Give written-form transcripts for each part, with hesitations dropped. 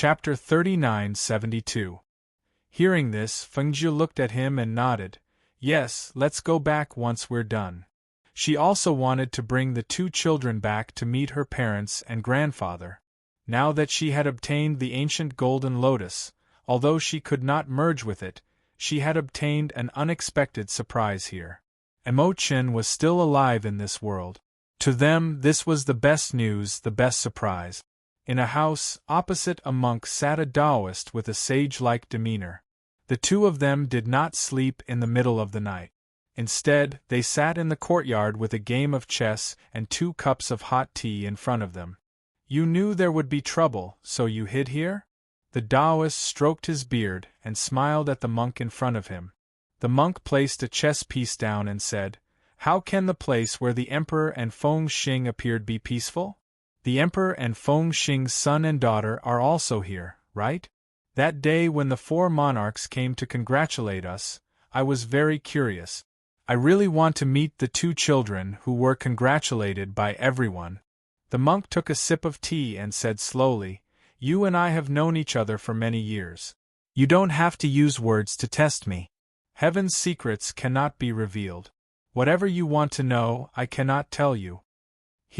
Chapter 39:72. Hearing this, Fengjiu looked at him and nodded. Yes, let's go back once we're done. She also wanted to bring the two children back to meet her parents and grandfather. Now that she had obtained the ancient golden lotus, although she could not merge with it, she had obtained an unexpected surprise here. Emo Chen was still alive in this world. To them, this was the best news, the best surprise. In a house, opposite a monk sat a Taoist with a sage-like demeanor. The two of them did not sleep in the middle of the night. Instead, they sat in the courtyard with a game of chess and 2 cups of hot tea in front of them. You knew there would be trouble, so you hid here? The Taoist stroked his beard and smiled at the monk in front of him. The monk placed a chess piece down and said, "How can the place where the Emperor and Feng Xing appeared be peaceful? The Emperor and Feng Xing's son and daughter are also here, right? That day when the 4 monarchs came to congratulate us, I was very curious. I really want to meet the 2 children who were congratulated by everyone." The monk took a sip of tea and said slowly, "You and I have known each other for many years. You don't have to use words to test me. Heaven's secrets cannot be revealed. Whatever you want to know, I cannot tell you."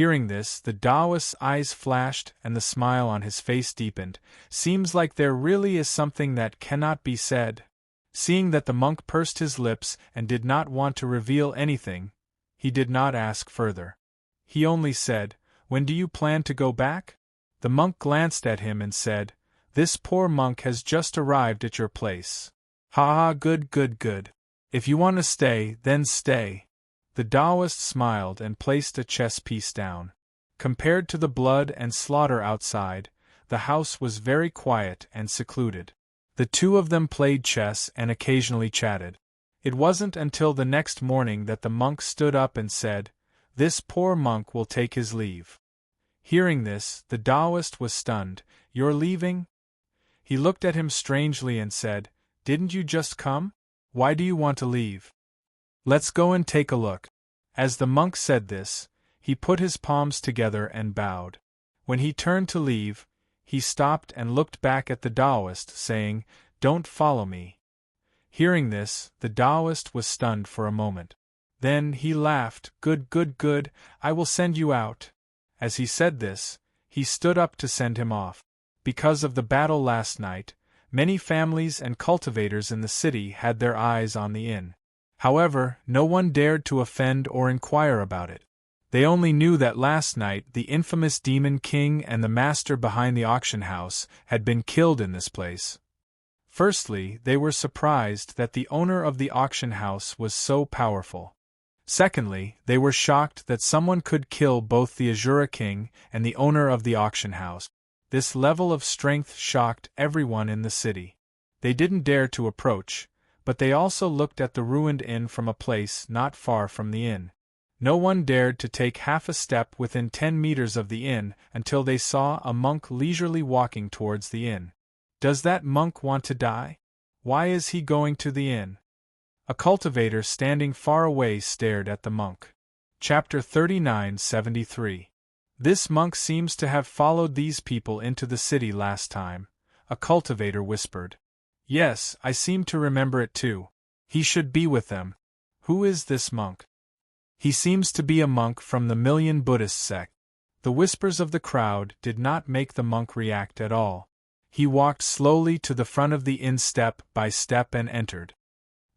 Hearing this, the Taoist's eyes flashed and the smile on his face deepened. Seems like there really is something that cannot be said. Seeing that the monk pursed his lips and did not want to reveal anything, he did not ask further. He only said, "When do you plan to go back?" The monk glanced at him and said, "This poor monk has just arrived at your place. Ha ha, good good good. If you want to stay, then stay." The Taoist smiled and placed a chess piece down. Compared to the blood and slaughter outside, the house was very quiet and secluded. The two of them played chess and occasionally chatted. It wasn't until the next morning that the monk stood up and said, "This poor monk will take his leave." Hearing this, the Taoist was stunned. "You're leaving?" He looked at him strangely and said, "Didn't you just come? Why do you want to leave? Let's go and take a look." As the monk said this, he put his palms together and bowed. When he turned to leave, he stopped and looked back at the Taoist, saying, "Don't follow me." Hearing this, the Taoist was stunned for a moment. Then he laughed, "Good, good, good, I will send you out." As he said this, he stood up to send him off. Because of the battle last night, many families and cultivators in the city had their eyes on the inn. However, no one dared to offend or inquire about it. They only knew that last night the infamous Demon King and the master behind the auction house had been killed in this place. Firstly, they were surprised that the owner of the auction house was so powerful. Secondly, they were shocked that someone could kill both the Azura King and the owner of the auction house. This level of strength shocked everyone in the city. They didn't dare to approach, but they also looked at the ruined inn from a place not far from the inn. No one dared to take half a step within 10 meters of the inn until they saw a monk leisurely walking towards the inn. Does that monk want to die? Why is he going to the inn? A cultivator standing far away stared at the monk. Chapter 39:73. This monk seems to have followed these people into the city last time, a cultivator whispered. Yes, I seem to remember it too. He should be with them. Who is this monk? He seems to be a monk from the Million Buddhist sect. The whispers of the crowd did not make the monk react at all. He walked slowly to the front of the inn step by step and entered.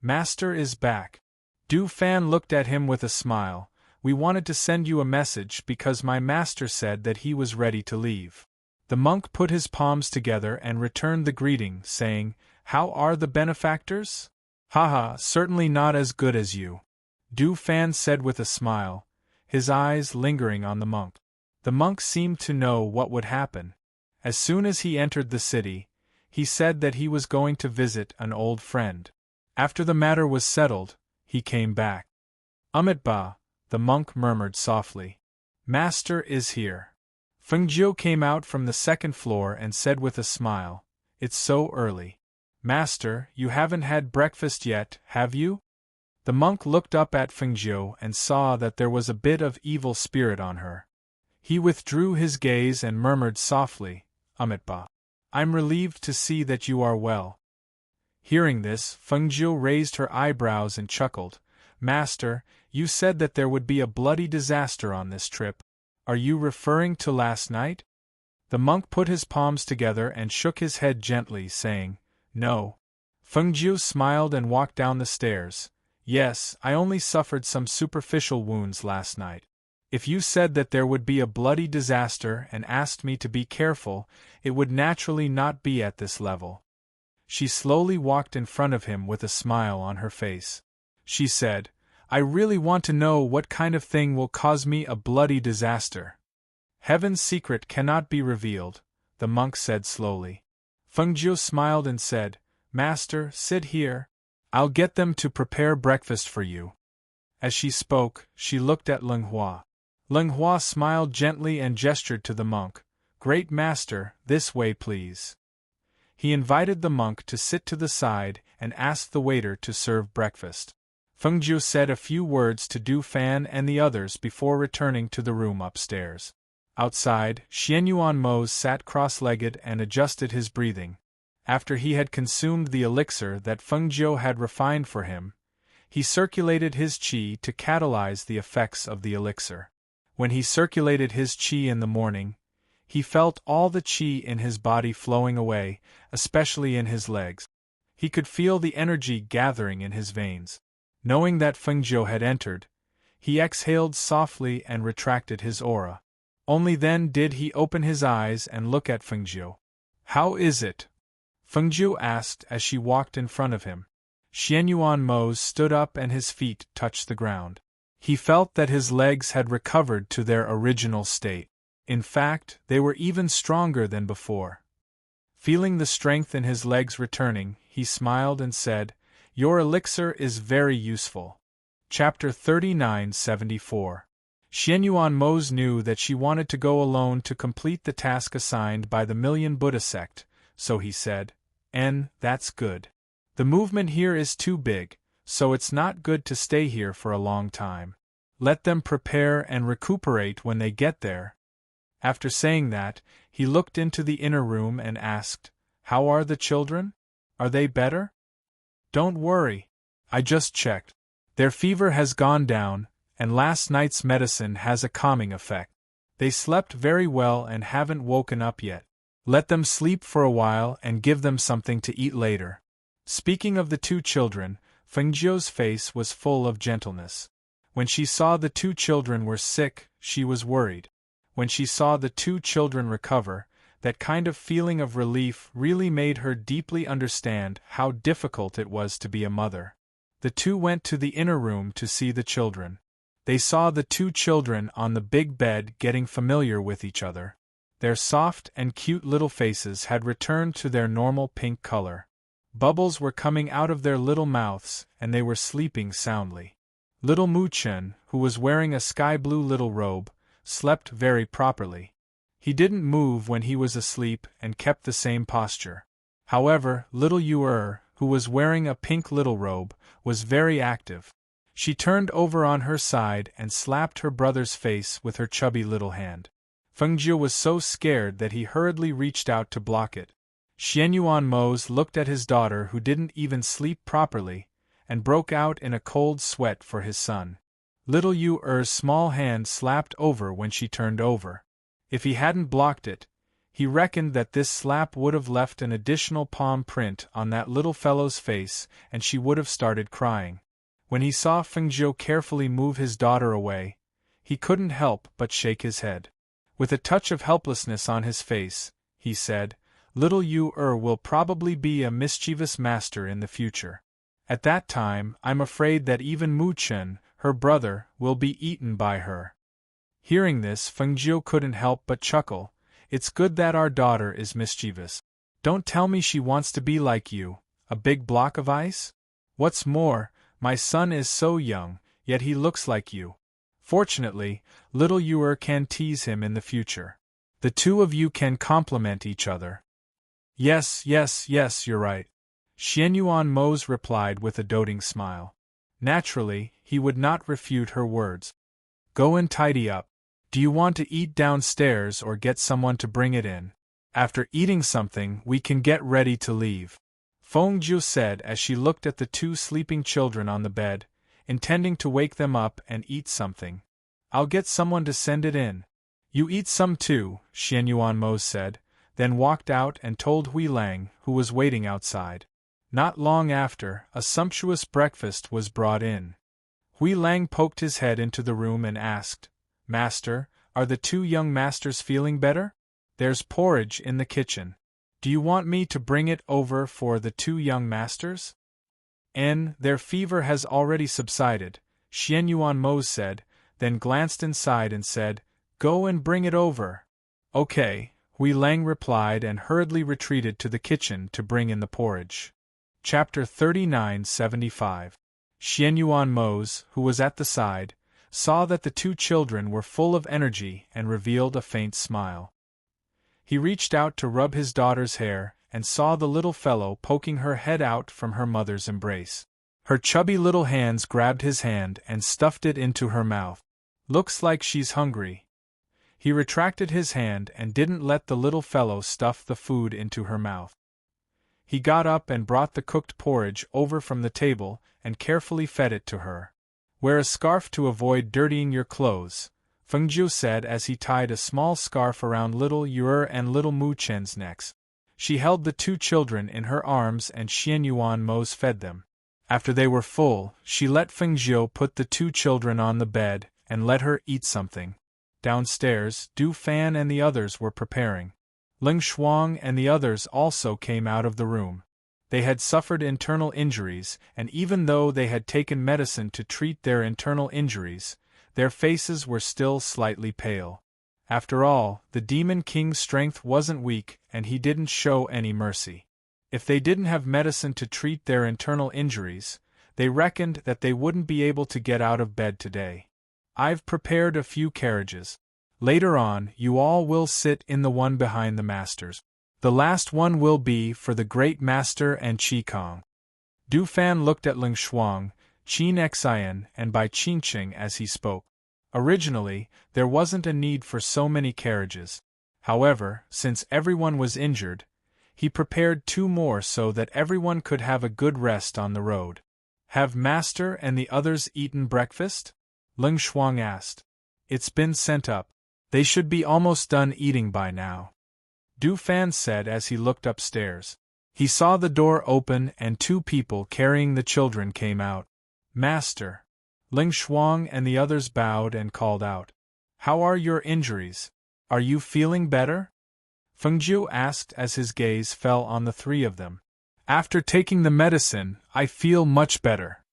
Master is back. Du Fan looked at him with a smile. We wanted to send you a message because my master said that he was ready to leave. The monk put his palms together and returned the greeting, saying, How are the benefactors? Haha, certainly not as good as you. Du Fan said with a smile, his eyes lingering on the monk. The monk seemed to know what would happen. As soon as he entered the city, he said that he was going to visit an old friend. After the matter was settled, he came back. Ba, the monk murmured softly. Master is here. Fengjiu came out from the second floor and said with a smile, It's so early. Master, you haven't had breakfast yet, have you? The monk looked up at Fengjiu and saw that there was a bit of evil spirit on her. He withdrew his gaze and murmured softly, Ba. I'm relieved to see that you are well. Hearing this, Fengjiu raised her eyebrows and chuckled. Master, you said that there would be a bloody disaster on this trip. Are you referring to last night? The monk put his palms together and shook his head gently, saying, No. Fengjiu smiled and walked down the stairs. Yes, I only suffered some superficial wounds last night. If you said that there would be a bloody disaster and asked me to be careful, it would naturally not be at this level. She slowly walked in front of him with a smile on her face. She said, I really want to know what kind of thing will cause me a bloody disaster. Heaven's secret cannot be revealed, the monk said slowly. Fengjiu smiled and said, Master, sit here. I'll get them to prepare breakfast for you. As she spoke, she looked at Leng Hua. Leng Hua smiled gently and gestured to the monk. Great master, this way please. He invited the monk to sit to the side and asked the waiter to serve breakfast. Fengjiu said a few words to Du Fan and the others before returning to the room upstairs. Outside, Xianyuan Mose sat cross-legged and adjusted his breathing. After he had consumed the elixir that Fengjiu had refined for him, he circulated his qi to catalyze the effects of the elixir. When he circulated his qi in the morning, he felt all the qi in his body flowing away, especially in his legs. He could feel the energy gathering in his veins. Knowing that Fengjiu had entered, he exhaled softly and retracted his aura. Only then did he open his eyes and look at Fengjiu. How is it? Fengjiu asked as she walked in front of him. Xianyuan Mose stood up and his feet touched the ground. He felt that his legs had recovered to their original state. In fact, they were even stronger than before. Feeling the strength in his legs returning, he smiled and said, Your elixir is very useful. Chapter 3974. Xianyuan Mose knew that she wanted to go alone to complete the task assigned by the Million Buddha sect, so he said, That's good. The movement here is too big, so it's not good to stay here for a long time. Let them prepare and recuperate when they get there. After saying that, he looked into the inner room and asked, How are the children? Are they better? Don't worry. I just checked. Their fever has gone down, and last night's medicine has a calming effect. They slept very well and haven't woken up yet. Let them sleep for a while and give them something to eat later. Speaking of the two children, Fengjiu's face was full of gentleness. When she saw the two children were sick, she was worried. When she saw the two children recover, that kind of feeling of relief really made her deeply understand how difficult it was to be a mother. The two went to the inner room to see the children. They saw the two children on the big bed getting familiar with each other. Their soft and cute little faces had returned to their normal pink color. Bubbles were coming out of their little mouths, and they were sleeping soundly. Little Mu Chen, who was wearing a sky-blue little robe, slept very properly. He didn't move when he was asleep and kept the same posture. However, little Yu who was wearing a pink little robe, was very active. She turned over on her side and slapped her brother's face with her chubby little hand. Fengjiu was so scared that he hurriedly reached out to block it. Xianyuan Mose looked at his daughter who didn't even sleep properly, and broke out in a cold sweat for his son. Little Yu-er's small hand slapped over when she turned over. If he hadn't blocked it, he reckoned that this slap would have left an additional palm print on that little fellow's face and she would have started crying. When he saw Fengjiu carefully move his daughter away, he couldn't help but shake his head. With a touch of helplessness on his face, he said, Little Yu-er will probably be a mischievous master in the future. At that time, I'm afraid that even Mu Chen, her brother, will be eaten by her. Hearing this, Fengjiu couldn't help but chuckle. It's good that our daughter is mischievous. Don't tell me she wants to be like you, a big block of ice? What's more, my son is so young, yet he looks like you. Fortunately, little Yu can tease him in the future. The two of you can complement each other. Yes, you're right. Xianyuan Mose replied with a doting smile. Naturally, he would not refute her words. Go and tidy up. Do you want to eat downstairs or get someone to bring it in? After eating something, we can get ready to leave. Fengjiu said as she looked at the two sleeping children on the bed, intending to wake them up and eat something. I'll get someone to send it in. You eat some too, Xianyuanmo said, then walked out and told Hui Lang, who was waiting outside. Not long after, a sumptuous breakfast was brought in. Hui Lang poked his head into the room and asked, Master, are the two young masters feeling better? There's porridge in the kitchen. Do you want me to bring it over for the two young masters? Their fever has already subsided, Xianyuanmo said, then glanced inside and said, Go and bring it over. Okay, Hui Lang replied and hurriedly retreated to the kitchen to bring in the porridge. Chapter 3975. Xianyuanmo, who was at the side, saw that the two children were full of energy and revealed a faint smile. He reached out to rub his daughter's hair and saw the little fellow poking her head out from her mother's embrace. Her chubby little hands grabbed his hand and stuffed it into her mouth. Looks like she's hungry. He retracted his hand and didn't let the little fellow stuff the food into her mouth. He got up and brought the cooked porridge over from the table and carefully fed it to her. Wear a scarf to avoid dirtying your clothes, Fengjiu said as he tied a small scarf around little Yer and little Mu Chen's necks. She held the two children in her arms and Xianyuanmo fed them. After they were full, she let Fengjiu put the two children on the bed and let her eat something. Downstairs, Du Fan and the others were preparing. Ling Shuang and the others also came out of the room. They had suffered internal injuries, and even though they had taken medicine to treat their internal injuries, their faces were still slightly pale. After all, the Demon King's strength wasn't weak, and he didn't show any mercy. If they didn't have medicine to treat their internal injuries, they reckoned that they wouldn't be able to get out of bed today. I've prepared a few carriages. Later on, you all will sit in the one behind the masters. The last one will be for the Great Master and Qi Kong. Du Fan looked at Ling Shuang, Qin Xian, and Bai Qingqing as he spoke. Originally, there wasn't a need for so many carriages. However, since everyone was injured, he prepared 2 more so that everyone could have a good rest on the road. Have Master and the others eaten breakfast? Ling Shuang asked. It's been sent up. They should be almost done eating by now. Du Fan said as he looked upstairs. He saw the door open and 2 people carrying the children came out. Master. Ling Shuang and the others bowed and called out. How are your injuries? Are you feeling better? Fengjiu asked as his gaze fell on the 3 of them. After taking the medicine, I feel much better.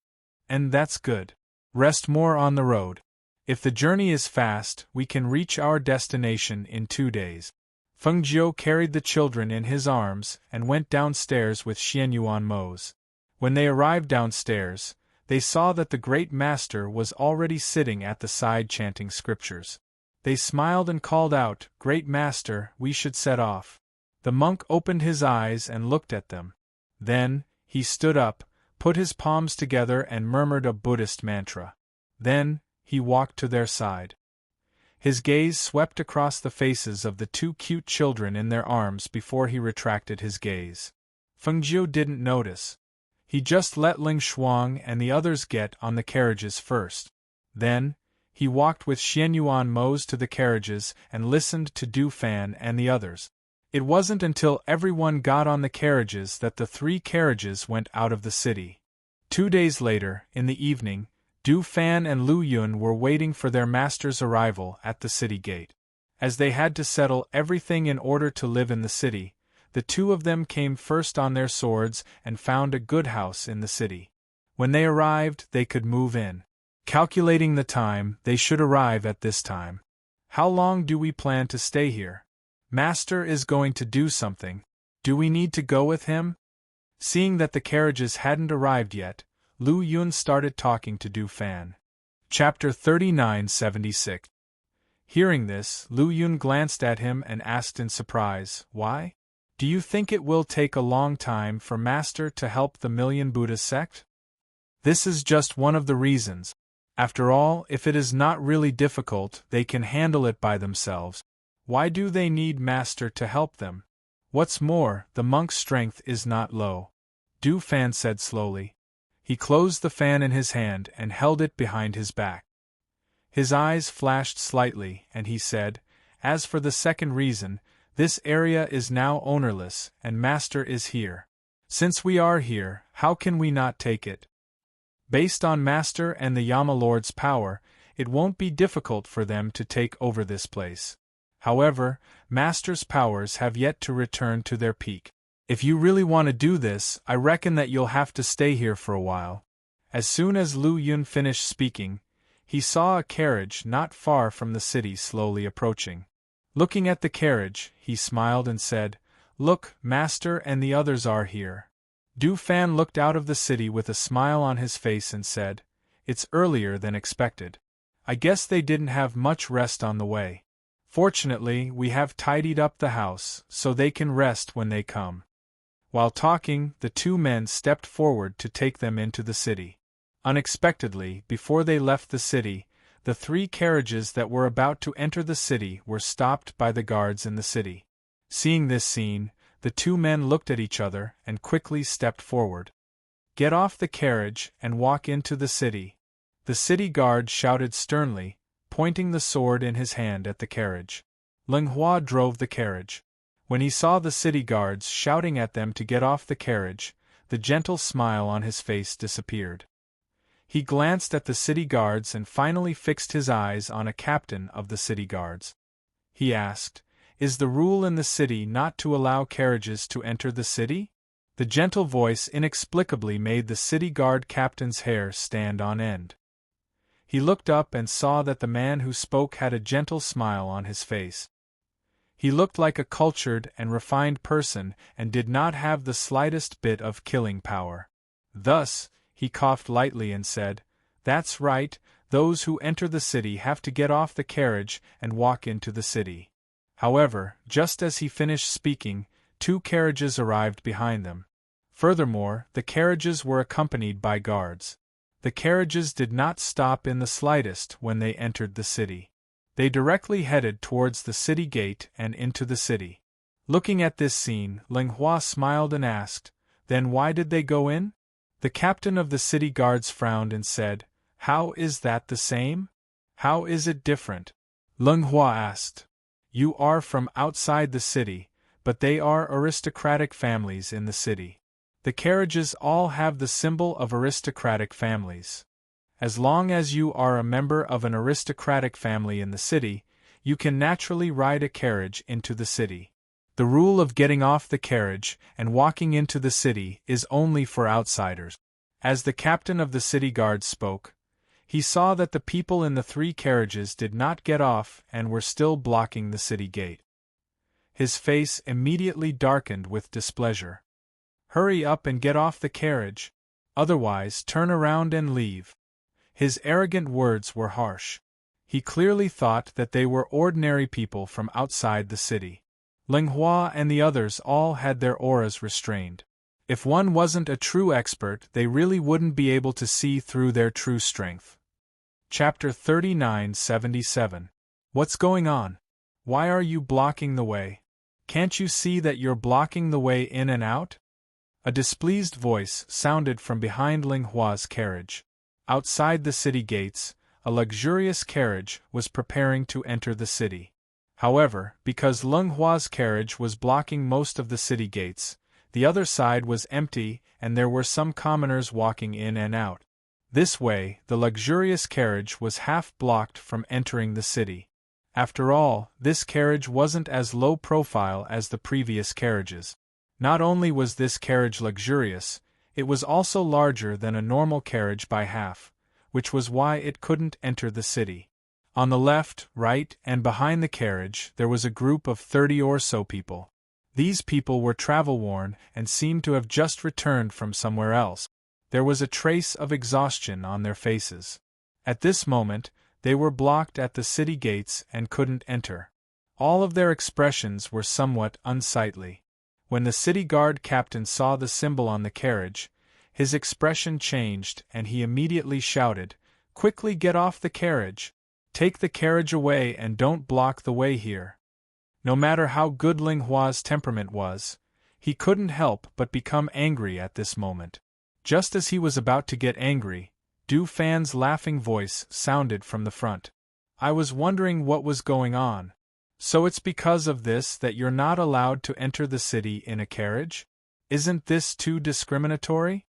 And that's good. Rest more on the road. If the journey is fast, we can reach our destination in 2 days. Fengjiu carried the children in his arms and went downstairs with Xianyuanmo. When they arrived downstairs, they saw that the Great Master was already sitting at the side chanting scriptures. They smiled and called out, Great Master, we should set off. The monk opened his eyes and looked at them. Then, he stood up, put his palms together and murmured a Buddhist mantra. Then, he walked to their side. His gaze swept across the faces of the 2 cute children in their arms before he retracted his gaze. Fengjiu didn't notice. He just let Ling Shuang and the others get on the carriages first. Then, he walked with Xianyuanmo to the carriages and listened to Du Fan and the others. It wasn't until everyone got on the carriages that the 3 carriages went out of the city. 2 days later, in the evening, Du Fan and Lu Yun were waiting for their master's arrival at the city gate. As they had to settle everything in order to live in the city, the 2 of them came first on their swords and found a good house in the city. When they arrived, they could move in. Calculating the time, they should arrive at this time. How long do we plan to stay here? Master is going to do something. Do we need to go with him? Seeing that the carriages hadn't arrived yet, Lu Yun started talking to Du Fan. Chapter 3976. Hearing this, Lu Yun glanced at him and asked in surprise, Why? Do you think it will take a long time for Master to help the Million Buddha sect? This is just one of the reasons. After all, if it is not really difficult, they can handle it by themselves. Why do they need Master to help them? What's more, the monk's strength is not low. Du Fan said slowly. He closed the fan in his hand and held it behind his back. His eyes flashed slightly, and he said, "As for the second reason, this area is now ownerless, and Master is here. Since we are here, how can we not take it? Based on Master and the Yama Lord's power, it won't be difficult for them to take over this place. However, Master's powers have yet to return to their peak. If you really want to do this, I reckon that you'll have to stay here for a while." As soon as Lu Yun finished speaking, he saw a carriage not far from the city slowly approaching. Looking at the carriage, he smiled and said, "Look, Master and the others are here." Du Fan looked out of the city with a smile on his face and said, "It's earlier than expected. I guess they didn't have much rest on the way. Fortunately, we have tidied up the house, so they can rest when they come." While talking, the two men stepped forward to take them into the city. Unexpectedly, before they left the city, the 3 carriages that were about to enter the city were stopped by the guards in the city. Seeing this scene, the 2 men looked at each other and quickly stepped forward. "Get off the carriage and walk into the city," the city guard shouted sternly, pointing the sword in his hand at the carriage. Ling Hua drove the carriage. When he saw the city guards shouting at them to get off the carriage, the gentle smile on his face disappeared. He glanced at the city guards and finally fixed his eyes on a captain of the city guards. He asked, "Is the rule in the city not to allow carriages to enter the city?" The gentle voice inexplicably made the city guard captain's hair stand on end. He looked up and saw that the man who spoke had a gentle smile on his face. He looked like a cultured and refined person and did not have the slightest bit of killing power. Thus, he coughed lightly and said, "That's right, those who enter the city have to get off the carriage and walk into the city." However, just as he finished speaking, 2 carriages arrived behind them. Furthermore, the carriages were accompanied by guards. The carriages did not stop in the slightest when they entered the city. They directly headed towards the city gate and into the city. Looking at this scene, Ling Hua smiled and asked, "Then why did they go in?" The captain of the city guards frowned and said, "How is that the same? How is it different?" Ling Hua asked, "You are from outside the city, but they are aristocratic families in the city. The carriages all have the symbol of aristocratic families. As long as you are a member of an aristocratic family in the city, you can naturally ride a carriage into the city. The rule of getting off the carriage and walking into the city is only for outsiders." As the captain of the city guard spoke, he saw that the people in the 3 carriages did not get off and were still blocking the city gate. His face immediately darkened with displeasure. "Hurry up and get off the carriage, otherwise turn around and leave." His arrogant words were harsh. He clearly thought that they were ordinary people from outside the city. Ling Hua and the others all had their auras restrained. If one wasn't a true expert, they really wouldn't be able to see through their true strength. Chapter 3977. What's going on? Why are you blocking the way? Can't you see that you're blocking the way in and out? A displeased voice sounded from behind Ling Hua's carriage. Outside the city gates, a luxurious carriage was preparing to enter the city. However, because Ling Hua's carriage was blocking most of the city gates, the other side was empty and there were some commoners walking in and out. This way, the luxurious carriage was half blocked from entering the city. After all, this carriage wasn't as low profile as the previous carriages. Not only was this carriage luxurious, it was also larger than a normal carriage by half, which was why it couldn't enter the city. On the left, right, and behind the carriage there was a group of 30 or so people. These people were travel-worn and seemed to have just returned from somewhere else. There was a trace of exhaustion on their faces. At this moment, they were blocked at the city gates and couldn't enter. All of their expressions were somewhat unsightly. When the city guard captain saw the symbol on the carriage, his expression changed and he immediately shouted, "Quickly get off the carriage! Take the carriage away and don't block the way here." No matter how good Ling Hua's temperament was, he couldn't help but become angry at this moment. Just as he was about to get angry, Du Fan's laughing voice sounded from the front. I was wondering what was going on. So it's because of this that you're not allowed to enter the city in a carriage? Isn't this too discriminatory?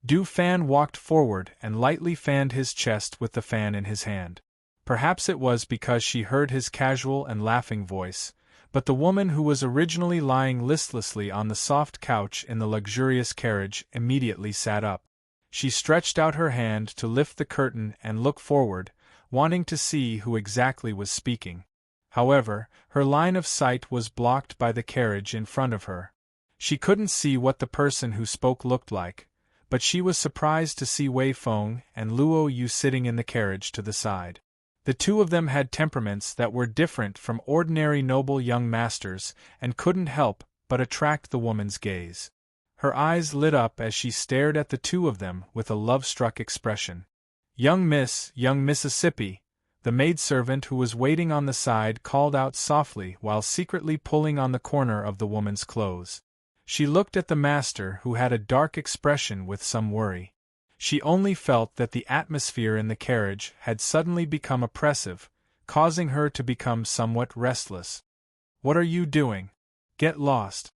Du Fan walked forward and lightly fanned his chest with the fan in his hand. Perhaps it was because she heard his casual and laughing voice, but the woman who was originally lying listlessly on the soft couch in the luxurious carriage immediately sat up. She stretched out her hand to lift the curtain and look forward, wanting to see who exactly was speaking. However, her line of sight was blocked by the carriage in front of her. She couldn't see what the person who spoke looked like, but she was surprised to see Wei Feng and Luo Yu sitting in the carriage to the side. The two of them had temperaments that were different from ordinary noble young masters and couldn't help but attract the woman's gaze. Her eyes lit up as she stared at the two of them with a love-struck expression. Young Mississippi," the maidservant who was waiting on the side called out softly while secretly pulling on the corner of the woman's clothes. She looked at the master who had a dark expression with some worry. She only felt that the atmosphere in the carriage had suddenly become oppressive, causing her to become somewhat restless. "What are you doing? Get lost."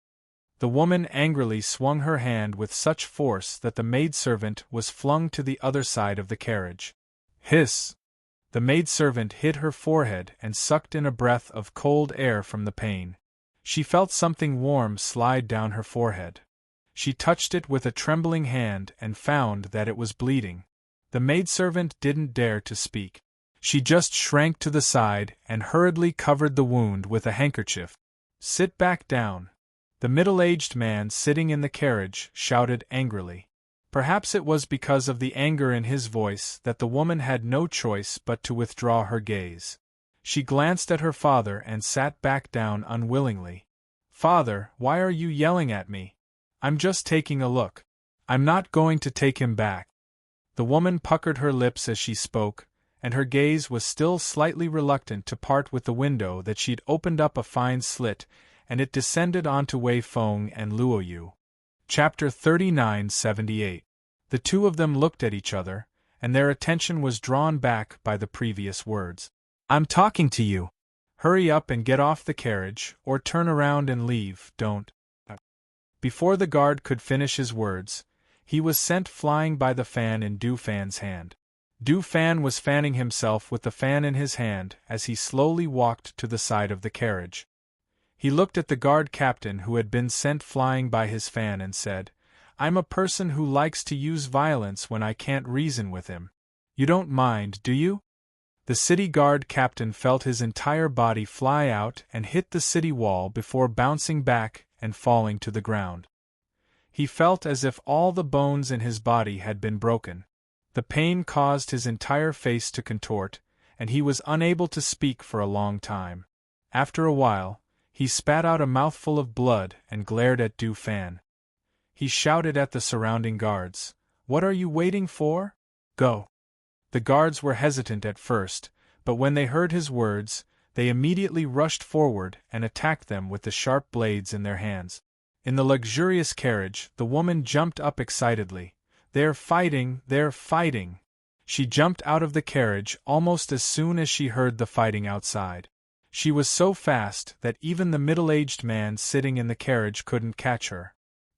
The woman angrily swung her hand with such force that the maidservant was flung to the other side of the carriage. Hiss! The maidservant hit her forehead and sucked in a breath of cold air from the pain. She felt something warm slide down her forehead. She touched it with a trembling hand and found that it was bleeding. The maidservant didn't dare to speak. She just shrank to the side and hurriedly covered the wound with a handkerchief. "Sit back down." The middle-aged man sitting in the carriage shouted angrily. Perhaps it was because of the anger in his voice that the woman had no choice but to withdraw her gaze. She glanced at her father and sat back down unwillingly. "Father, why are you yelling at me? I'm just taking a look. I'm not going to take him back." The woman puckered her lips as she spoke, and her gaze was still slightly reluctant to part with the window that she'd opened up a fine slit, and it descended onto Wei Feng and Luo Yu. Chapter 3978. The two of them looked at each other, and their attention was drawn back by the previous words. "I'm talking to you. Hurry up and get off the carriage, or turn around and leave, don't." Before the guard could finish his words, he was sent flying by the fan in Du Fan's hand. Du Fan was fanning himself with the fan in his hand as he slowly walked to the side of the carriage. He looked at the guard captain who had been sent flying by his fan and said, "I'm a person who likes to use violence when I can't reason with him. You don't mind, do you?" The city guard captain felt his entire body fly out and hit the city wall before bouncing back and falling to the ground. He felt as if all the bones in his body had been broken. The pain caused his entire face to contort, and he was unable to speak for a long time. After a while, he spat out a mouthful of blood and glared at Du Fan. He shouted at the surrounding guards, "What are you waiting for? Go!" The guards were hesitant at first, but when they heard his words, they immediately rushed forward and attacked them with the sharp blades in their hands. In the luxurious carriage, the woman jumped up excitedly. "They're fighting! They're fighting!" She jumped out of the carriage almost as soon as she heard the fighting outside. She was so fast that even the middle-aged man sitting in the carriage couldn't catch her.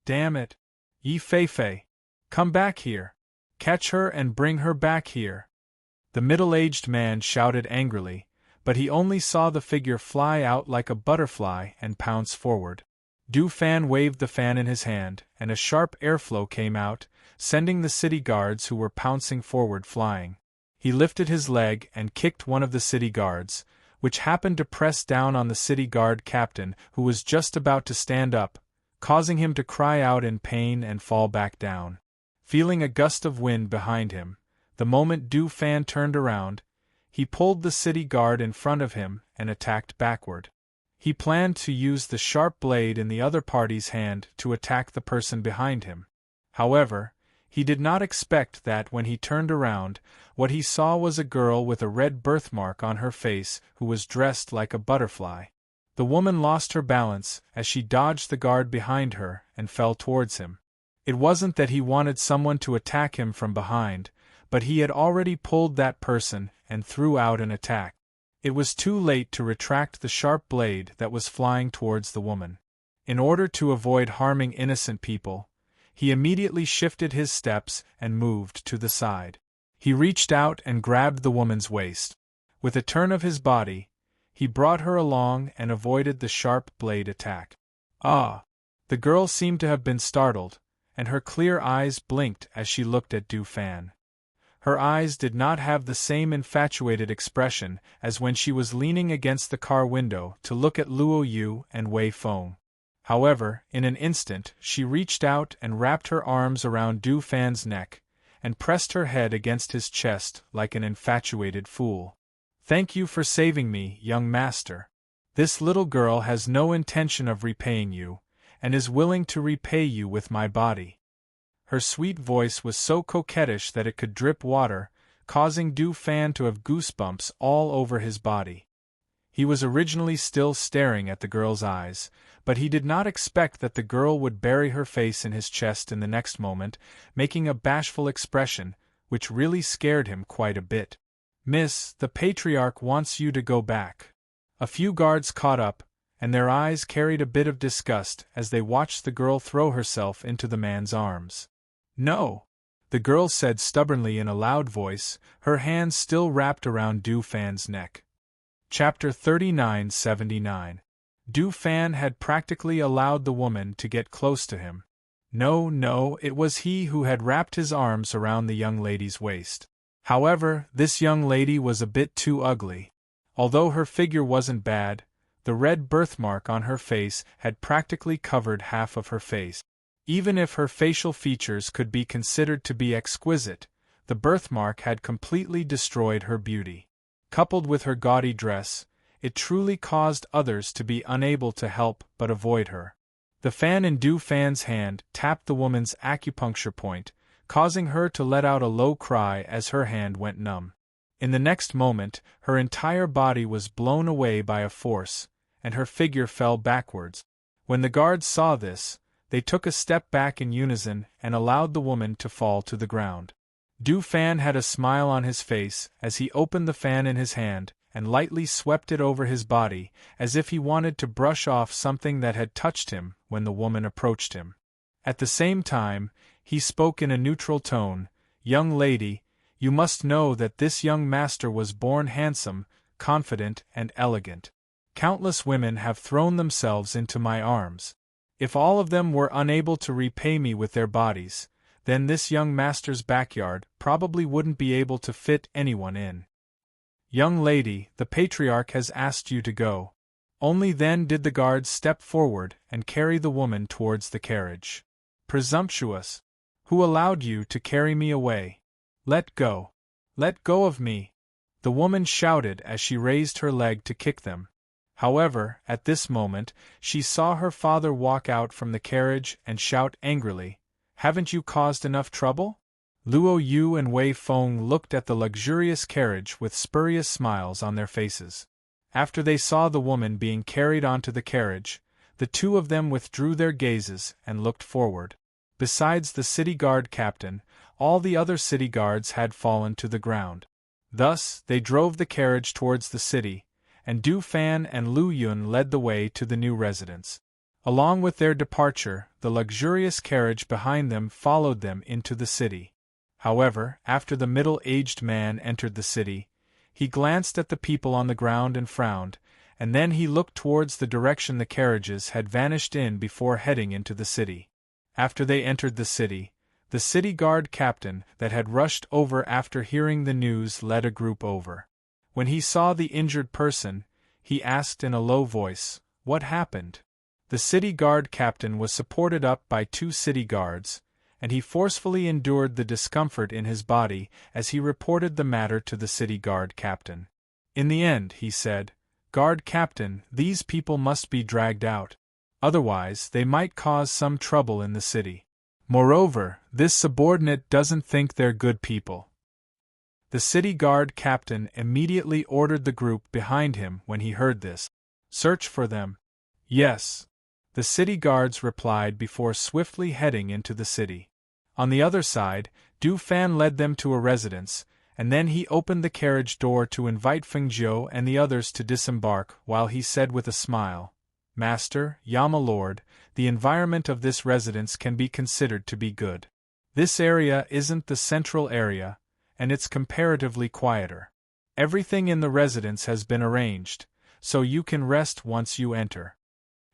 "Damn it! Yi Fei! Come back here! Catch her and bring her back here!" The middle-aged man shouted angrily, but he only saw the figure fly out like a butterfly and pounce forward. Du Fan waved the fan in his hand, and a sharp airflow came out, sending the city guards who were pouncing forward flying. He lifted his leg and kicked one of the city guards, which happened to press down on the city guard captain who was just about to stand up, causing him to cry out in pain and fall back down. Feeling a gust of wind behind him, the moment Du Fan turned around, he pulled the city guard in front of him and attacked backward. He planned to use the sharp blade in the other party's hand to attack the person behind him. However, he did not expect that when he turned around, what he saw was a girl with a red birthmark on her face who was dressed like a butterfly. The woman lost her balance as she dodged the guard behind her and fell towards him. It wasn't that he wanted someone to attack him from behind, but he had already pulled that person and threw out an attack. It was too late to retract the sharp blade that was flying towards the woman. In order to avoid harming innocent people, he immediately shifted his steps and moved to the side. He reached out and grabbed the woman's waist. With a turn of his body, he brought her along and avoided the sharp blade attack. Ah! The girl seemed to have been startled, and her clear eyes blinked as she looked at Du Fan. Her eyes did not have the same infatuated expression as when she was leaning against the car window to look at Luo Yu and Wei Feng. However, in an instant she reached out and wrapped her arms around Du Fan's neck, and pressed her head against his chest like an infatuated fool. "Thank you for saving me, young master. This little girl has no intention of repaying you, and is willing to repay you with my body." Her sweet voice was so coquettish that it could drip water, causing Du Fan to have goosebumps all over his body. He was originally still staring at the girl's eyes, but he did not expect that the girl would bury her face in his chest in the next moment, making a bashful expression, which really scared him quite a bit. "Miss, the patriarch wants you to go back." A few guards caught up, and their eyes carried a bit of disgust as they watched the girl throw herself into the man's arms. "No," the girl said stubbornly in a loud voice, her hands still wrapped around Du Fan's neck. Chapter 39-79. Du Fan had practically allowed the woman to get close to him. No, it was he who had wrapped his arms around the young lady's waist. However, this young lady was a bit too ugly. Although her figure wasn't bad, the red birthmark on her face had practically covered half of her face. Even if her facial features could be considered to be exquisite, the birthmark had completely destroyed her beauty. Coupled with her gaudy dress, it truly caused others to be unable to help but avoid her. The fan in Du Fan's hand tapped the woman's acupuncture point, causing her to let out a low cry as her hand went numb. In the next moment, her entire body was blown away by a force, and her figure fell backwards. When the guards saw this, they took a step back in unison and allowed the woman to fall to the ground. Du Fan had a smile on his face as he opened the fan in his hand and lightly swept it over his body as if he wanted to brush off something that had touched him when the woman approached him. At the same time, he spoke in a neutral tone, "Young lady, you must know that this young master was born handsome, confident, and elegant. Countless women have thrown themselves into my arms. If all of them were unable to repay me with their bodies, then this young master's backyard probably wouldn't be able to fit anyone in. Young lady, the patriarch has asked you to go." Only then did the guards step forward and carry the woman towards the carriage. "Presumptuous! Who allowed you to carry me away? Let go! Let go of me!" the woman shouted as she raised her leg to kick them. However, at this moment, she saw her father walk out from the carriage and shout angrily, "Haven't you caused enough trouble?" Luo Yu and Wei Feng looked at the luxurious carriage with spurious smiles on their faces. After they saw the woman being carried onto the carriage, the two of them withdrew their gazes and looked forward. Besides the city guard captain, all the other city guards had fallen to the ground. Thus, they drove the carriage towards the city, and Du Fan and Lu Yun led the way to the new residence. Along with their departure, the luxurious carriage behind them followed them into the city. However, after the middle-aged man entered the city, he glanced at the people on the ground and frowned, and then he looked towards the direction the carriages had vanished in before heading into the city. After they entered the city guard captain that had rushed over after hearing the news led a group over. When he saw the injured person, he asked in a low voice, "What happened?" The city guard captain was supported up by two city guards, and he forcefully endured the discomfort in his body as he reported the matter to the city guard captain. In the end, he said, "Guard captain, these people must be dragged out. Otherwise, they might cause some trouble in the city. Moreover, this subordinate doesn't think they're good people." The city guard captain immediately ordered the group behind him when he heard this. Search for them. Yes. The city guards replied before swiftly heading into the city. On the other side, Du Fan led them to a residence, and then he opened the carriage door to invite Feng Jiu and the others to disembark while he said with a smile, Master, Yama Lord, the environment of this residence can be considered to be good. This area isn't the central area, and it's comparatively quieter. Everything in the residence has been arranged, so you can rest once you enter.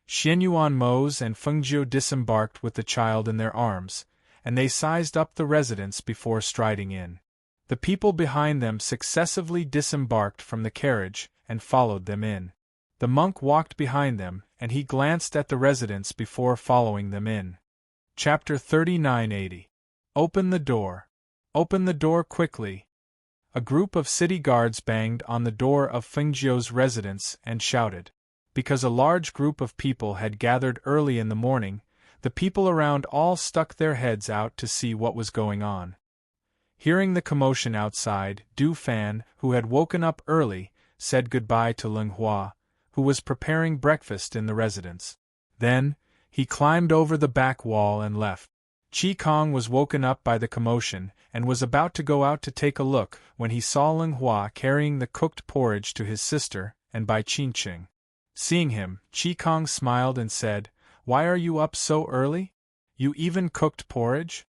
Xianyuan Mose and Fengjiu disembarked with the child in their arms, and they sized up the residence before striding in. The people behind them successively disembarked from the carriage and followed them in. The monk walked behind them, and he glanced at the residence before following them in. Chapter 3980. Open the door. Open the door quickly. A group of city guards banged on the door of Fengjiu's residence and shouted. Because a large group of people had gathered early in the morning, the people around all stuck their heads out to see what was going on. Hearing the commotion outside, Du Fan, who had woken up early, said goodbye to Ling Hua, who was preparing breakfast in the residence. Then, he climbed over the back wall and left. Qi Kong was woken up by the commotion and was about to go out to take a look when he saw Ling Hua carrying the cooked porridge to his sister and by Qingqing. Seeing him, Qi Kong smiled and said, Why are you up so early? You even cooked porridge?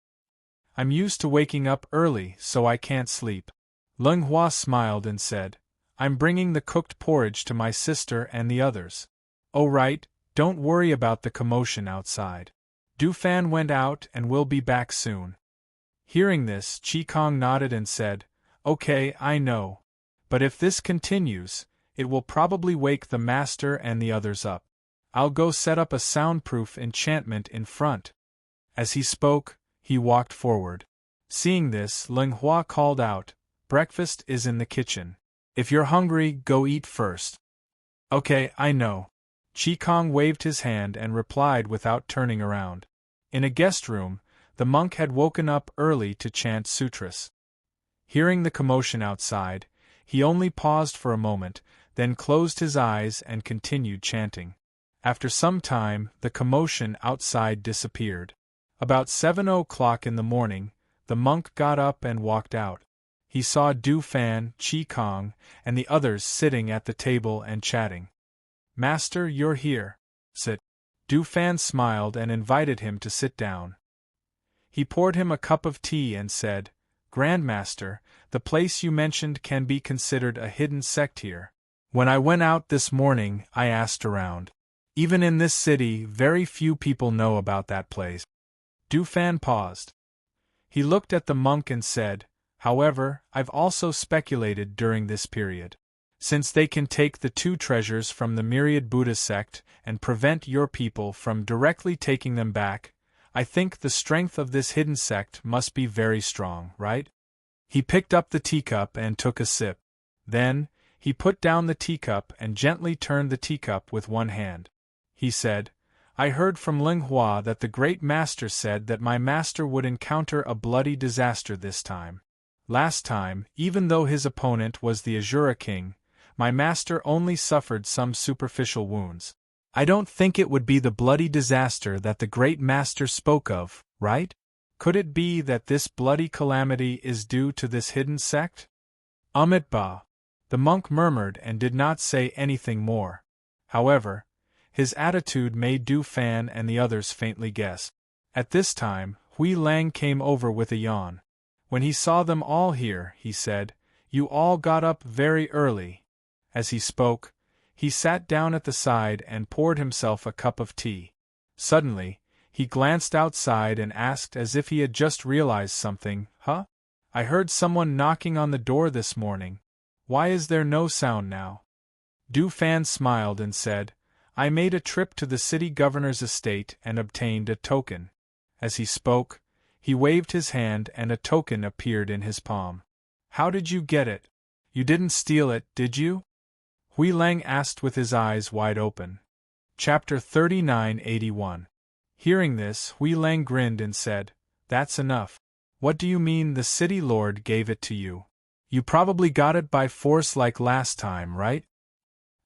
I'm used to waking up early so I can't sleep. Ling Hua smiled and said, I'm bringing the cooked porridge to my sister and the others. Oh right, don't worry about the commotion outside. Du Fan went out and will be back soon. Hearing this, Qi Kong nodded and said, Okay, I know. But if this continues, it will probably wake the master and the others up. I'll go set up a soundproof enchantment in front. As he spoke, he walked forward. Seeing this, Ling Hua called out, Breakfast is in the kitchen. If you're hungry, go eat first. Okay, I know. Qi Kong waved his hand and replied without turning around. In a guest room, the monk had woken up early to chant sutras. Hearing the commotion outside, he only paused for a moment, then closed his eyes and continued chanting. After some time, the commotion outside disappeared. About 7 o'clock in the morning, the monk got up and walked out. He saw Du Fan, Qi Kong, and the others sitting at the table and chatting. Master, you're here. Sit. Du Fan smiled and invited him to sit down. He poured him a cup of tea and said, Grandmaster, the place you mentioned can be considered a hidden sect here. When I went out this morning, I asked around. Even in this city, very few people know about that place. Du Fan paused. He looked at the monk and said, However, I've also speculated during this period. Since they can take the 2 treasures from the myriad Buddha sect and prevent your people from directly taking them back, I think the strength of this hidden sect must be very strong, right? He picked up the teacup and took a sip. Then, he put down the teacup and gently turned the teacup with one hand. He said, I heard from Ling Hua that the great master said that my master would encounter a bloody disaster this time. Last time, even though his opponent was the Azura King, my master only suffered some superficial wounds. I don't think it would be the bloody disaster that the great master spoke of, right? Could it be that this bloody calamity is due to this hidden sect? Ba. The monk murmured and did not say anything more. However, his attitude made Du Fan and the others faintly guess. At this time, Hui Lang came over with a yawn. When he saw them all here, he said, You all got up very early. As he spoke, he sat down at the side and poured himself a cup of tea. Suddenly, he glanced outside and asked as if he had just realized something, Huh? I heard someone knocking on the door this morning. Why is there no sound now? Du Fan smiled and said, I made a trip to the city governor's estate and obtained a token. As he spoke, he waved his hand and a token appeared in his palm. How did you get it? You didn't steal it, did you? Hui Lang asked with his eyes wide open. Chapter 3981. Hearing this, Hui Lang grinned and said, That's enough. What do you mean the city lord gave it to you? You probably got it by force like last time, right?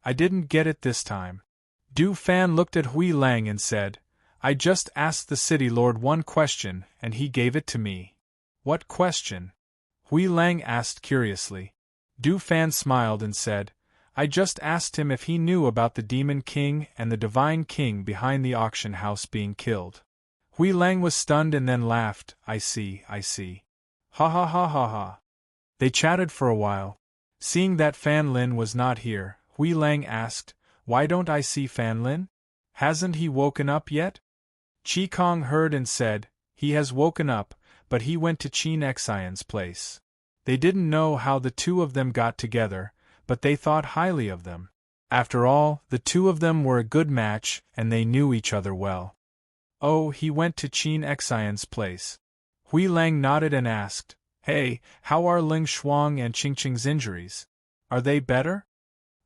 I didn't get it this time. Du Fan looked at Hui Lang and said, I just asked the city lord one question and he gave it to me. What question? Hui Lang asked curiously. Du Fan smiled and said, I just asked him if he knew about the Demon King and the Divine King behind the auction house being killed. Hui Lang was stunned and then laughed. I see. Ha ha ha ha ha. They chatted for a while. Seeing that Fan Lin was not here, Hui Lang asked, Why don't I see Fan Lin? Hasn't he woken up yet? Chi Kong heard and said, He has woken up, but he went to Qin Xian's place. They didn't know how the two of them got together, but they thought highly of them. After all, the two of them were a good match and they knew each other well. Oh, he went to Qin Xian's place. Hui Lang nodded and asked, Hey, how are Ling Shuang and Qingqing's injuries? Are they better?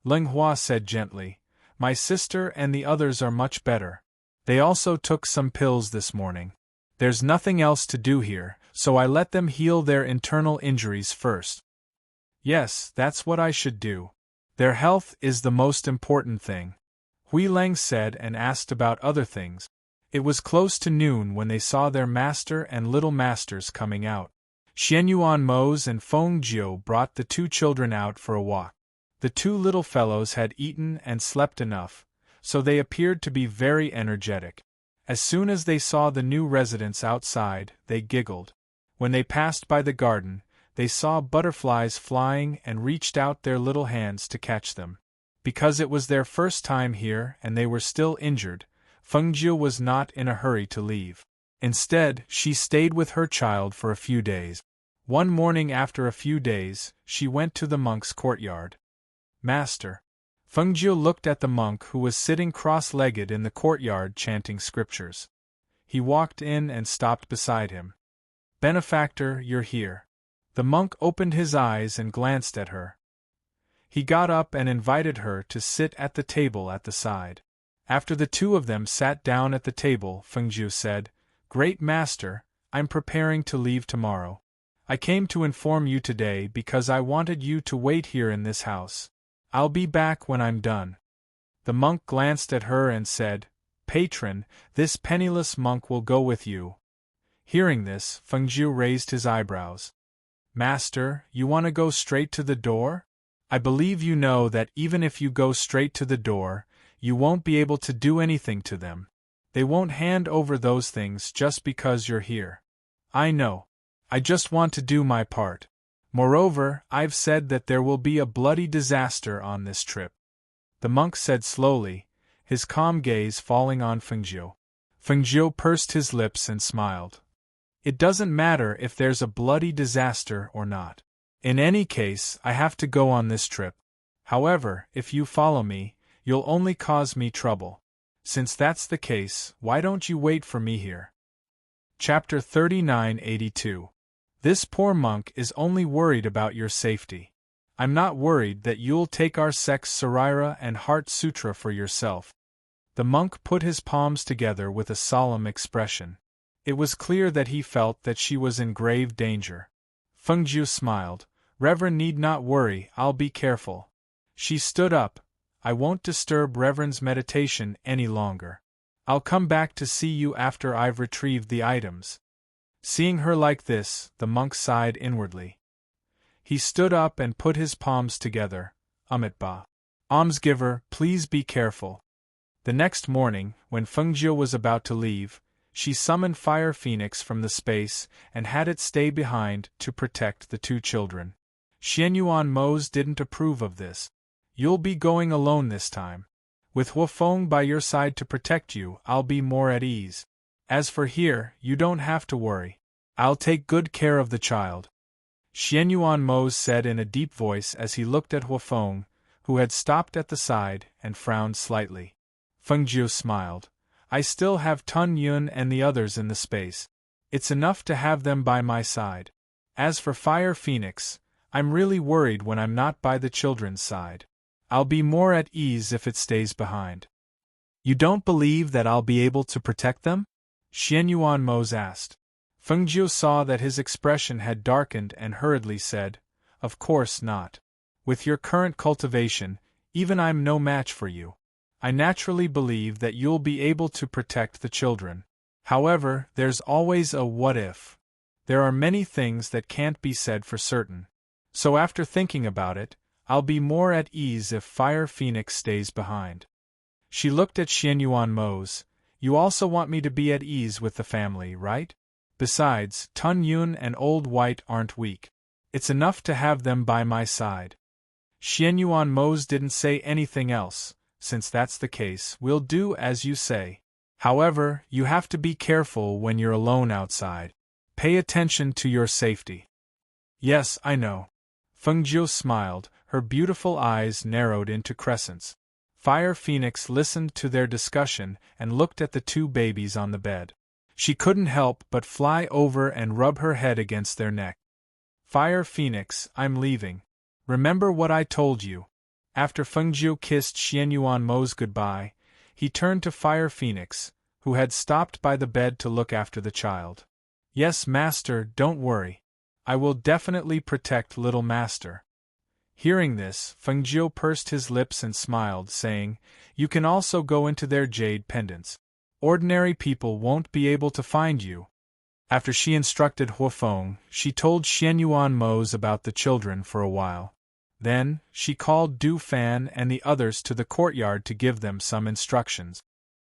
Ling Hua said gently, My sister and the others are much better. They also took some pills this morning. There's nothing else to do here, so I let them heal their internal injuries first. Yes, that's what I should do. Their health is the most important thing. Hui Lang said and asked about other things. It was close to noon when they saw their master and little masters coming out. Xianyuan Mose and Feng Jiu brought the two children out for a walk. The two little fellows had eaten and slept enough, so they appeared to be very energetic. As soon as they saw the new residents outside, they giggled. When they passed by the garden, they saw butterflies flying and reached out their little hands to catch them. Because it was their first time here and they were still injured, Feng Jiu was not in a hurry to leave. Instead, she stayed with her child for a few days. One morning after a few days, she went to the monk's courtyard. Master. Feng Jiu looked at the monk who was sitting cross-legged in the courtyard chanting scriptures. He walked in and stopped beside him. Benefactor, you're here. The monk opened his eyes and glanced at her. He got up and invited her to sit at the table at the side. After the two of them sat down at the table, Feng Jiu said, Great Master, I'm preparing to leave tomorrow. I came to inform you today because I wanted you to wait here in this house. I'll be back when I'm done. The monk glanced at her and said, Patron, this penniless monk will go with you. Hearing this, Feng Jiu raised his eyebrows. Master, you want to go straight to the door? I believe you know that even if you go straight to the door, you won't be able to do anything to them. They won't hand over those things just because you're here. I know. I just want to do my part. Moreover, I've said that there will be a bloody disaster on this trip. The monk said slowly, his calm gaze falling on Feng Jiu. Feng Jiu pursed his lips and smiled. It doesn't matter if there's a bloody disaster or not. In any case, I have to go on this trip. However, if you follow me, you'll only cause me trouble. Since that's the case, why don't you wait for me here? Chapter 3982. This poor monk is only worried about your safety. I'm not worried that you'll take our sex Sarira and Heart Sutra for yourself. The monk put his palms together with a solemn expression. It was clear that he felt that she was in grave danger. Feng Jiu smiled. Reverend need not worry, I'll be careful. She stood up. I won't disturb Reverend's meditation any longer. I'll come back to see you after I've retrieved the items. Seeing her like this, the monk sighed inwardly. He stood up and put his palms together. Amitba. Almsgiver, please be careful. The next morning, when Feng Jiu was about to leave, she summoned Fire Phoenix from the space and had it stay behind to protect the two children. Xianyuan Mose didn't approve of this. You'll be going alone this time. With Huafeng by your side to protect you, I'll be more at ease. As for here, you don't have to worry. I'll take good care of the child. Xianyuan Mose said in a deep voice as he looked at Huafeng, who had stopped at the side and frowned slightly. Feng Jiu smiled. I still have Tun Yun and the others in the space. It's enough to have them by my side. As for Fire Phoenix, I'm really worried when I'm not by the children's side. I'll be more at ease if it stays behind. You don't believe that I'll be able to protect them? Xianyuan Mose asked. Feng Jiu saw that his expression had darkened and hurriedly said, Of course not. With your current cultivation, Even I'm no match for you. I naturally believe that you'll be able to protect the children. However, there's always a what if. There are many things that can't be said for certain. So after thinking about it, I'll be more at ease if Fire Phoenix stays behind. She looked at Xianyuan Mose. You also want me to be at ease with the family, right? Besides, Tun Yun and Old White aren't weak. It's enough to have them by my side. Xianyuan Mose didn't say anything else. Since that's the case, we'll do as you say. However, you have to be careful when you're alone outside. Pay attention to your safety. Yes, I know. Fengjiu smiled, her beautiful eyes narrowed into crescents. Fire Phoenix listened to their discussion and looked at the two babies on the bed. She couldn't help but fly over and rub her head against their neck. Fire Phoenix, I'm leaving. Remember what I told you. After Fengjiu kissed Xianyuan Mose goodbye, he turned to Fire Phoenix, who had stopped by the bed to look after the child. Yes, Master, don't worry. I will definitely protect little Master. Hearing this, Fengjiu pursed his lips and smiled, saying, You can also go into their jade pendants. Ordinary people won't be able to find you. After she instructed Huafeng, she told Xianyuan Mose about the children for a while. Then, she called Du Fan and the others to the courtyard to give them some instructions.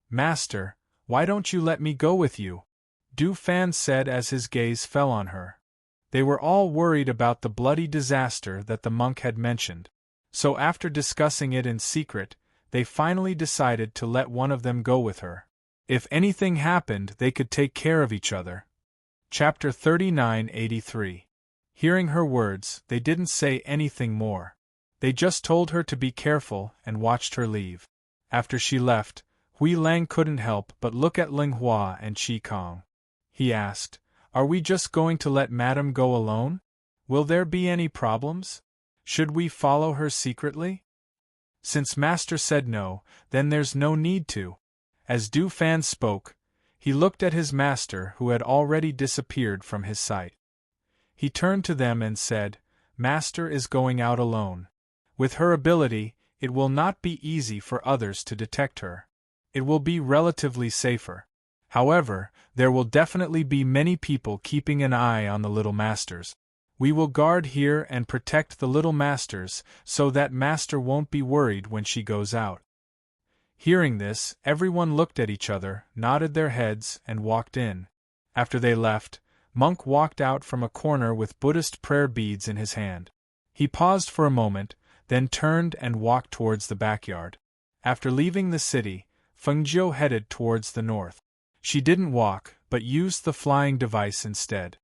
Master, why don't you let me go with you? Du Fan said as his gaze fell on her. They were all worried about the bloody disaster that the monk had mentioned. So after discussing it in secret, they finally decided to let one of them go with her. If anything happened, they could take care of each other. Chapter 3983. Hearing her words, they didn't say anything more. They just told her to be careful and watched her leave. After she left, Hui Lang couldn't help but look at Ling Hua and Qi Kong. He asked, Are we just going to let Madame go alone? Will there be any problems? Should we follow her secretly? Since Master said no, then there's no need to. As Du Fan spoke, he looked at his master who had already disappeared from his sight. He turned to them and said, Master is going out alone. With her ability, it will not be easy for others to detect her. It will be relatively safer. However, there will definitely be many people keeping an eye on the little masters. We will guard here and protect the little masters so that Master won't be worried when she goes out. Hearing this, everyone looked at each other, nodded their heads, and walked in. After they left, Monk walked out from a corner with Buddhist prayer beads in his hand. He paused for a moment, then turned and walked towards the backyard. After leaving the city, Fengjiu headed towards the north. She didn't walk, but used the flying device instead.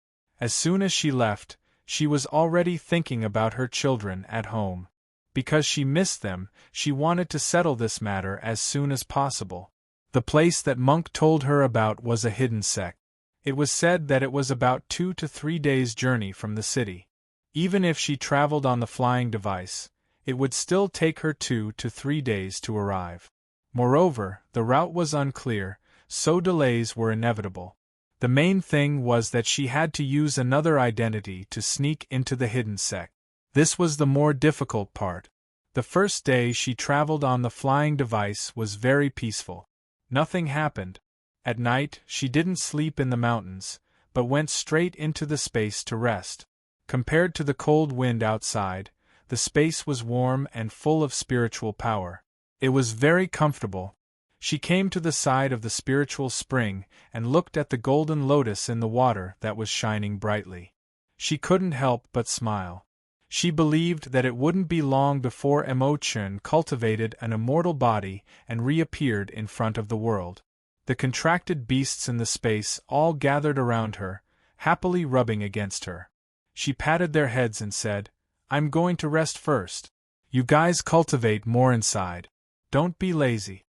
As soon as she left, she was already thinking about her children at home. Because she missed them, she wanted to settle this matter as soon as possible. The place that Monk told her about was a hidden sect. It was said that it was about 2 to 3 days' journey from the city. Even if she traveled on the flying device, it would still take her 2 to 3 days to arrive. Moreover, the route was unclear, so delays were inevitable. The main thing was that she had to use another identity to sneak into the hidden sect. This was the more difficult part. The first day she traveled on the flying device was very peaceful. Nothing happened. At night, she didn't sleep in the mountains, but went straight into the space to rest. Compared to the cold wind outside, the space was warm and full of spiritual power. It was very comfortable. She came to the side of the spiritual spring and looked at the golden lotus in the water that was shining brightly. She couldn't help but smile. She believed that it wouldn't be long before Mo Chun cultivated an immortal body and reappeared in front of the world. The contracted beasts in the space all gathered around her, happily rubbing against her. She patted their heads and said, I'm going to rest first. You guys cultivate more inside. Don't be lazy.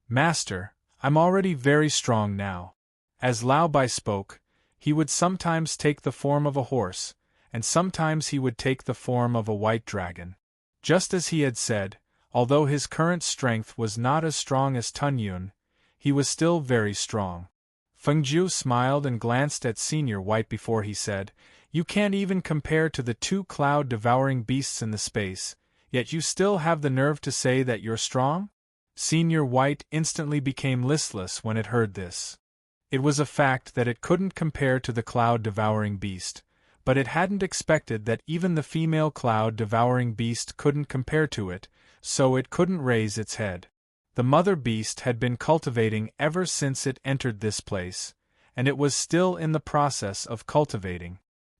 Master, I'm already very strong now. As Lao Bai spoke, he would sometimes take the form of a horse, and sometimes he would take the form of a white dragon. Just as he had said, although his current strength was not as strong as Tun Yun, he was still very strong. Fengjiu smiled and glanced at Senior White before he said, You can't even compare to the 2 cloud-devouring beasts in the space, Yet you still have the nerve to say that you're strong? Senior White instantly became listless when it heard this. It was a fact that it couldn't compare to the cloud-devouring beast, but it hadn't expected that even the female cloud-devouring beast couldn't compare to it, so it couldn't raise its head. The mother beast had been cultivating ever since it entered this place, and it was still in the process of cultivating.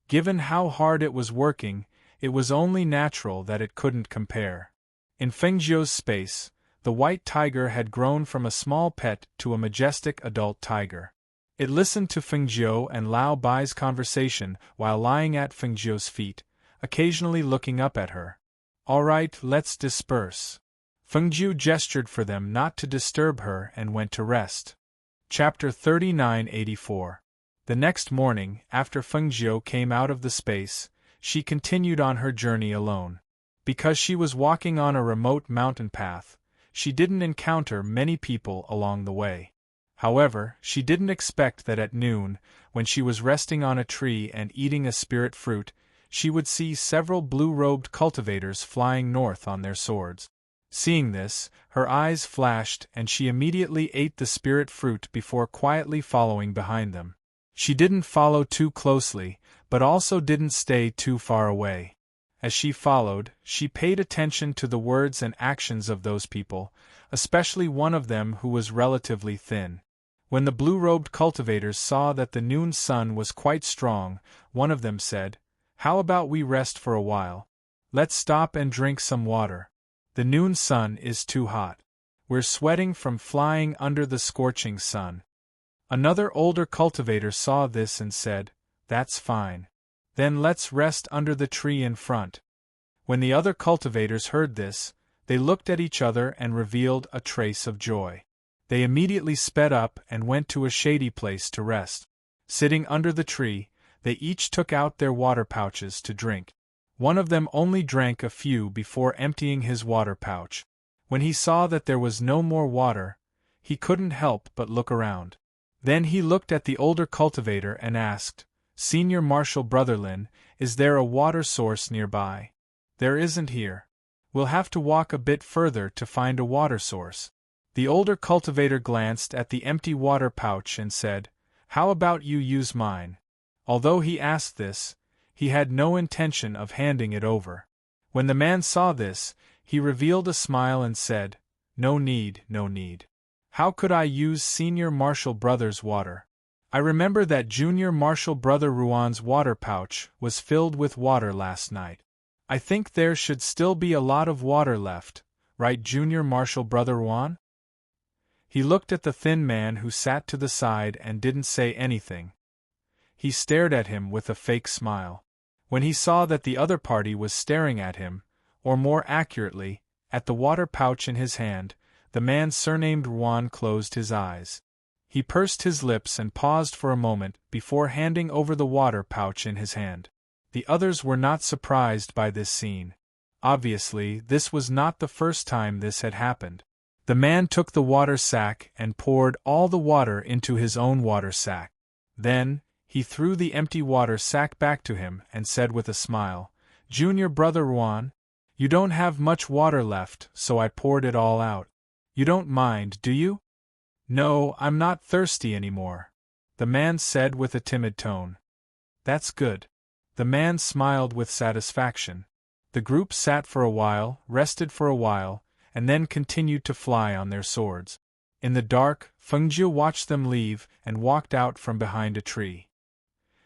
Given how hard it was working, it was only natural that it couldn't compare. In Fengjiu's space, the white tiger had grown from a small pet to a majestic adult tiger. It listened to Fengjiu and Lao Bai's conversation while lying at Fengjiu's feet, occasionally looking up at her. "All right, let's disperse." Fengjiu gestured for them not to disturb her and went to rest. Chapter 3984. The next morning, after Fengjiu came out of the space, she continued on her journey alone. Because she was walking on a remote mountain path, she didn't encounter many people along the way. However, she didn't expect that at noon, when she was resting on a tree and eating a spirit fruit, she would see several blue-robed cultivators flying north on their swords. Seeing this, her eyes flashed and she immediately ate the spirit fruit before quietly following behind them. She didn't follow too closely, but also didn't stay too far away. As she followed, she paid attention to the words and actions of those people, especially one of them who was relatively thin. When the blue-robed cultivators saw that the noon sun was quite strong, one of them said, "How about we rest for a while? Let's stop and drink some water. The noon sun is too hot. We're sweating from flying under the scorching sun." Another older cultivator saw this and said, "That's fine. Then let's rest under the tree in front." When the other cultivators heard this, they looked at each other and revealed a trace of joy. They immediately sped up and went to a shady place to rest. Sitting under the tree, they each took out their water pouches to drink. One of them only drank a few before emptying his water pouch. When he saw that there was no more water, he couldn't help but look around. Then he looked at the older cultivator and asked, "Senior Marshal Brotherlin, is there a water source nearby?" "There isn't here. We'll have to walk a bit further to find a water source." The older cultivator glanced at the empty water pouch and said, "How about you use mine?" Although he asked this, he had no intention of handing it over. When the man saw this, he revealed a smile and said, "No need, no need. How could I use Senior Marshal Brother's water? I remember that Junior Marshal Brother Ruan's water pouch was filled with water last night. I think there should still be a lot of water left, right, Junior Marshal Brother Ruan?" He looked at the thin man who sat to the side and didn't say anything. He stared at him with a fake smile. When he saw that the other party was staring at him, or more accurately, at the water pouch in his hand, the man surnamed Ruan closed his eyes. He pursed his lips and paused for a moment before handing over the water pouch in his hand. The others were not surprised by this scene. Obviously, this was not the first time this had happened. The man took the water sack and poured all the water into his own water sack. Then, he threw the empty water sack back to him and said with a smile, "Junior Brother Ruan, you don't have much water left, so I poured it all out. You don't mind, do you?" "No, I'm not thirsty anymore," the man said with a timid tone. "That's good." The man smiled with satisfaction. The group sat for a while, rested for a while, and then continued to fly on their swords. In the dark, Fengjiu watched them leave and walked out from behind a tree.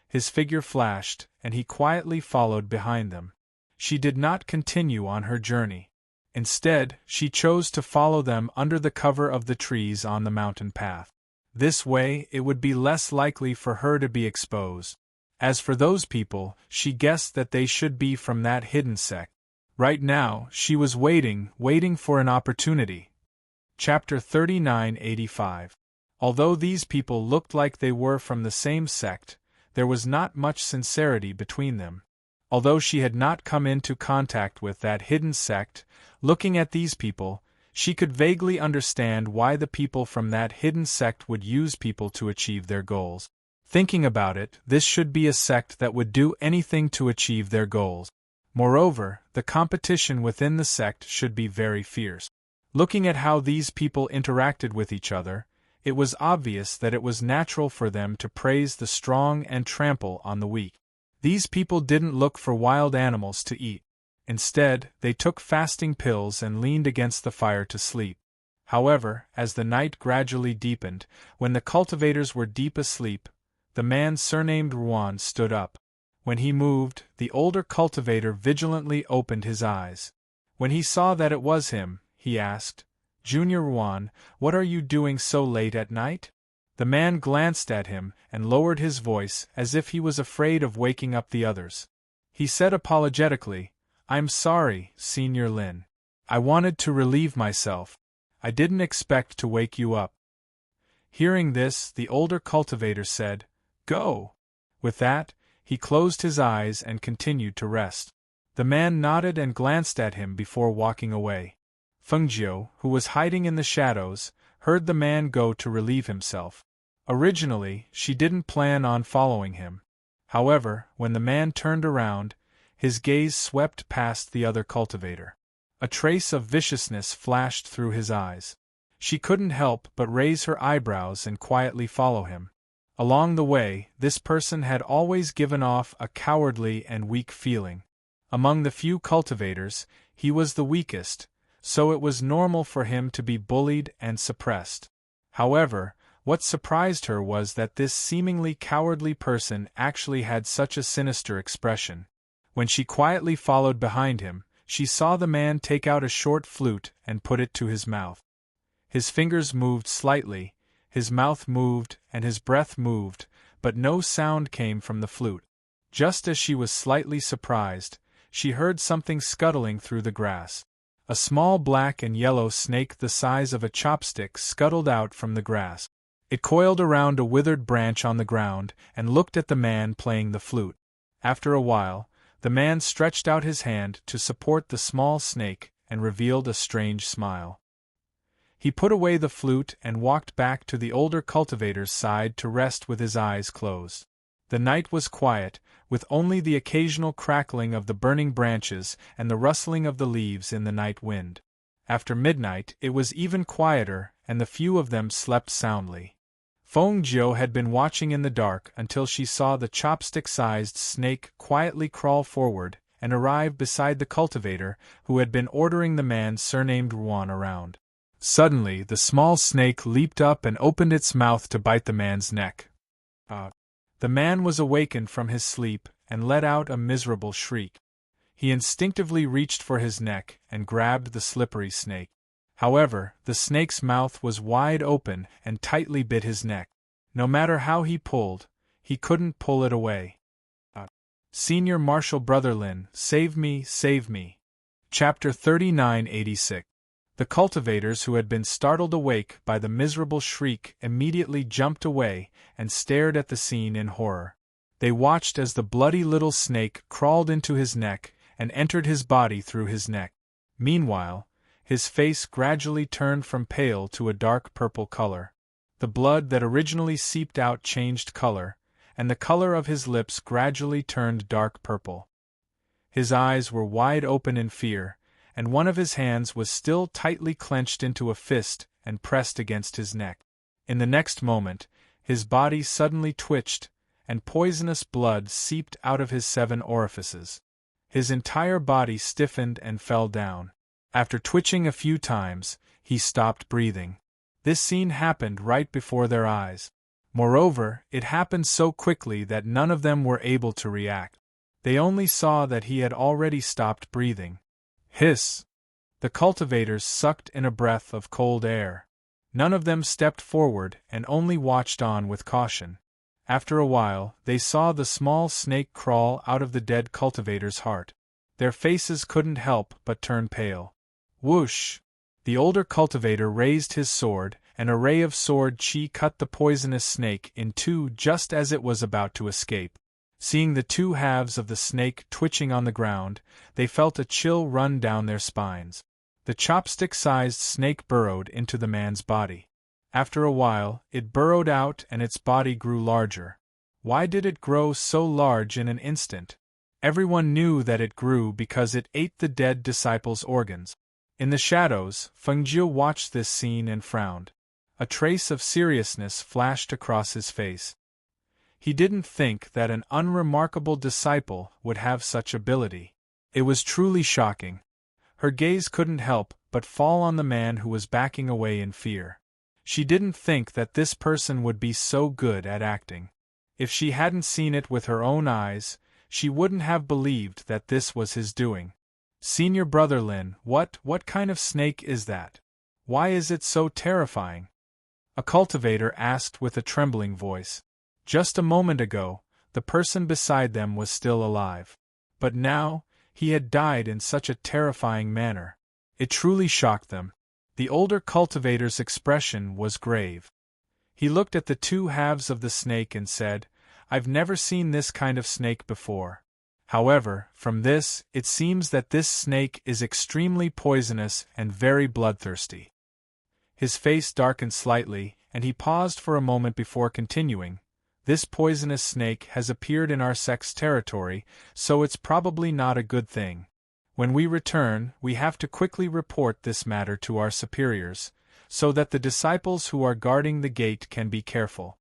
His figure flashed, and he quietly followed behind them. She did not continue on her journey. Instead, she chose to follow them under the cover of the trees on the mountain path. This way, it would be less likely for her to be exposed. As for those people, she guessed that they should be from that hidden sect. Right now, she was waiting for an opportunity. Chapter 3985. Although these people looked like they were from the same sect, there was not much sincerity between them. Although she had not come into contact with that hidden sect, looking at these people, she could vaguely understand why the people from that hidden sect would use people to achieve their goals. Thinking about it, this should be a sect that would do anything to achieve their goals. Moreover, the competition within the sect should be very fierce. Looking at how these people interacted with each other, it was obvious that it was natural for them to praise the strong and trample on the weak. These people didn't look for wild animals to eat. Instead, they took fasting pills and leaned against the fire to sleep. However, as the night gradually deepened, when the cultivators were deep asleep, the man surnamed Ruan stood up. When he moved, the older cultivator vigilantly opened his eyes. When he saw that it was him, he asked, "Junior Ruan, what are you doing so late at night?" The man glanced at him and lowered his voice as if he was afraid of waking up the others. He said apologetically, "I'm sorry, Senior Lin. I wanted to relieve myself. I didn't expect to wake you up." Hearing this, the older cultivator said, "Go." With that, he closed his eyes and continued to rest. The man nodded and glanced at him before walking away. Fengjiu, who was hiding in the shadows, heard the man go to relieve himself. Originally, she didn't plan on following him. However, when the man turned around, his gaze swept past the other cultivator. A trace of viciousness flashed through his eyes. She couldn't help but raise her eyebrows and quietly follow him. Along the way, this person had always given off a cowardly and weak feeling. Among the few cultivators, he was the weakest, so it was normal for him to be bullied and suppressed. However, what surprised her was that this seemingly cowardly person actually had such a sinister expression. When she quietly followed behind him, she saw the man take out a short flute and put it to his mouth. His fingers moved slightly, his mouth moved, and his breath moved, but no sound came from the flute. Just as she was slightly surprised, she heard something scuttling through the grass. A small black and yellow snake the size of a chopstick scuttled out from the grass. It coiled around a withered branch on the ground and looked at the man playing the flute. After a while, the man stretched out his hand to support the small snake and revealed a strange smile. He put away the flute and walked back to the older cultivator's side to rest with his eyes closed. The night was quiet, with only the occasional crackling of the burning branches and the rustling of the leaves in the night wind. After midnight, it was even quieter, and the few of them slept soundly. Fengjiu had been watching in the dark until she saw the chopstick-sized snake quietly crawl forward and arrive beside the cultivator who had been ordering the man surnamed Ruan around. Suddenly, the small snake leaped up and opened its mouth to bite the man's neck. The man was awakened from his sleep and let out a miserable shriek. He instinctively reached for his neck and grabbed the slippery snake. However, the snake's mouth was wide open and tightly bit his neck. No matter how he pulled, he couldn't pull it away. Senior Marshal Brother Lin, save me, save me. Chapter 3986. The cultivators who had been startled awake by the miserable shriek immediately jumped away and stared at the scene in horror. They watched as the bloody little snake crawled into his neck and entered his body through his neck. Meanwhile, his face gradually turned from pale to a dark purple color. The blood that originally seeped out changed color, and the color of his lips gradually turned dark purple. His eyes were wide open in fear, and one of his hands was still tightly clenched into a fist and pressed against his neck. In the next moment, his body suddenly twitched, and poisonous blood seeped out of his 7 orifices. His entire body stiffened and fell down. After twitching a few times, he stopped breathing. This scene happened right before their eyes. Moreover, it happened so quickly that none of them were able to react. They only saw that he had already stopped breathing. Hiss! The cultivators sucked in a breath of cold air. None of them stepped forward and only watched on with caution. After a while, they saw the small snake crawl out of the dead cultivator's heart. Their faces couldn't help but turn pale. Whoosh! The older cultivator raised his sword, and a ray of sword chi cut the poisonous snake in two just as it was about to escape. Seeing the two halves of the snake twitching on the ground, they felt a chill run down their spines. The chopstick-sized snake burrowed into the man's body. After a while, it burrowed out and its body grew larger. Why did it grow so large in an instant? Everyone knew that it grew because it ate the dead disciples' organs. In the shadows, Feng Jiu watched this scene and frowned. A trace of seriousness flashed across his face. He didn't think that an unremarkable disciple would have such ability. It was truly shocking. Her gaze couldn't help but fall on the man who was backing away in fear. She didn't think that this person would be so good at acting. If she hadn't seen it with her own eyes, she wouldn't have believed that this was his doing. Senior Brother Lin, what kind of snake is that? Why is it so terrifying? A cultivator asked with a trembling voice. Just a moment ago, the person beside them was still alive. But now, he had died in such a terrifying manner. It truly shocked them. The older cultivator's expression was grave. He looked at the two halves of the snake and said, "I've never seen this kind of snake before. However, from this, it seems that this snake is extremely poisonous and very bloodthirsty." His face darkened slightly, and he paused for a moment before continuing. "This poisonous snake has appeared in our sect's territory, so it's probably not a good thing. When we return, we have to quickly report this matter to our superiors, so that the disciples who are guarding the gate can be careful."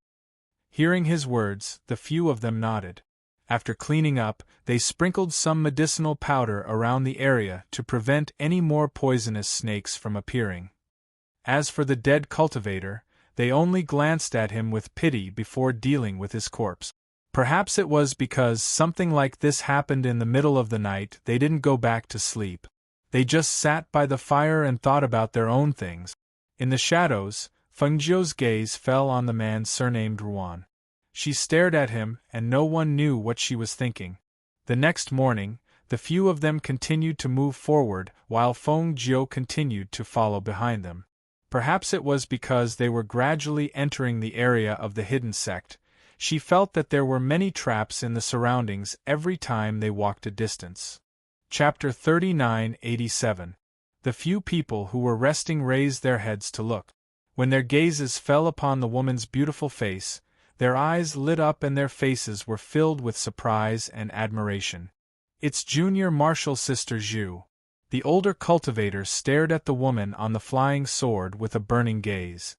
Hearing his words, the few of them nodded. After cleaning up, they sprinkled some medicinal powder around the area to prevent any more poisonous snakes from appearing. As for the dead cultivator, they only glanced at him with pity before dealing with his corpse. Perhaps it was because something like this happened in the middle of the night they didn't go back to sleep. They just sat by the fire and thought about their own things. In the shadows, Feng Jiu's gaze fell on the man surnamed Ruan. She stared at him, and no one knew what she was thinking. The next morning, the few of them continued to move forward, while Feng Jiu continued to follow behind them. Perhaps it was because they were gradually entering the area of the hidden sect. She felt that there were many traps in the surroundings every time they walked a distance. Chapter 3987. The few people who were resting raised their heads to look. When their gazes fell upon the woman's beautiful face, their eyes lit up and their faces were filled with surprise and admiration. "It's Junior Marshal Sister Zhu." The older cultivator stared at the woman on the flying sword with a burning gaze.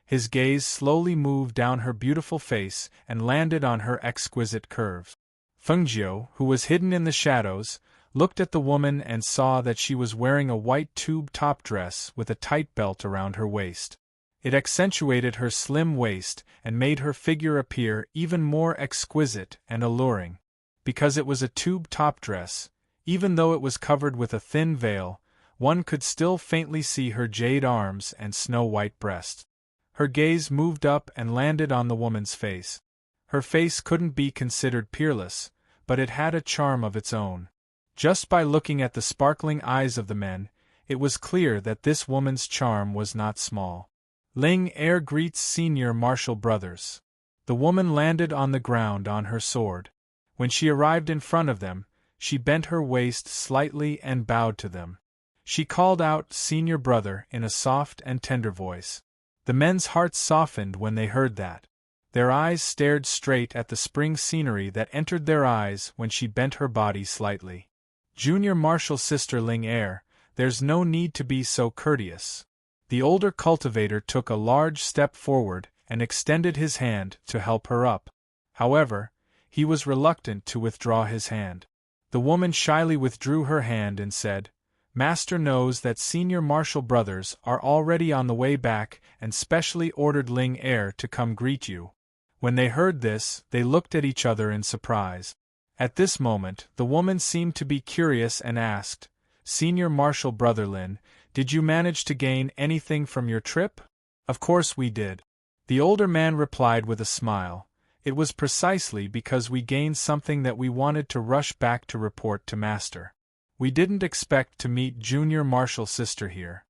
His gaze slowly moved down her beautiful face and landed on her exquisite curves. Feng Jiu, who was hidden in the shadows, looked at the woman and saw that she was wearing a white tube-top dress with a tight belt around her waist. It accentuated her slim waist and made her figure appear even more exquisite and alluring. Because it was a tube-top dress, even though it was covered with a thin veil, one could still faintly see her jade arms and snow-white breast. Her gaze moved up and landed on the woman's face. Her face couldn't be considered peerless, but it had a charm of its own. Just by looking at the sparkling eyes of the men, it was clear that this woman's charm was not small. Ling Er greets Senior Marshal Brothers. The woman landed on the ground on her sword. When she arrived in front of them, she bent her waist slightly and bowed to them. She called out "Senior Brother" in a soft and tender voice. The men's hearts softened when they heard that. Their eyes stared straight at the spring scenery that entered their eyes when she bent her body slightly. "Junior Marshal Sister Ling Er, there's no need to be so courteous." The older cultivator took a large step forward and extended his hand to help her up. However, he was reluctant to withdraw his hand. The woman shyly withdrew her hand and said, "Master knows that Senior Marshal Brothers are already on the way back and specially ordered Ling Er to come greet you." When they heard this, they looked at each other in surprise. At this moment, the woman seemed to be curious and asked, "Senior Marshal Brother Lin, did you manage to gain anything from your trip?" "Of course we did." The older man replied with a smile. "It was precisely because we gained something that we wanted to rush back to report to Master. We didn't expect to meet Junior Marshal Sister here."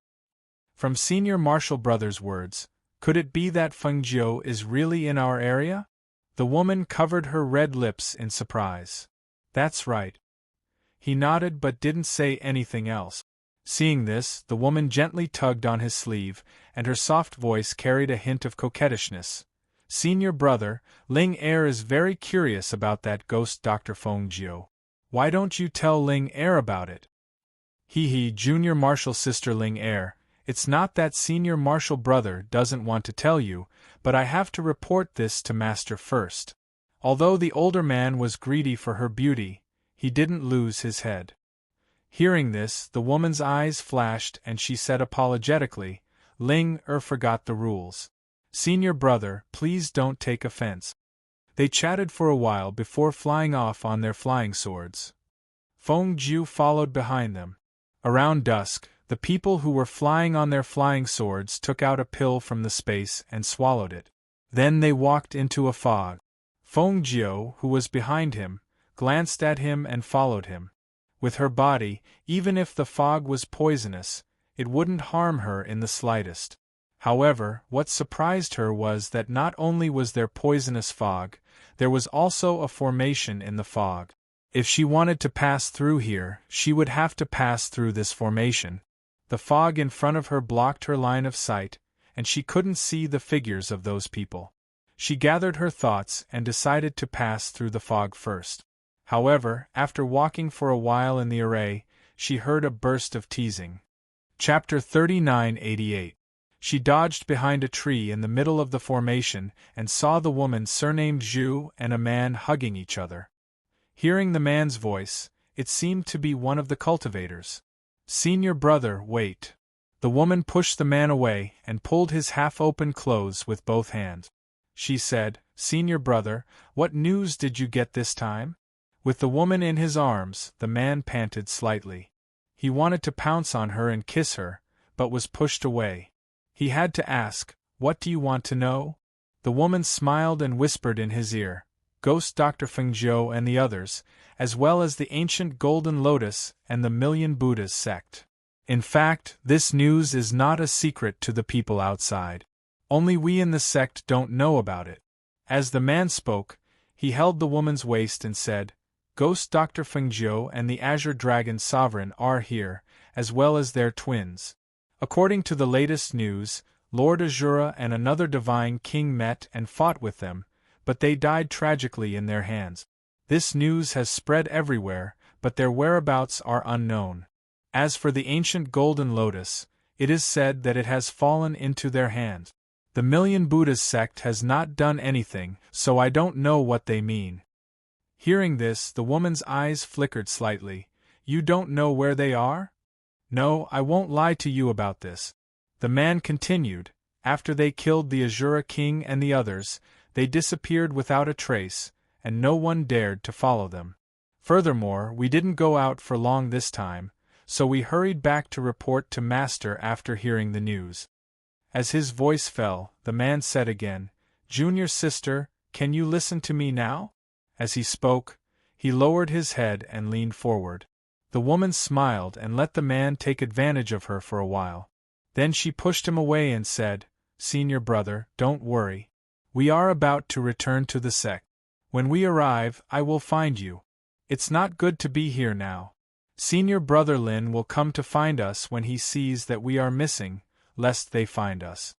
From Senior Marshal Brothers' words, could it be that Feng Jiu is really in our area? The woman covered her red lips in surprise. "That's right." He nodded but didn't say anything else. Seeing this, the woman gently tugged on his sleeve, and her soft voice carried a hint of coquettishness. "Senior Brother, Ling Er is very curious about that ghost Dr. Feng Jiu. Why don't you tell Ling Er about it? He, Junior Marshal Sister Ling Er, it's not that Senior Marshal Brother doesn't want to tell you, but I have to report this to Master first. Although the older man was greedy for her beauty, he didn't lose his head. Hearing this, the woman's eyes flashed and she said apologetically, Ling Er forgot the rules. Senior Brother, please don't take offense. They chatted for a while before flying off on their flying swords. Feng Jiu followed behind them. Around dusk, the people who were flying on their flying swords took out a pill from the space and swallowed it. Then they walked into a fog. Feng Jiu, who was behind him, glanced at him and followed him. With her body, even if the fog was poisonous, it wouldn't harm her in the slightest. However, what surprised her was that not only was there poisonous fog, there was also a formation in the fog. If she wanted to pass through here, she would have to pass through this formation. The fog in front of her blocked her line of sight, and she couldn't see the figures of those people. She gathered her thoughts and decided to pass through the fog first. However, after walking for a while in the array, she heard a burst of teasing. Chapter 3988. She dodged behind a tree in the middle of the formation and saw the woman surnamed Zhu and a man hugging each other. Hearing the man's voice, it seemed to be one of the cultivators. Senior Brother, wait. The woman pushed the man away and pulled his half-open clothes with both hands. She said, Senior Brother, what news did you get this time? With the woman in his arms, the man panted slightly. He wanted to pounce on her and kiss her, but was pushed away. He had to ask, what do you want to know? The woman smiled and whispered in his ear, Ghost Dr. Feng Jiu and the others, as well as the ancient Golden Lotus and the Million Buddhas sect. In fact, this news is not a secret to the people outside. Only we in the sect don't know about it. As the man spoke, he held the woman's waist and said, Ghost Dr. Feng Jiu and the Azure Dragon Sovereign are here, as well as their twins. According to the latest news, Lord Azura and another divine king met and fought with them, but they died tragically in their hands. This news has spread everywhere, but their whereabouts are unknown. As for the ancient Golden Lotus, it is said that it has fallen into their hands. The Million Buddhas sect has not done anything, so I don't know what they mean. Hearing this, the woman's eyes flickered slightly. You don't know where they are? No, I won't lie to you about this. The man continued, after they killed the Azura king and the others, they disappeared without a trace, and no one dared to follow them. Furthermore, we didn't go out for long this time, so we hurried back to report to Master after hearing the news. As his voice fell, the man said again, Junior sister, can you listen to me now? As he spoke, he lowered his head and leaned forward. The woman smiled and let the man take advantage of her for a while. Then she pushed him away and said, Senior Brother, don't worry. We are about to return to the sect. When we arrive, I will find you. It's not good to be here now. Senior Brother Lin will come to find us when he sees that we are missing, lest they find us.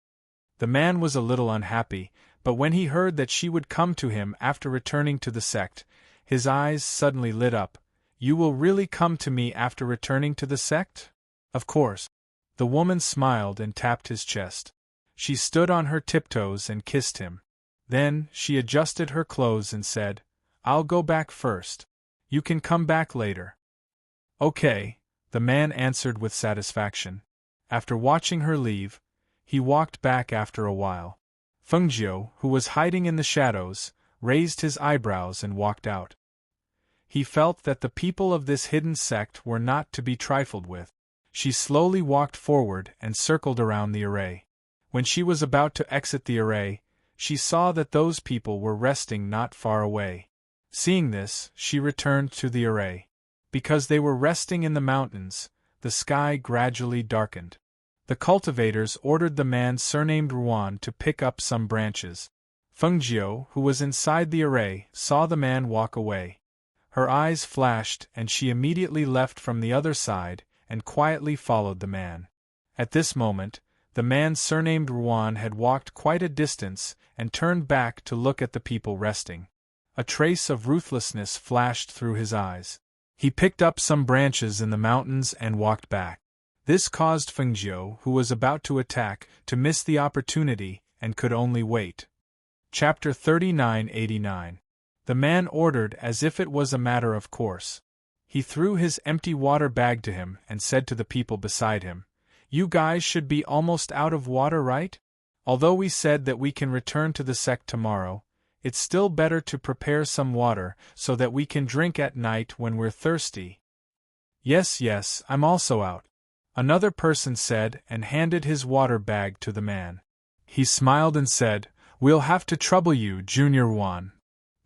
The man was a little unhappy, but when he heard that she would come to him after returning to the sect, his eyes suddenly lit up. You will really come to me after returning to the sect? Of course. The woman smiled and tapped his chest. She stood on her tiptoes and kissed him. Then, she adjusted her clothes and said, I'll go back first. You can come back later. Okay, the man answered with satisfaction. After watching her leave, he walked back after a while. Feng Jiu, who was hiding in the shadows, raised his eyebrows and walked out. He felt that the people of this hidden sect were not to be trifled with. She slowly walked forward and circled around the array. When she was about to exit the array, she saw that those people were resting not far away. Seeing this, she returned to the array. Because they were resting in the mountains, the sky gradually darkened. The cultivators ordered the man surnamed Ruan to pick up some branches. Feng Jiu, who was inside the array, saw the man walk away. Her eyes flashed and she immediately left from the other side and quietly followed the man. At this moment, the man surnamed Ruan had walked quite a distance and turned back to look at the people resting. A trace of ruthlessness flashed through his eyes. He picked up some branches in the mountains and walked back. This caused Fengjiu, who was about to attack, to miss the opportunity and could only wait. Chapter 3989. The man ordered as if it was a matter of course. He threw his empty water bag to him and said to the people beside him, "You guys should be almost out of water, right? Although we said that we can return to the sect tomorrow, it's still better to prepare some water so that we can drink at night when we're thirsty." Yes, I'm also out," another person said and handed his water bag to the man. He smiled and said, "We'll have to trouble you, Junior Wan.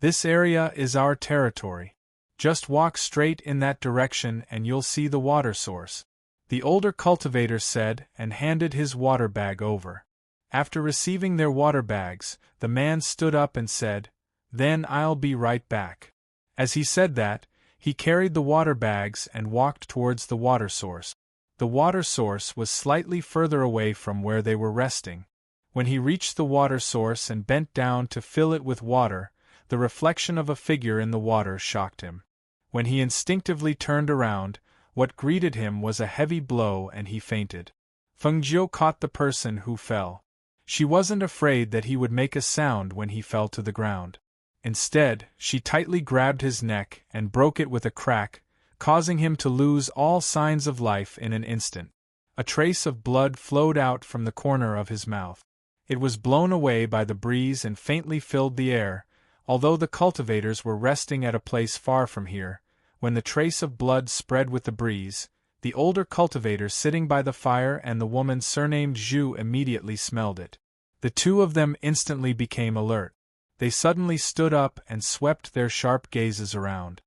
This area is our territory. Just walk straight in that direction and you'll see the water source," the older cultivator said and handed his water bag over. After receiving their water bags, the man stood up and said, "Then I'll be right back." As he said that, he carried the water bags and walked towards the water source. The water source was slightly further away from where they were resting. When he reached the water source and bent down to fill it with water, the reflection of a figure in the water shocked him. When he instinctively turned around, what greeted him was a heavy blow and he fainted. Fengjiu caught the person who fell. She wasn't afraid that he would make a sound when he fell to the ground. Instead, she tightly grabbed his neck and broke it with a crack, causing him to lose all signs of life in an instant. A trace of blood flowed out from the corner of his mouth. It was blown away by the breeze and faintly filled the air, although the cultivators were resting at a place far from here. When the trace of blood spread with the breeze, the older cultivator sitting by the fire and the woman surnamed Zhu immediately smelled it. The two of them instantly became alert. They suddenly stood up and swept their sharp gazes around.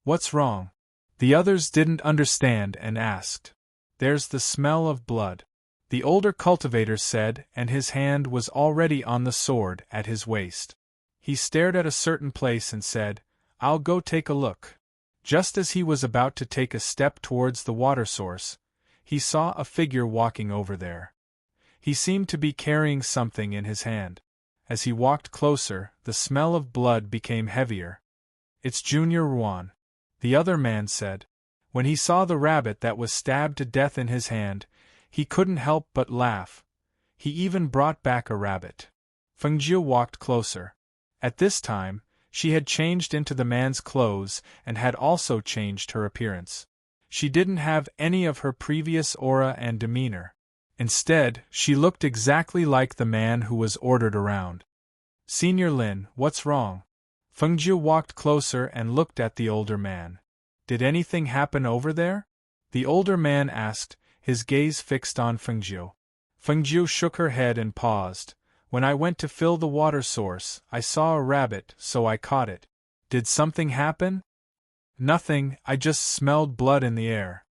"What's wrong?" The others didn't understand and asked. "There's the smell of blood," the older cultivator said, and his hand was already on the sword at his waist. He stared at a certain place and said, "I'll go take a look." Just as he was about to take a step towards the water source, he saw a figure walking over there. He seemed to be carrying something in his hand. As he walked closer, the smell of blood became heavier. "It's Junior Ruan," the other man said. When he saw the rabbit that was stabbed to death in his hand, he couldn't help but laugh. He even brought back a rabbit. Fengjiu walked closer. At this time, she had changed into the man's clothes and had also changed her appearance. She didn't have any of her previous aura and demeanor. Instead, she looked exactly like the man who was ordered around. "Senior Lin, what's wrong?" Fengjiu walked closer and looked at the older man. "Did anything happen over there?" the older man asked, his gaze fixed on Fengjiu. Fengjiu shook her head and paused. "When I went to fill the water source, I saw a rabbit, so I caught it." "Did something happen?" "Nothing, I just smelled blood in the air,"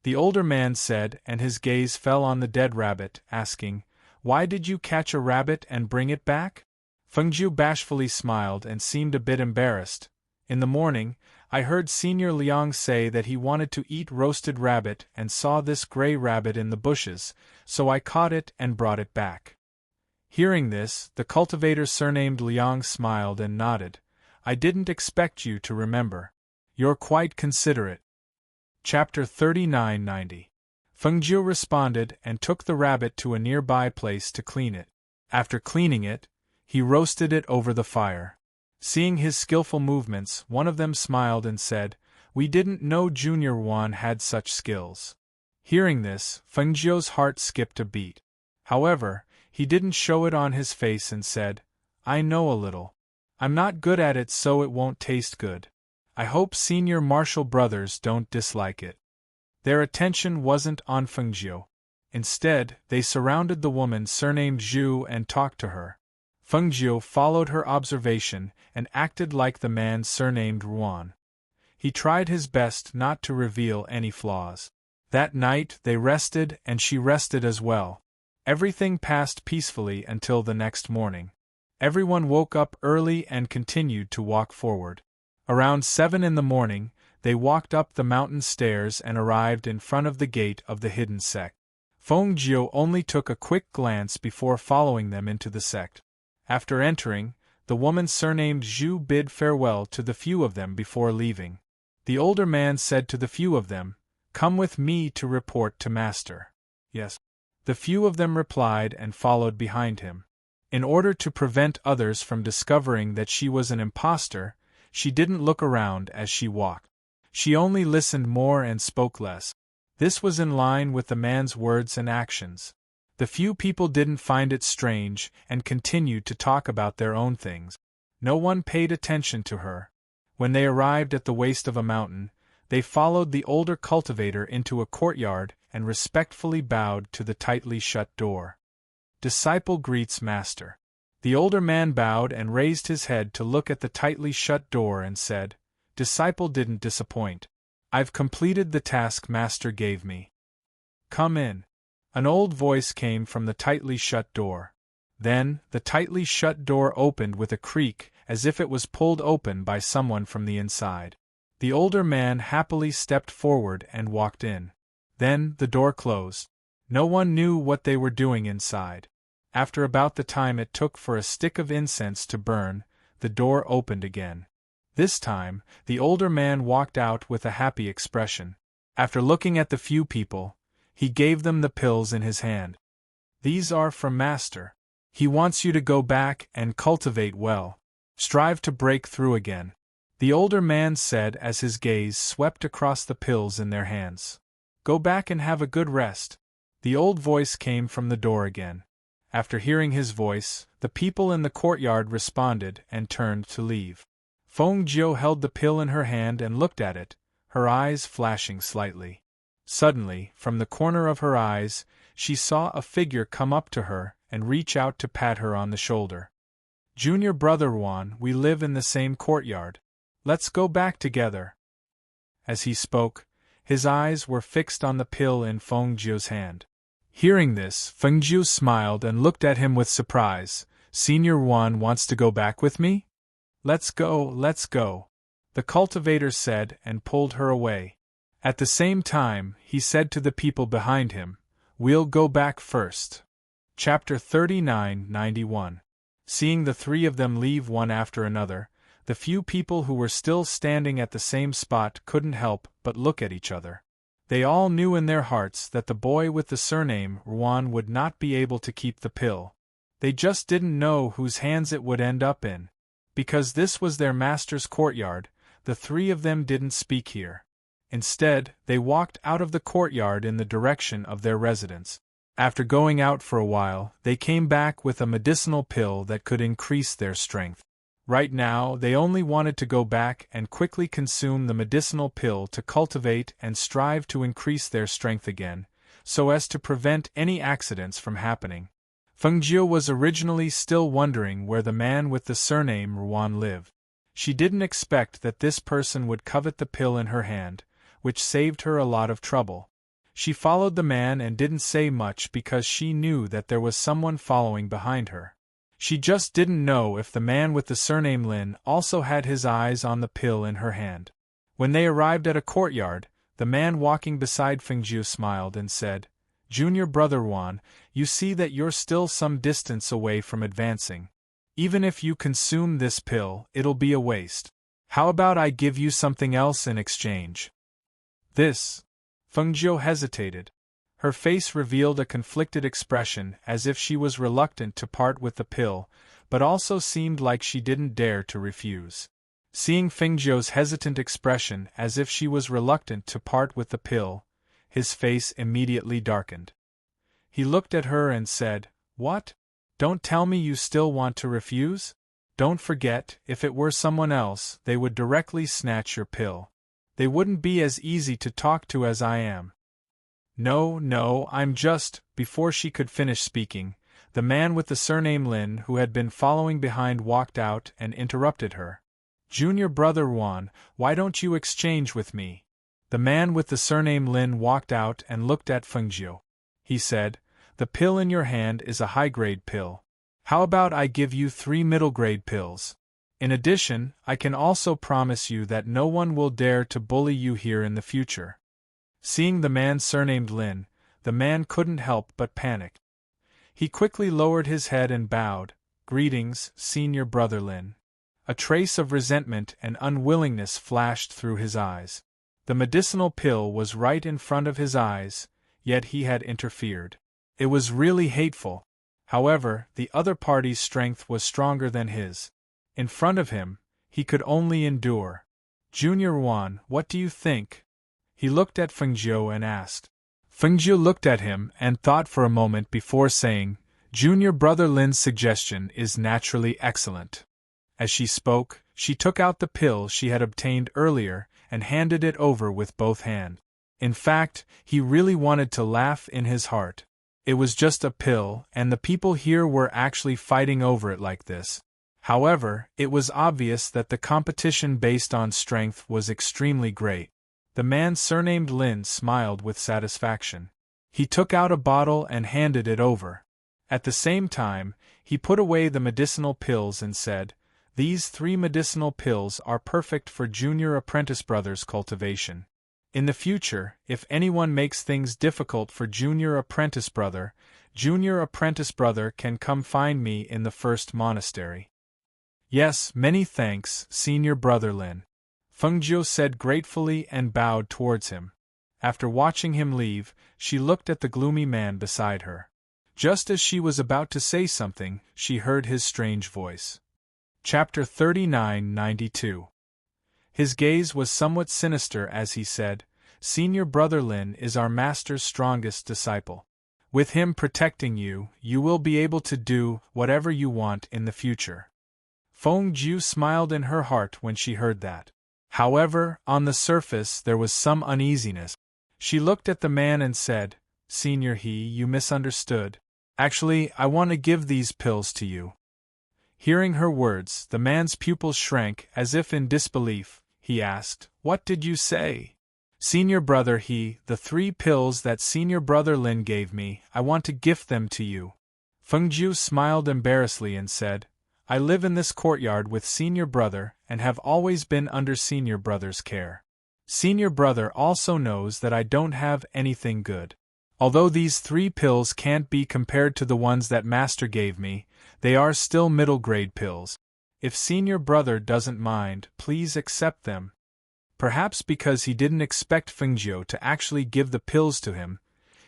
the older man said, and his gaze fell on the dead rabbit, asking, "Why did you catch a rabbit and bring it back?" Fengjiu bashfully smiled and seemed a bit embarrassed. "In the morning, I heard Senior Liang say that he wanted to eat roasted rabbit and saw this gray rabbit in the bushes, so I caught it and brought it back." Hearing this, the cultivator surnamed Liang smiled and nodded. "I didn't expect you to remember. You're quite considerate." Chapter 3990. Fengjiu responded and took the rabbit to a nearby place to clean it. After cleaning it, he roasted it over the fire. Seeing his skillful movements, one of them smiled and said, "We didn't know Junior Wan had such skills." Hearing this, Fengjiu's heart skipped a beat. However, he didn't show it on his face and said, "I know a little. I'm not good at it, so it won't taste good. I hope Senior Marshall brothers don't dislike it." Their attention wasn't on Fengjiu. Instead, they surrounded the woman surnamed Zhu and talked to her. Fengjiu followed her observation and acted like the man surnamed Ruan. He tried his best not to reveal any flaws. That night they rested and she rested as well. Everything passed peacefully until the next morning. Everyone woke up early and continued to walk forward. Around 7 in the morning, they walked up the mountain stairs and arrived in front of the gate of the hidden sect. Fengjiu only took a quick glance before following them into the sect. After entering, the woman surnamed Zhu bid farewell to the few of them before leaving. The older man said to the few of them, "Come with me to report to master." Yes. The few of them replied and followed behind him. In order to prevent others from discovering that she was an impostor, she didn't look around as she walked. She only listened more and spoke less. This was in line with the man's words and actions. The few people didn't find it strange and continued to talk about their own things. No one paid attention to her. When they arrived at the waist of a mountain, they followed the older cultivator into a courtyard and respectfully bowed to the tightly shut door. Disciple greets master. The older man bowed and raised his head to look at the tightly shut door and said, "Disciple didn't disappoint. I've completed the task master gave me. Come in." An old voice came from the tightly shut door. Then, the tightly shut door opened with a creak, as if it was pulled open by someone from the inside. The older man happily stepped forward and walked in. Then, the door closed. No one knew what they were doing inside. After about the time it took for a stick of incense to burn, the door opened again. This time, the older man walked out with a happy expression. After looking at the few people, he gave them the pills in his hand. "These are from master. He wants you to go back and cultivate well. Strive to break through again," the older man said as his gaze swept across the pills in their hands. "Go back and have a good rest." The old voice came from the door again. After hearing his voice, the people in the courtyard responded and turned to leave. Feng Jiu held the pill in her hand and looked at it, her eyes flashing slightly. Suddenly, from the corner of her eyes, she saw a figure come up to her and reach out to pat her on the shoulder. "Junior brother Juan, we live in the same courtyard. Let's go back together." As he spoke, his eyes were fixed on the pill in Feng Jiu's hand. Hearing this, Feng Jiu smiled and looked at him with surprise. "Senior Juan wants to go back with me? Let's go, let's go," the cultivator said and pulled her away. At the same time, he said to the people behind him, "We'll go back first." Chapter 39-91. Seeing the three of them leave one after another, the few people who were still standing at the same spot couldn't help but look at each other. They all knew in their hearts that the boy with the surname Juan would not be able to keep the pill. They just didn't know whose hands it would end up in. Because this was their master's courtyard, the three of them didn't speak here. Instead, they walked out of the courtyard in the direction of their residence. After going out for a while, they came back with a medicinal pill that could increase their strength. Right now, they only wanted to go back and quickly consume the medicinal pill to cultivate and strive to increase their strength again, so as to prevent any accidents from happening. Feng Jiu was originally still wondering where the man with the surname Ruan lived. She didn't expect that this person would covet the pill in her hand, which saved her a lot of trouble. She followed the man and didn't say much because she knew that there was someone following behind her. She just didn't know if the man with the surname Lin also had his eyes on the pill in her hand. When they arrived at a courtyard, the man walking beside Feng Jiu smiled and said, "Junior brother Juan, you see that you're still some distance away from advancing. Even if you consume this pill, it'll be a waste. How about I give you something else in exchange?" This. Feng Jiu hesitated. Her face revealed a conflicted expression as if she was reluctant to part with the pill, but also seemed like she didn't dare to refuse. Seeing Feng Jiu's hesitant expression as if she was reluctant to part with the pill, his face immediately darkened. He looked at her and said, "What? Don't tell me you still want to refuse? Don't forget, if it were someone else, they would directly snatch your pill. They wouldn't be as easy to talk to as I am." No, I'm just," before she could finish speaking, the man with the surname Lin who had been following behind walked out and interrupted her. "Junior brother Juan, why don't you exchange with me?" The man with the surname Lin walked out and looked at Feng Jiu. He said, "The pill in your hand is a high-grade pill. How about I give you 3 middle-grade pills? In addition, I can also promise you that no one will dare to bully you here in the future." Seeing the man surnamed Lin, the man couldn't help but panic. He quickly lowered his head and bowed, "Greetings, Senior Brother Lin. A trace of resentment and unwillingness flashed through his eyes. The medicinal pill was right in front of his eyes, yet he had interfered. It was really hateful. However, the other party's strength was stronger than his. In front of him, he could only endure. Junior Yuan, what do you think? He looked at Fengjiu and asked. Fengjiu looked at him and thought for a moment before saying, Junior Brother Lin's suggestion is naturally excellent. As she spoke, she took out the pill she had obtained earlier and handed it over with both hands. In fact, he really wanted to laugh in his heart. It was just a pill, and the people here were actually fighting over it like this. However, it was obvious that the competition based on strength was extremely great. The man surnamed Lin smiled with satisfaction. He took out a bottle and handed it over. At the same time, he put away the medicinal pills and said, These 3 medicinal pills are perfect for junior apprentice brothers' cultivation. In the future, if anyone makes things difficult for junior apprentice brother can come find me in the first monastery. Yes, many thanks, Senior Brother Lin. Fengjiu said gratefully and bowed towards him. After watching him leave, she looked at the gloomy man beside her. Just as she was about to say something, she heard his strange voice. Chapter 39-92. His gaze was somewhat sinister as he said, Senior Brother Lin is our master's strongest disciple. With him protecting you, you will be able to do whatever you want in the future. Fengjiu smiled in her heart when she heard that. However, on the surface there was some uneasiness. She looked at the man and said, Senior He, you misunderstood. Actually, I want to give these pills to you. Hearing her words, the man's pupils shrank as if in disbelief. He asked, What did you say? Senior Brother He, the 3 pills that Senior Brother Lin gave me, I want to gift them to you. Fengjiu smiled embarrassedly and said, I live in this courtyard with Senior Brother and have always been under Senior Brother's care. Senior Brother also knows that I don't have anything good. Although these 3 pills can't be compared to the ones that Master gave me, they are still middle-grade pills. If Senior Brother doesn't mind, please accept them. Perhaps because he didn't expect Fengjiu to actually give the pills to him,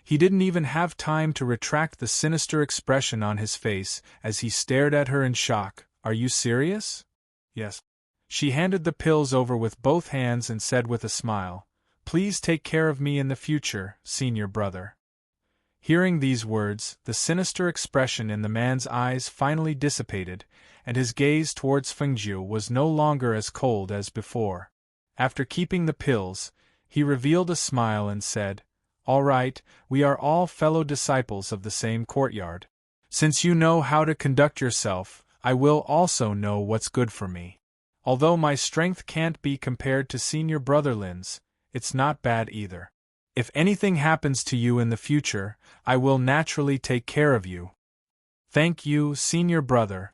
he didn't even have time to retract the sinister expression on his face as he stared at her in shock. Are you serious? Yes. She handed the pills over with both hands and said with a smile, Please take care of me in the future, Senior Brother. Hearing these words, the sinister expression in the man's eyes finally dissipated, and his gaze towards Fengjiu was no longer as cold as before. After keeping the pills, he revealed a smile and said, All right, we are all fellow disciples of the same courtyard. Since you know how to conduct yourself, I will also know what's good for me. Although my strength can't be compared to Senior Brother Lin's, it's not bad either. If anything happens to you in the future, I will naturally take care of you. Thank you, Senior Brother.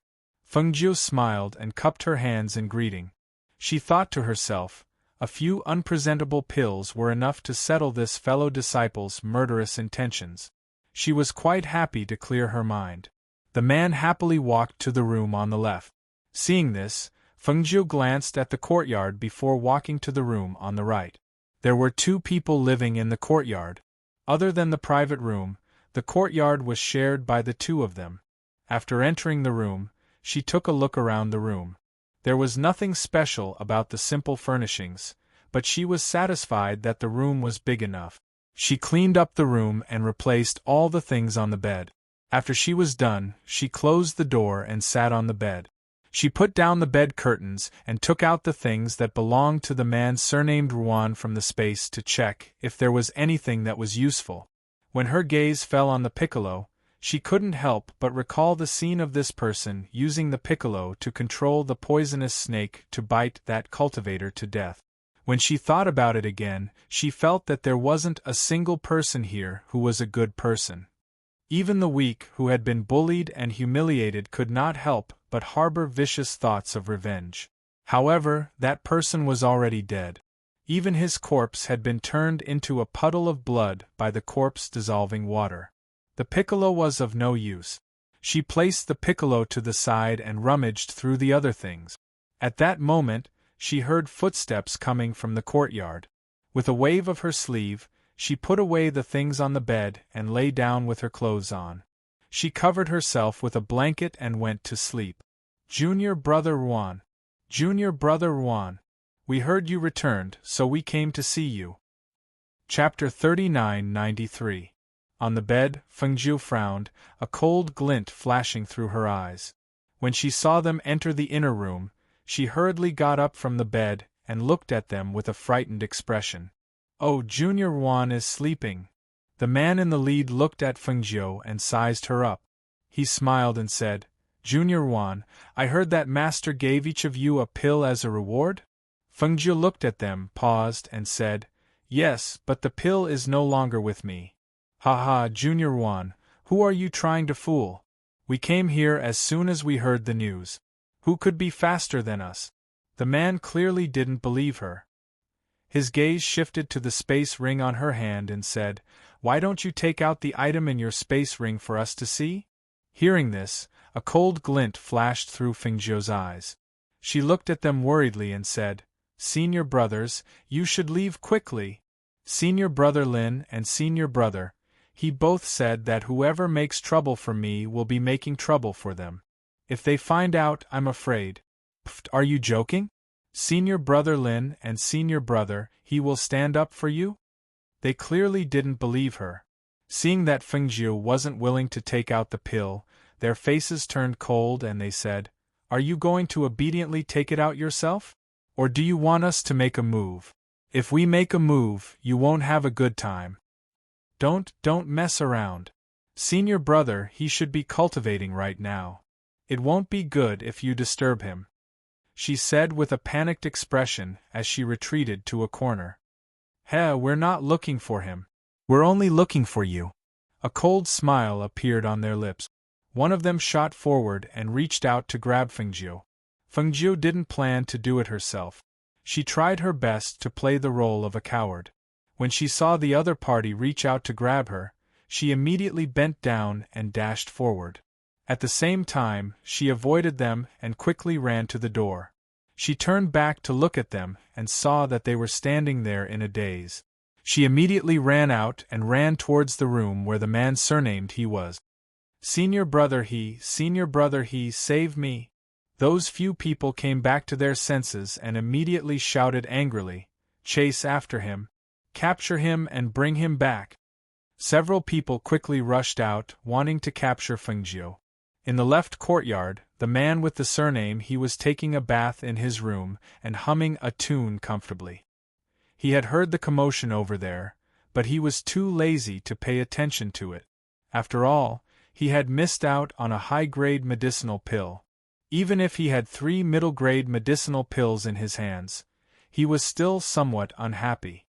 Fengjiu smiled and cupped her hands in greeting. She thought to herself, a few unpresentable pills were enough to settle this fellow disciple's murderous intentions. She was quite happy to clear her mind. The man happily walked to the room on the left. Seeing this, Fengjiu glanced at the courtyard before walking to the room on the right. There were 2 people living in the courtyard. Other than the private room, the courtyard was shared by the 2 of them. After entering the room, she took a look around the room. There was nothing special about the simple furnishings, but she was satisfied that the room was big enough. She cleaned up the room and replaced all the things on the bed. After she was done, she closed the door and sat on the bed. She put down the bed curtains and took out the things that belonged to the man surnamed Ruan from the space to check if there was anything that was useful. When her gaze fell on the piccolo, she couldn't help but recall the scene of this person using the piccolo to control the poisonous snake to bite that cultivator to death. When she thought about it again, she felt that there wasn't a single person here who was a good person. Even the weak who had been bullied and humiliated could not help but harbor vicious thoughts of revenge. However, that person was already dead. Even his corpse had been turned into a puddle of blood by the corpse dissolving water. The piccolo was of no use. She placed the piccolo to the side and rummaged through the other things. At that moment, she heard footsteps coming from the courtyard. With a wave of her sleeve, she put away the things on the bed and lay down with her clothes on. She covered herself with a blanket and went to sleep. Junior brother Juan. Junior brother Juan. We heard you returned, so we came to see you. Chapter 39-93. On the bed, Fengjiu frowned, a cold glint flashing through her eyes. When she saw them enter the inner room, she hurriedly got up from the bed and looked at them with a frightened expression. Oh, Junior Juan is sleeping. The man in the lead looked at Fengjiu and sized her up. He smiled and said, Junior Juan, I heard that master gave each of you a pill as a reward? Fengjiu looked at them, paused, and said, Yes, but the pill is no longer with me. Ha ha, Junior Juan, who are you trying to fool? We came here as soon as we heard the news. Who could be faster than us? The man clearly didn't believe her. His gaze shifted to the space ring on her hand and said, Why don't you take out the item in your space ring for us to see? Hearing this, a cold glint flashed through Fengjiu's eyes. She looked at them worriedly and said, Senior brothers, you should leave quickly. Senior brother Lin and senior brother, he both said that whoever makes trouble for me will be making trouble for them. If they find out, I'm afraid. Pfft, are you joking? Senior brother Lin and senior brother, he will stand up for you? They clearly didn't believe her. Seeing that Fengjiu wasn't willing to take out the pill, their faces turned cold and they said, Are you going to obediently take it out yourself? Or do you want us to make a move? If we make a move, you won't have a good time. Don't mess around. Senior brother, he should be cultivating right now. It won't be good if you disturb him, she said with a panicked expression as she retreated to a corner. We're not looking for him. We're only looking for you. A cold smile appeared on their lips. One of them shot forward and reached out to grab Fengjiu. Fengjiu didn't plan to do it herself. She tried her best to play the role of a coward. When she saw the other party reach out to grab her, she immediately bent down and dashed forward. At the same time, she avoided them and quickly ran to the door. She turned back to look at them and saw that they were standing there in a daze. She immediately ran out and ran towards the room where the man surnamed he was. Senior brother he, save me. Those few people came back to their senses and immediately shouted angrily, Chase after him. Capture him and bring him back. Several people quickly rushed out, wanting to capture Fengjiu. In the left courtyard, the man with the surname he was taking a bath in his room and humming a tune comfortably. He had heard the commotion over there, but he was too lazy to pay attention to it. After all, he had missed out on a high-grade medicinal pill. Even if he had 3 middle-grade medicinal pills in his hands, he was still somewhat unhappy.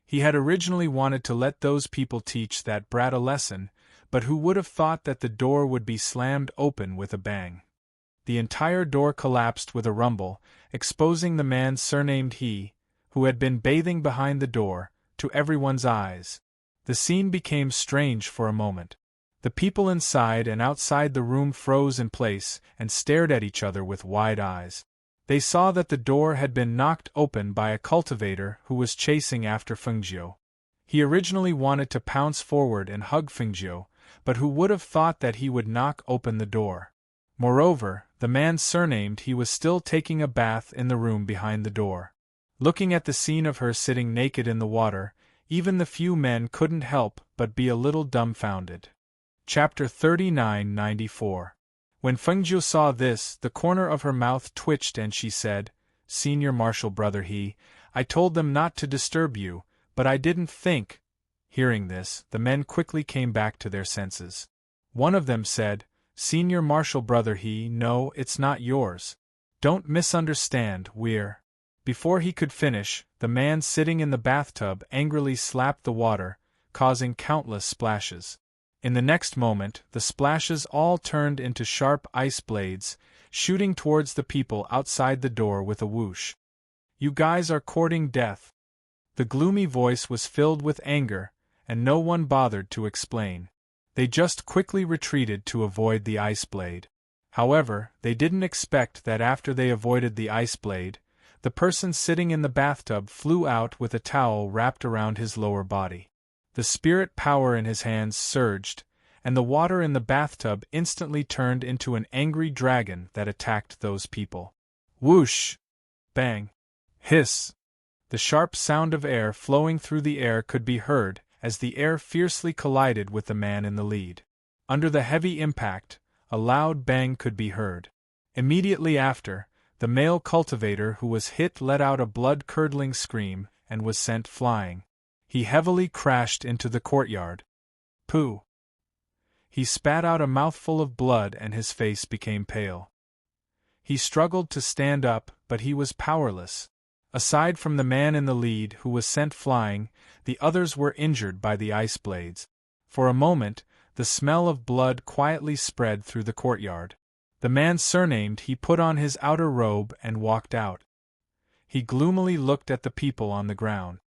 He had originally wanted to let those people teach that brat a lesson, but who would have thought that the door would be slammed open with a bang? The entire door collapsed with a rumble, exposing the man surnamed he, who had been bathing behind the door, to everyone's eyes. The scene became strange for a moment. The people inside and outside the room froze in place and stared at each other with wide eyes. They saw that the door had been knocked open by a cultivator who was chasing after Fengjiu. He originally wanted to pounce forward and hug Fengjiu, but who would have thought that he would knock open the door? Moreover, the man surnamed he was still taking a bath in the room behind the door. Looking at the scene of her sitting naked in the water, even the few men couldn't help but be a little dumbfounded. Chapter 39-94. When Fengjiu saw this, the corner of her mouth twitched and she said, Senior Marshal brother he, I told them not to disturb you, but I didn't think. Hearing this, the men quickly came back to their senses. One of them said, Senior Marshal brother he, no, it's not yours. Don't misunderstand, we're. Before he could finish, the man sitting in the bathtub angrily slapped the water, causing countless splashes. In the next moment, the splashes all turned into sharp ice blades, shooting towards the people outside the door with a whoosh. You guys are courting death. The gloomy voice was filled with anger, and no one bothered to explain. They just quickly retreated to avoid the ice blade. However, they didn't expect that after they avoided the ice blade, the person sitting in the bathtub flew out with a towel wrapped around his lower body. The spirit power in his hands surged, and the water in the bathtub instantly turned into an angry dragon that attacked those people. Whoosh! Bang! Hiss! The sharp sound of air flowing through the air could be heard as the air fiercely collided with the man in the lead. Under the heavy impact, a loud bang could be heard. Immediately after, the male cultivator who was hit let out a blood-curdling scream and was sent flying. He heavily crashed into the courtyard. Pooh! He spat out a mouthful of blood and his face became pale. He struggled to stand up, but he was powerless. Aside from the man in the lead who was sent flying, the others were injured by the ice blades. For a moment, the smell of blood quietly spread through the courtyard. The man surnamed he put on his outer robe and walked out. He gloomily looked at the people on the ground.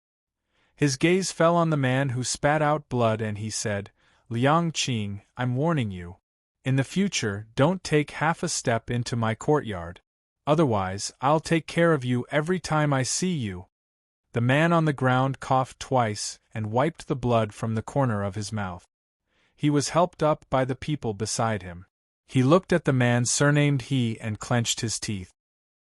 His gaze fell on the man who spat out blood and he said, "Liang Qing, I'm warning you. In the future, don't take half a step into my courtyard. Otherwise, I'll take care of you every time I see you." The man on the ground coughed twice and wiped the blood from the corner of his mouth. He was helped up by the people beside him. He looked at the man surnamed He and clenched his teeth.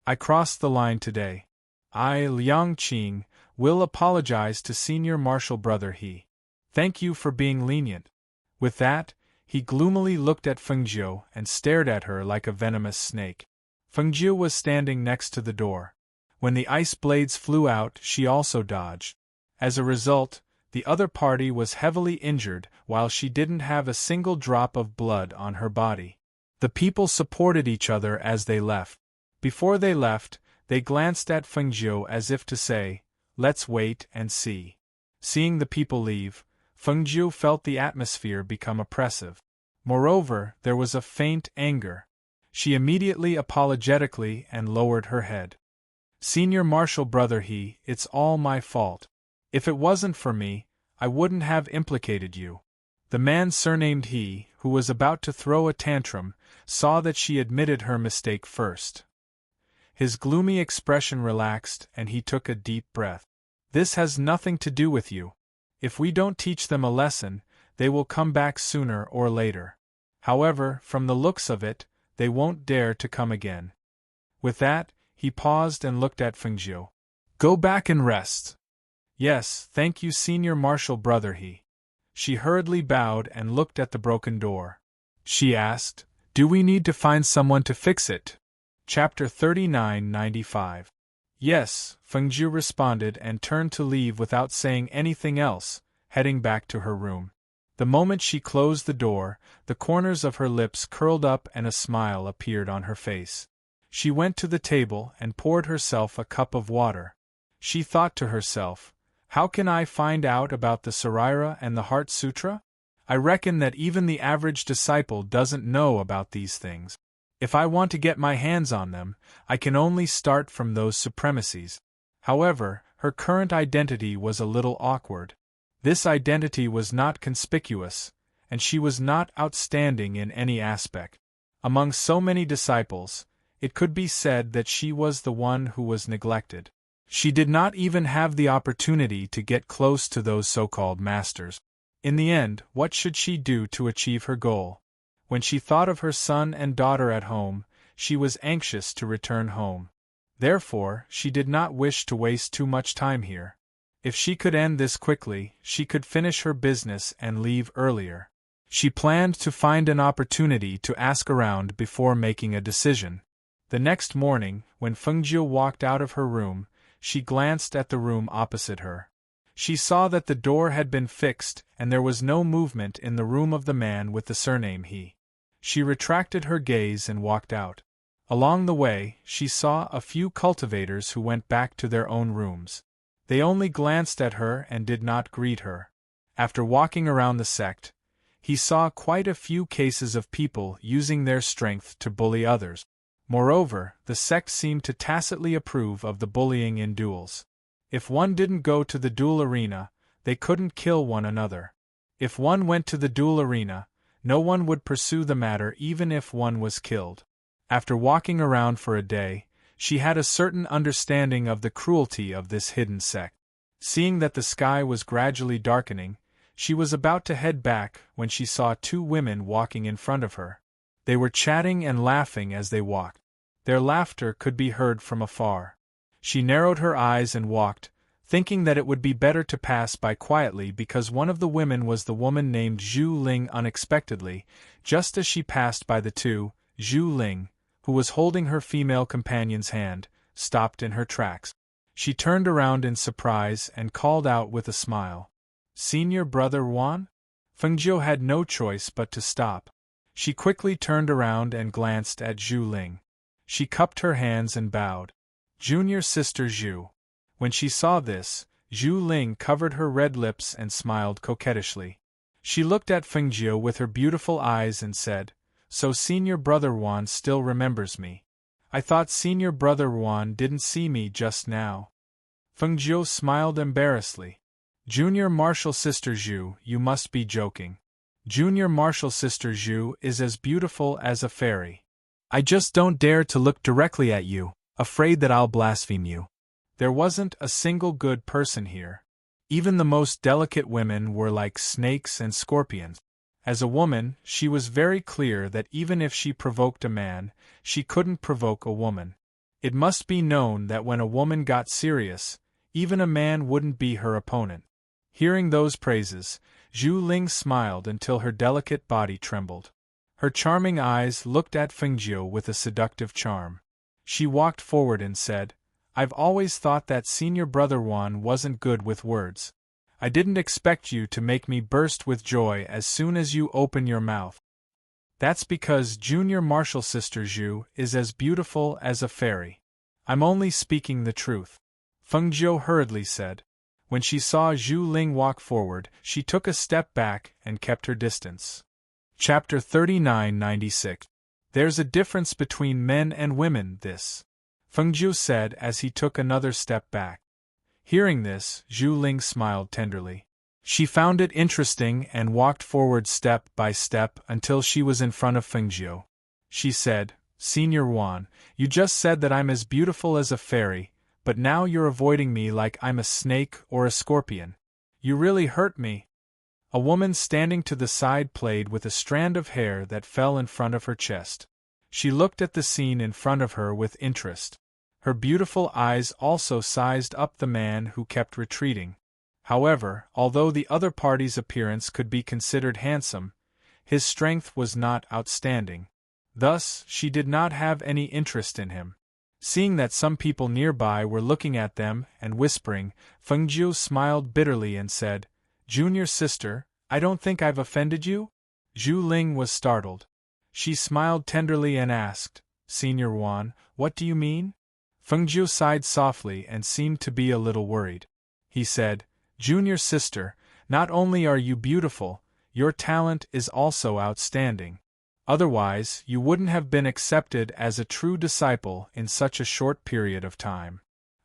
"I crossed the line today. I, Liang Qing, will apologize to Senior Marshal Brother He. Thank you for being lenient." With that, he gloomily looked at Fengjiu and stared at her like a venomous snake. Fengjiu was standing next to the door. When the ice blades flew out, she also dodged. As a result, the other party was heavily injured while she didn't have a single drop of blood on her body. The people supported each other as they left. Before they left, they glanced at Fengjiu as if to say, "Let's wait and see." Seeing the people leave, Fengjiu felt the atmosphere become oppressive. Moreover, there was a faint anger. She immediately apologetically and lowered her head. "Senior Marshal Brother He, it's all my fault. If it wasn't for me, I wouldn't have implicated you." The man surnamed He, who was about to throw a tantrum, saw that she admitted her mistake first. His gloomy expression relaxed and he took a deep breath. "This has nothing to do with you. If we don't teach them a lesson, they will come back sooner or later. However, from the looks of it, they won't dare to come again." With that, he paused and looked at Fengjiu. "Go back and rest." "Yes, thank you Senior Marshal Brother He." She hurriedly bowed and looked at the broken door. She asked, "Do we need to find someone to fix it?" Chapter 39-95. "Yes," Fengjiu responded and turned to leave without saying anything else, heading back to her room. The moment she closed the door, the corners of her lips curled up and a smile appeared on her face. She went to the table and poured herself a cup of water. She thought to herself, "How can I find out about the Sarira and the Heart Sutra? I reckon that even the average disciple doesn't know about these things. If I want to get my hands on them, I can only start from those supremacies." However, her current identity was a little awkward. This identity was not conspicuous, and she was not outstanding in any aspect. Among so many disciples, it could be said that she was the one who was neglected. She did not even have the opportunity to get close to those so-called masters. In the end, what should she do to achieve her goal? When she thought of her son and daughter at home, she was anxious to return home. Therefore, she did not wish to waste too much time here. If she could end this quickly, she could finish her business and leave earlier. She planned to find an opportunity to ask around before making a decision. The next morning, when Fengjiu walked out of her room, she glanced at the room opposite her. She saw that the door had been fixed and there was no movement in the room of the man with the surname He. She retracted her gaze and walked out. Along the way, she saw a few cultivators who went back to their own rooms. They only glanced at her and did not greet her. After walking around the sect, he saw quite a few cases of people using their strength to bully others. Moreover, the sect seemed to tacitly approve of the bullying in duels. If one didn't go to the duel arena, they couldn't kill one another. If one went to the duel arena, no one would pursue the matter even if one was killed. After walking around for a day, she had a certain understanding of the cruelty of this hidden sect. Seeing that the sky was gradually darkening, she was about to head back when she saw two women walking in front of her. They were chatting and laughing as they walked. Their laughter could be heard from afar. She narrowed her eyes and walked, thinking that it would be better to pass by quietly because one of the women was the woman named Zhu Ling. Unexpectedly, just as she passed by the two, Zhu Ling, who was holding her female companion's hand, stopped in her tracks. She turned around in surprise and called out with a smile, "Senior Brother Wan?" Fengjiu had no choice but to stop. She quickly turned around and glanced at Zhu Ling. She cupped her hands and bowed. "Junior Sister Zhu." When she saw this, Zhu Ling covered her red lips and smiled coquettishly. She looked at Fengjiu with her beautiful eyes and said, "So Senior Brother Wan still remembers me. I thought Senior Brother Wan didn't see me just now." Fengjiu smiled embarrassedly. "Junior Martial Sister Zhu, you must be joking. Junior Martial Sister Zhu is as beautiful as a fairy. I just don't dare to look directly at you, afraid that I'll blaspheme you." There wasn't a single good person here. Even the most delicate women were like snakes and scorpions. As a woman, she was very clear that even if she provoked a man, she couldn't provoke a woman. It must be known that when a woman got serious, even a man wouldn't be her opponent. Hearing those praises, Zhu Ling smiled until her delicate body trembled. Her charming eyes looked at Fengjiu with a seductive charm. She walked forward and said, "I've always thought that Senior Brother Wan wasn't good with words. I didn't expect you to make me burst with joy as soon as you open your mouth. That's because Junior Martial Sister Zhu is as beautiful as a fairy. I'm only speaking the truth," Fengjiu hurriedly said. When she saw Zhu Ling walk forward, she took a step back and kept her distance. Chapter 3996. There's a difference between men and women, this, Fengjiu said as he took another step back. Hearing this, Zhu Ling smiled tenderly. She found it interesting and walked forward step by step until she was in front of Fengjiu. She said, "Senior Wan, you just said that I'm as beautiful as a fairy, but now you're avoiding me like I'm a snake or a scorpion. You really hurt me." A woman standing to the side played with a strand of hair that fell in front of her chest. She looked at the scene in front of her with interest. Her beautiful eyes also sized up the man who kept retreating. However, although the other party's appearance could be considered handsome, his strength was not outstanding. Thus, she did not have any interest in him. Seeing that some people nearby were looking at them and whispering, Fengjiu smiled bitterly and said, "Junior sister, I don't think I've offended you?" Zhu Ling was startled. She smiled tenderly and asked, "Senior Wan, what do you mean?" Fengjiu sighed softly and seemed to be a little worried. He said, "Junior sister, not only are you beautiful, your talent is also outstanding. Otherwise, you wouldn't have been accepted as a true disciple in such a short period of time.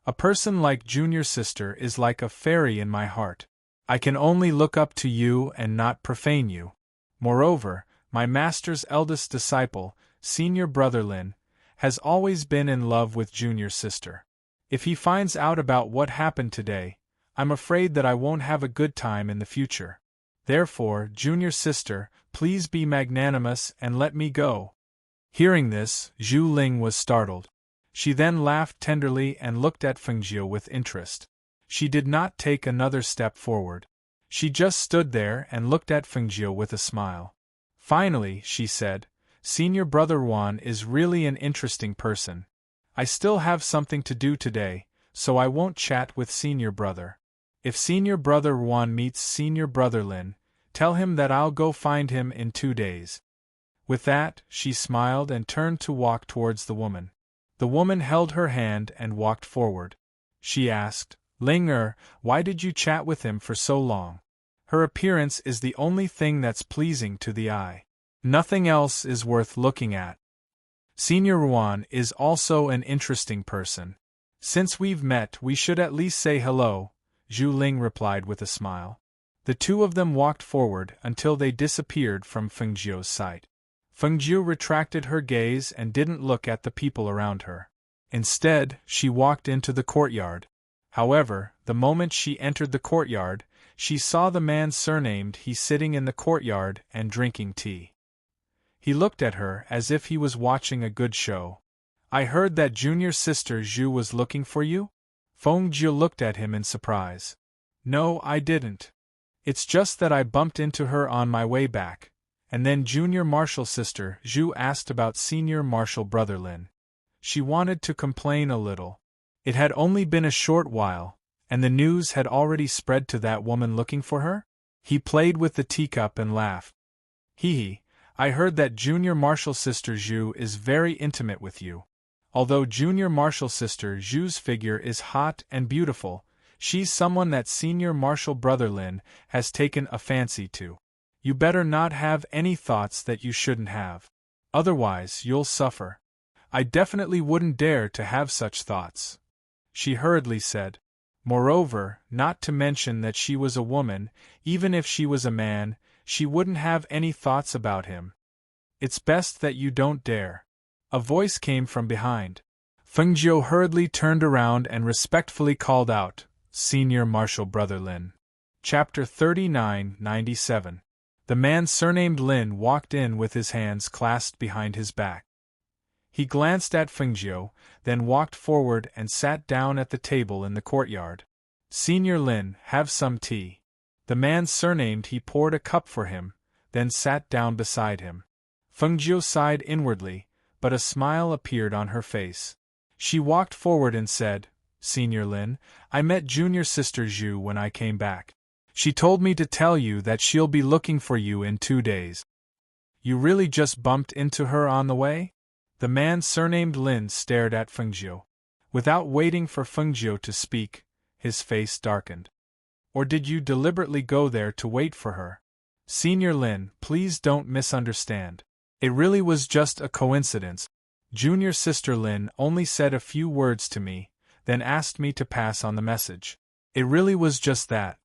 A person like Junior sister is like a fairy in my heart. I can only look up to you and not profane you. Moreover, my master's eldest disciple, Senior Brother Lin, has always been in love with Junior sister. If he finds out about what happened today, I'm afraid that I won't have a good time in the future. Therefore, Junior sister, please be magnanimous and let me go." Hearing this, Zhu Ling was startled. She then laughed tenderly and looked at Fengjiu with interest. She did not take another step forward. She just stood there and looked at Fengjiu with a smile. Finally, she said, "Senior Brother Wan is really an interesting person. I still have something to do today, so I won't chat with Senior Brother. If Senior Brother Wan meets Senior Brother Lin, tell him that I'll go find him in 2 days." With that, she smiled and turned to walk towards the woman. The woman held her hand and walked forward. She asked, "Ling why did you chat with him for so long? Her appearance is the only thing that's pleasing to the eye. Nothing else is worth looking at." "Senior Wan is also an interesting person. Since we've met, we should at least say hello," Zhu Ling replied with a smile. The two of them walked forward until they disappeared from Fengjiu's sight. Fengjiu retracted her gaze and didn't look at the people around her. Instead, she walked into the courtyard. However, the moment she entered the courtyard, she saw the man surnamed He sitting in the courtyard and drinking tea. He looked at her as if he was watching a good show. I heard that junior sister Zhu was looking for you? Fengjiu looked at him in surprise. No, I didn't. It's just that I bumped into her on my way back. And then junior marshal sister Zhu asked about senior marshal brother Lin. She wanted to complain a little. It had only been a short while, and the news had already spread to that woman looking for her? He played with the teacup and laughed. Hee, I heard that junior marshal sister Zhu is very intimate with you. Although junior marshal sister Zhu's figure is hot and beautiful, she's someone that senior marshal brother Lin has taken a fancy to. You better not have any thoughts that you shouldn't have. Otherwise, you'll suffer. I definitely wouldn't dare to have such thoughts, she hurriedly said. Moreover, not to mention that she was a woman, even if she was a man, she wouldn't have any thoughts about him. It's best that you don't dare. A voice came from behind. Fengjiu hurriedly turned around and respectfully called out, Senior Marshal Brother Lin. Chapter 39-97. The man surnamed Lin walked in with his hands clasped behind his back. He glanced at Fengjiu, then walked forward and sat down at the table in the courtyard. Senior Lin, have some tea. The man surnamed He poured a cup for him, then sat down beside him. Fengjiu sighed inwardly, but a smile appeared on her face. She walked forward and said, Senior Lin, I met junior sister Zhu when I came back. She told me to tell you that she'll be looking for you in 2 days. You really just bumped into her on the way? The man surnamed Lin stared at Fengjiu. Without waiting for Fengjiu to speak, his face darkened. Or did you deliberately go there to wait for her? Senior Lin, please don't misunderstand. It really was just a coincidence. Junior sister Lin only said a few words to me, then asked me to pass on the message. It really was just that,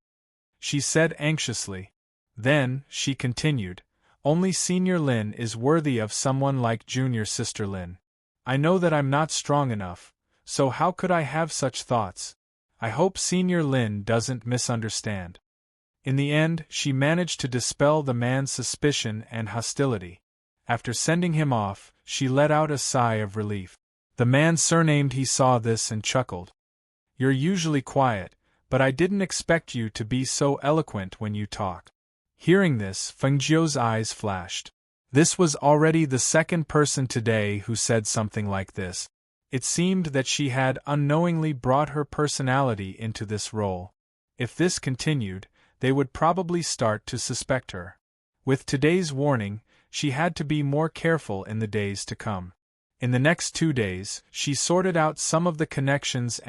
she said anxiously. Then, she continued, only Senior Lin is worthy of someone like Junior Sister Lin. I know that I'm not strong enough, so how could I have such thoughts? I hope Senior Lin doesn't misunderstand. In the end, she managed to dispel the man's suspicion and hostility. After sending him off, she let out a sigh of relief. The man surnamed He saw this and chuckled. You're usually quiet, but I didn't expect you to be so eloquent when you talk. Hearing this, Fengjiu's eyes flashed. This was already the second person today who said something like this. It seemed that she had unknowingly brought her personality into this role. If this continued, they would probably start to suspect her. With today's warning, she had to be more careful in the days to come. In the next 2 days, she sorted out some of the connections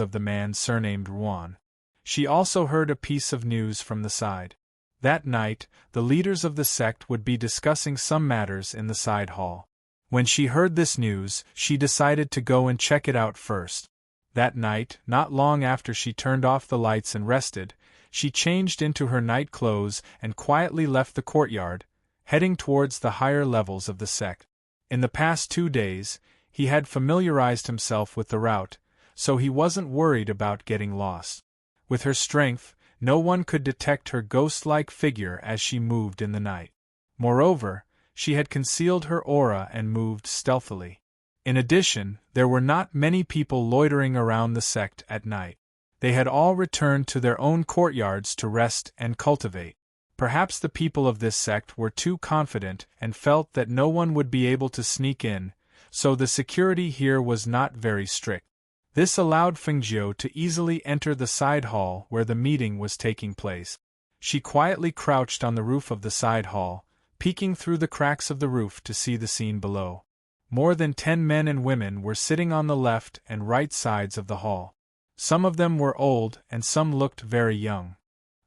of the man surnamed Ruan. She also heard a piece of news from the side. That night, the leaders of the sect would be discussing some matters in the side hall. When she heard this news, she decided to go and check it out first. That night, not long after she turned off the lights and rested, she changed into her night clothes and quietly left the courtyard, heading towards the higher levels of the sect. In the past 2 days, he had familiarized himself with the route, so he wasn't worried about getting lost. With her strength, no one could detect her ghost-like figure as she moved in the night. Moreover, she had concealed her aura and moved stealthily. In addition, there were not many people loitering around the sect at night. They had all returned to their own courtyards to rest and cultivate. Perhaps the people of this sect were too confident and felt that no one would be able to sneak in, so the security here was not very strict. This allowed Fengjiu to easily enter the side hall where the meeting was taking place. She quietly crouched on the roof of the side hall, peeking through the cracks of the roof to see the scene below. More than 10 men and women were sitting on the left and right sides of the hall. Some of them were old and some looked very young.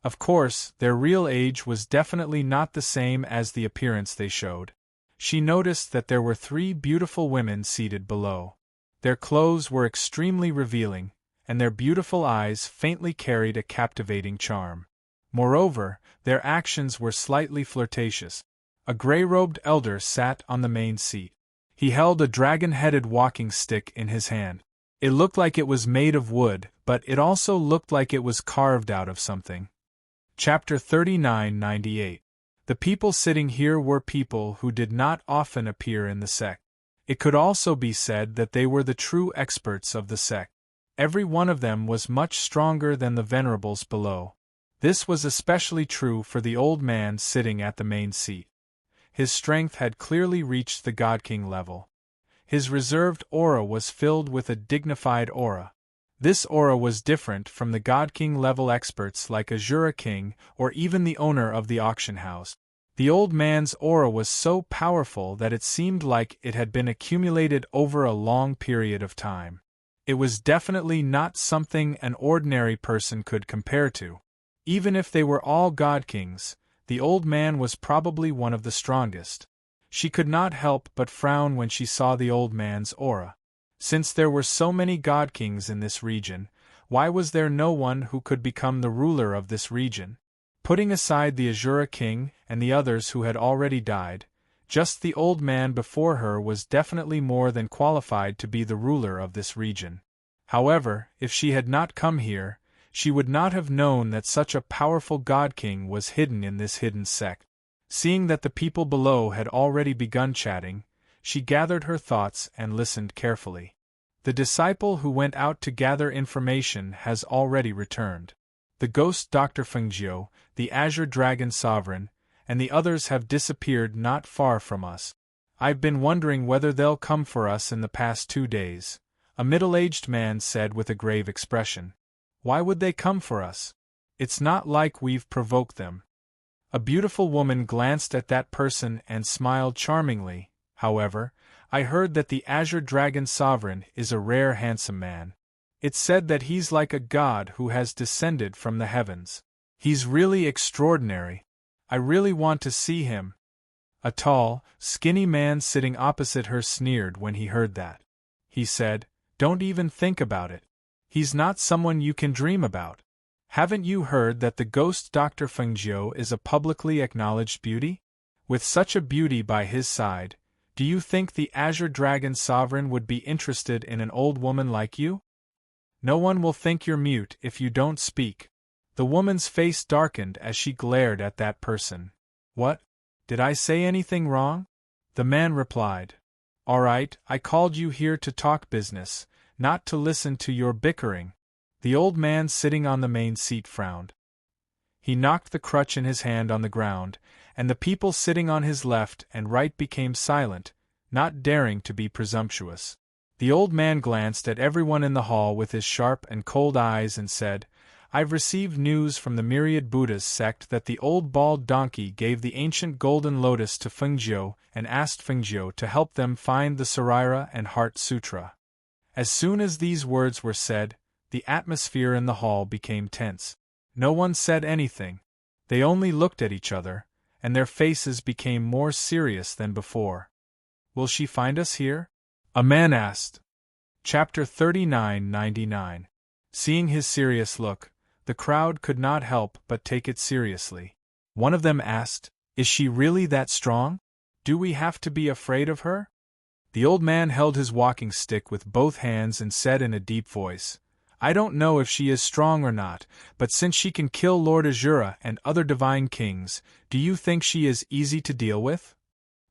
Of course, their real age was definitely not the same as the appearance they showed. She noticed that there were 3 beautiful women seated below. Their clothes were extremely revealing, and their beautiful eyes faintly carried a captivating charm. Moreover, their actions were slightly flirtatious. A gray-robed elder sat on the main seat. He held a dragon-headed walking stick in his hand. It looked like it was made of wood, but it also looked like it was carved out of something. Chapter 39-98. The people sitting here were people who did not often appear in the sect. It could also be said that they were the true experts of the sect. Every one of them was much stronger than the venerables below. This was especially true for the old man sitting at the main seat. His strength had clearly reached the God King level. His reserved aura was filled with a dignified aura. This aura was different from the God King level experts like Azura King or even the owner of the auction house. The old man's aura was so powerful that it seemed like it had been accumulated over a long period of time. It was definitely not something an ordinary person could compare to. Even if they were all God Kings, the old man was probably one of the strongest. She could not help but frown when she saw the old man's aura. Since there were so many God Kings in this region, why was there no one who could become the ruler of this region? Putting aside the Azura King and the others who had already died, just the old man before her was definitely more than qualified to be the ruler of this region. However, if she had not come here, she would not have known that such a powerful God King was hidden in this hidden sect. Seeing that the people below had already begun chatting, she gathered her thoughts and listened carefully. The disciple who went out to gather information has already returned. The ghost Dr. Fengjiu, the Azure Dragon Sovereign, and the others have disappeared not far from us. I've been wondering whether they'll come for us in the past 2 days, a middle-aged man said with a grave expression. Why would they come for us? It's not like we've provoked them. A beautiful woman glanced at that person and smiled charmingly. However, I heard that the Azure Dragon Sovereign is a rare handsome man. It's said that he's like a god who has descended from the heavens. He's really extraordinary. I really want to see him. A tall, skinny man sitting opposite her sneered when he heard that. He said, "Don't even think about it. He's not someone you can dream about. Haven't you heard that the ghost Dr. Fengjiu is a publicly acknowledged beauty? With such a beauty by his side, do you think the Azure Dragon Sovereign would be interested in an old woman like you? No one will think you're mute if you don't speak." The woman's face darkened as she glared at that person. "What? Did I say anything wrong?" The man replied. "All right, I called you here to talk business, not to listen to your bickering." The old man sitting on the main seat frowned. He knocked the crutch in his hand on the ground, and the people sitting on his left and right became silent, not daring to be presumptuous. The old man glanced at everyone in the hall with his sharp and cold eyes and said, "I've received news from the Myriad Buddhist sect that the old bald donkey gave the ancient golden lotus to Fengjiu and asked Fengjiu to help them find the Sarira and Heart Sutra." As soon as these words were said, the atmosphere in the hall became tense. No one said anything. They only looked at each other, and their faces became more serious than before. "Will she find us here?" a man asked. Chapter 39-99. Seeing his serious look, the crowd could not help but take it seriously. One of them asked, "Is she really that strong? Do we have to be afraid of her?" The old man held his walking stick with both hands and said in a deep voice, "I don't know if she is strong or not, but since she can kill Lord Azura and other divine kings, do you think she is easy to deal with?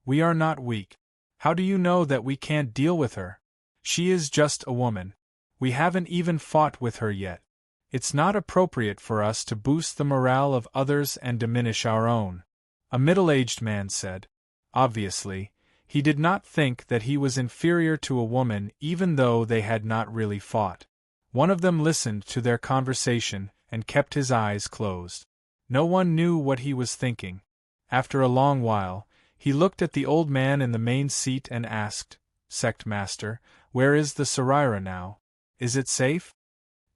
We are not weak. How do you know that we can't deal with her? She is just a woman. We haven't even fought with her yet. It's not appropriate for us to boost the morale of others and diminish our own," a middle-aged man said. Obviously, he did not think that he was inferior to a woman even though they had not really fought. One of them listened to their conversation and kept his eyes closed. No one knew what he was thinking. After a long while, he looked at the old man in the main seat and asked, "Sect Master, where is the Sarira now? Is it safe?"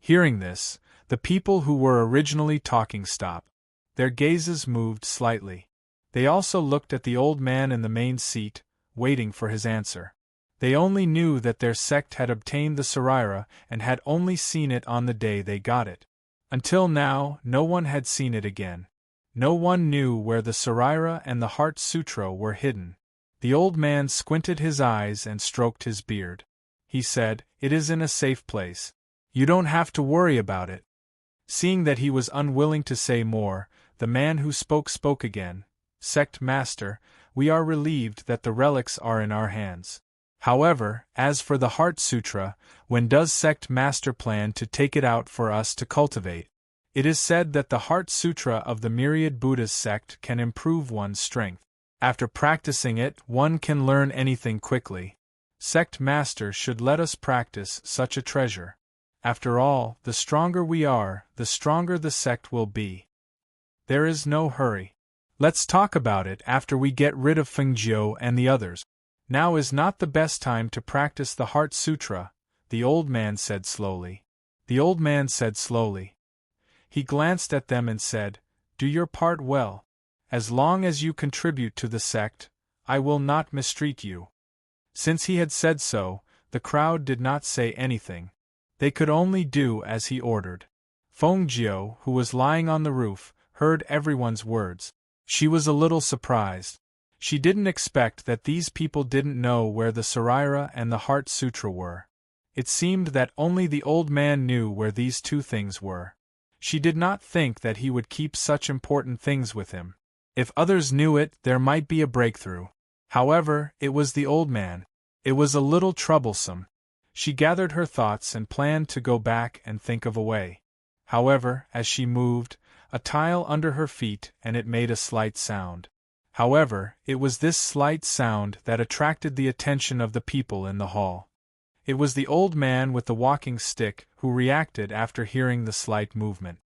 Hearing this, the people who were originally talking stopped. Their gazes moved slightly. They also looked at the old man in the main seat, waiting for his answer. They only knew that their sect had obtained the Sarira and had only seen it on the day they got it. Until now, no one had seen it again. No one knew where the Saraira and the Heart Sutra were hidden. The old man squinted his eyes and stroked his beard. He said, "It is in a safe place. You don't have to worry about it." Seeing that he was unwilling to say more, the man who spoke again. "Sect Master, we are relieved that the relics are in our hands. However, as for the Heart Sutra, when does Sect Master plan to take it out for us to cultivate? It is said that the Heart Sutra of the Myriad Buddhas sect can improve one's strength. After practicing it, one can learn anything quickly. Sect Master should let us practice such a treasure. After all, the stronger we are, the stronger the sect will be. There is no hurry. Let's talk about it after we get rid of Fengjiu and the others. Now is not the best time to practice the Heart Sutra," the old man said slowly. He glanced at them and said, "Do your part well. As long as you contribute to the sect, I will not mistreat you." Since he had said so, the crowd did not say anything. They could only do as he ordered. Fengjiu, who was lying on the roof, heard everyone's words. She was a little surprised. She didn't expect that these people didn't know where the Saraira and the Heart Sutra were. It seemed that only the old man knew where these two things were. She did not think that he would keep such important things with him. If others knew it, there might be a breakthrough. However, it was the old man. It was a little troublesome. She gathered her thoughts and planned to go back and think of a way. However, as she moved, a tile under her feet and it made a slight sound. However, it was this slight sound that attracted the attention of the people in the hall. It was the old man with the walking stick who reacted after hearing the slight movement.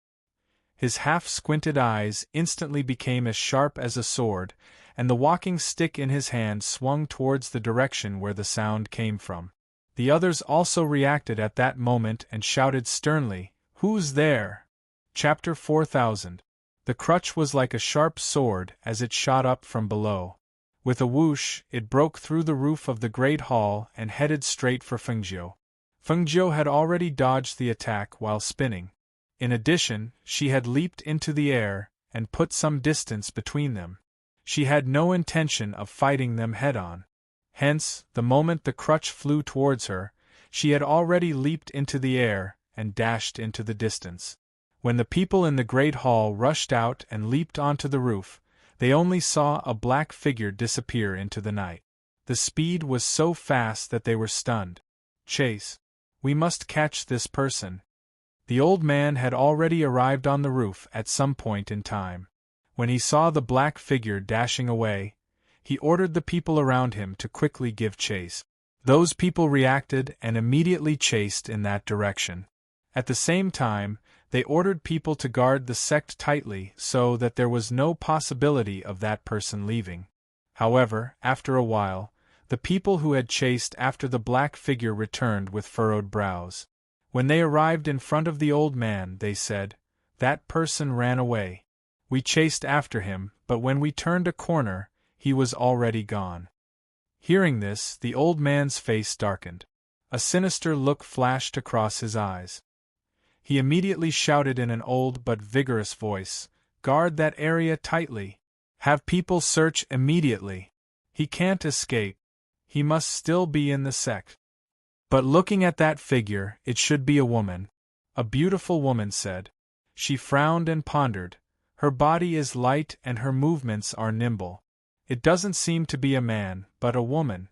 His half-squinted eyes instantly became as sharp as a sword, and the walking stick in his hand swung towards the direction where the sound came from. The others also reacted at that moment and shouted sternly, "Who's there?" Chapter 4000. The crutch was like a sharp sword as it shot up from below. With a whoosh, it broke through the roof of the great hall and headed straight for Fengjiu. Fengjiu had already dodged the attack while spinning. In addition, she had leaped into the air and put some distance between them. She had no intention of fighting them head-on. Hence, the moment the crutch flew towards her, she had already leaped into the air and dashed into the distance. When the people in the great hall rushed out and leaped onto the roof, they only saw a black figure disappear into the night. The speed was so fast that they were stunned. "Chase! We must catch this person." The old man had already arrived on the roof at some point in time. When he saw the black figure dashing away, he ordered the people around him to quickly give chase. Those people reacted and immediately chased in that direction. At the same time, they ordered people to guard the sect tightly so that there was no possibility of that person leaving. However, after a while, the people who had chased after the black figure returned with furrowed brows. When they arrived in front of the old man, they said, "That person ran away. We chased after him, but when we turned a corner, he was already gone." Hearing this, the old man's face darkened. A sinister look flashed across his eyes. He immediately shouted in an old but vigorous voice, "Guard that area tightly. Have people search immediately. He can't escape. He must still be in the sect." But looking at that figure, it should be a woman. A beautiful woman said. She frowned and pondered. Her body is light and her movements are nimble. It doesn't seem to be a man, but a woman.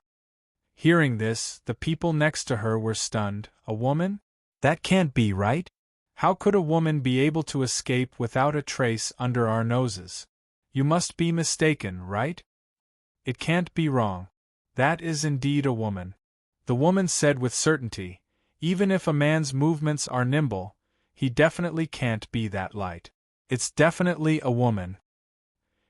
Hearing this, the people next to her were stunned. A woman? That can't be right. How could a woman be able to escape without a trace under our noses? You must be mistaken, right? It can't be wrong. That is indeed a woman. The woman said with certainty, "Even if a man's movements are nimble, he definitely can't be that light. It's definitely a woman."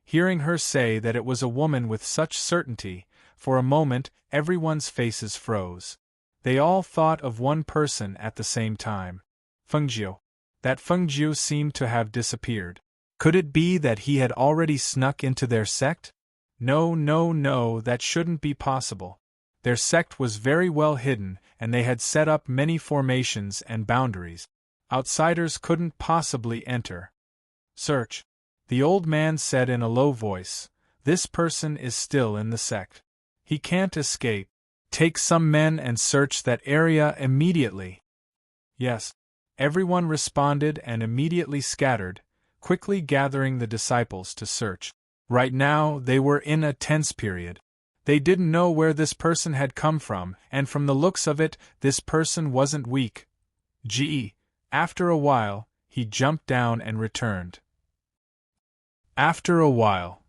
Hearing her say that it was a woman with such certainty, for a moment everyone's faces froze. They all thought of one person at the same time. Fengjiu. That Fengjiu seemed to have disappeared. Could it be that he had already snuck into their sect? No, no, no, that shouldn't be possible. Their sect was very well hidden, and they had set up many formations and boundaries. Outsiders couldn't possibly enter. Search. The old man said in a low voice, "This person is still in the sect. He can't escape. Take some men and search that area immediately." Yes. Everyone responded and immediately scattered, quickly gathering the disciples to search. Right now, they were in a tense period. They didn't know where this person had come from, and from the looks of it, this person wasn't weak. After a while, he jumped down and returned. After a while.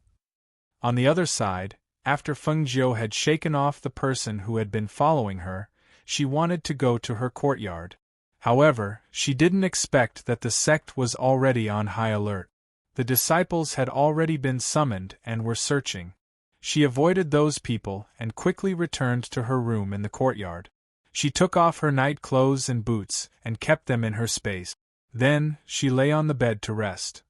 On the other side, after Feng Jiu had shaken off the person who had been following her, she wanted to go to her courtyard. However, she didn't expect that the sect was already on high alert. The disciples had already been summoned and were searching. She avoided those people and quickly returned to her room in the courtyard. She took off her night clothes and boots and kept them in her space. Then, she lay on the bed to rest.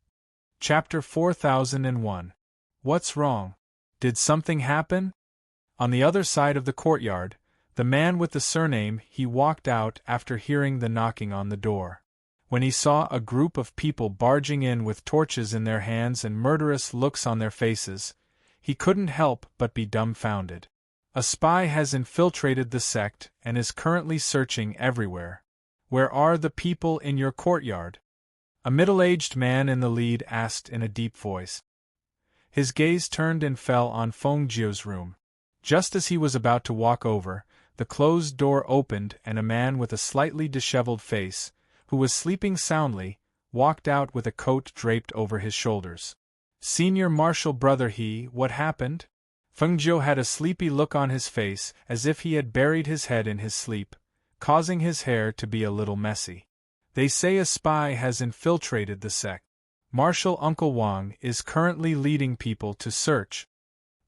Chapter 4001. What's wrong? Did something happen? On the other side of the courtyard, the man with the surname he walked out after hearing the knocking on the door. When he saw a group of people barging in with torches in their hands and murderous looks on their faces, he couldn't help but be dumbfounded. A spy has infiltrated the sect and is currently searching everywhere. Where are the people in your courtyard? A middle-aged man in the lead asked in a deep voice. His gaze turned and fell on Feng Jiu's room. Just as he was about to walk over, the closed door opened and a man with a slightly disheveled face, who was sleeping soundly, walked out with a coat draped over his shoulders. "Senior Marshal Brother He, what happened?" Feng Jiu had a sleepy look on his face as if he had buried his head in his sleep, causing his hair to be a little messy. "They say a spy has infiltrated the sect. Marshal Uncle Wang is currently leading people to search."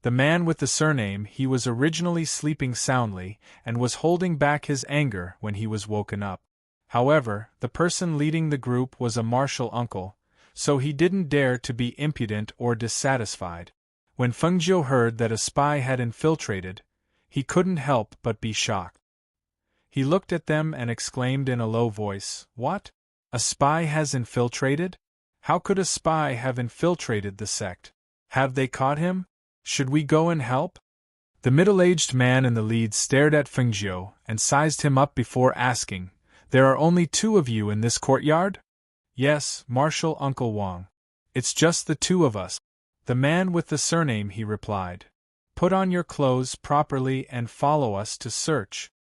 The man with the surname he was originally sleeping soundly and was holding back his anger when he was woken up. However, the person leading the group was a martial uncle, so he didn't dare to be impudent or dissatisfied. When Feng Jiu heard that a spy had infiltrated, he couldn't help but be shocked. He looked at them and exclaimed in a low voice, "What? A spy has infiltrated? How could a spy have infiltrated the sect? Have they caught him? Should we go and help?" The middle-aged man in the lead stared at Feng Jiu and sized him up before asking, "There are only 2 of you in this courtyard?" "Yes, Marshal Uncle Wang. It's just the 2 of us." The man with the surname he replied, "Put on your clothes properly and follow us to search."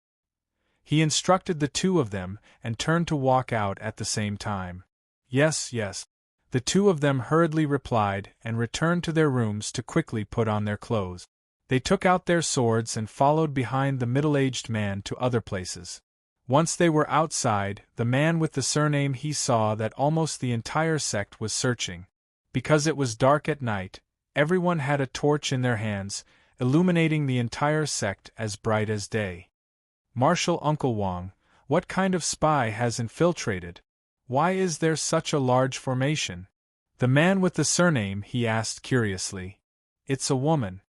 He instructed the 2 of them and turned to walk out at the same time. "Yes, yes." The 2 of them hurriedly replied and returned to their rooms to quickly put on their clothes. They took out their swords and followed behind the middle-aged man to other places. Once they were outside, the man with the surname he saw that almost the entire sect was searching. Because it was dark at night, everyone had a torch in their hands, illuminating the entire sect as bright as day. "Marshal Uncle Wang, what kind of spy has infiltrated? Why is there such a large formation?" The man with the surname he asked curiously. "It's a woman."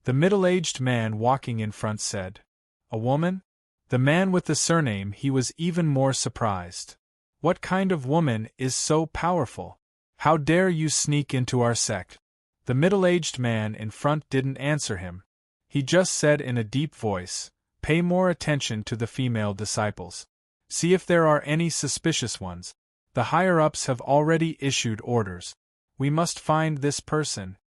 The middle-aged man walking in front said. "A woman?" The man with the surname he was even more surprised. "What kind of woman is so powerful? How dare you sneak into our sect?" The middle-aged man in front didn't answer him. He just said in a deep voice, "Pay more attention to the female disciples. See if there are any suspicious ones. The higher-ups have already issued orders. We must find this person."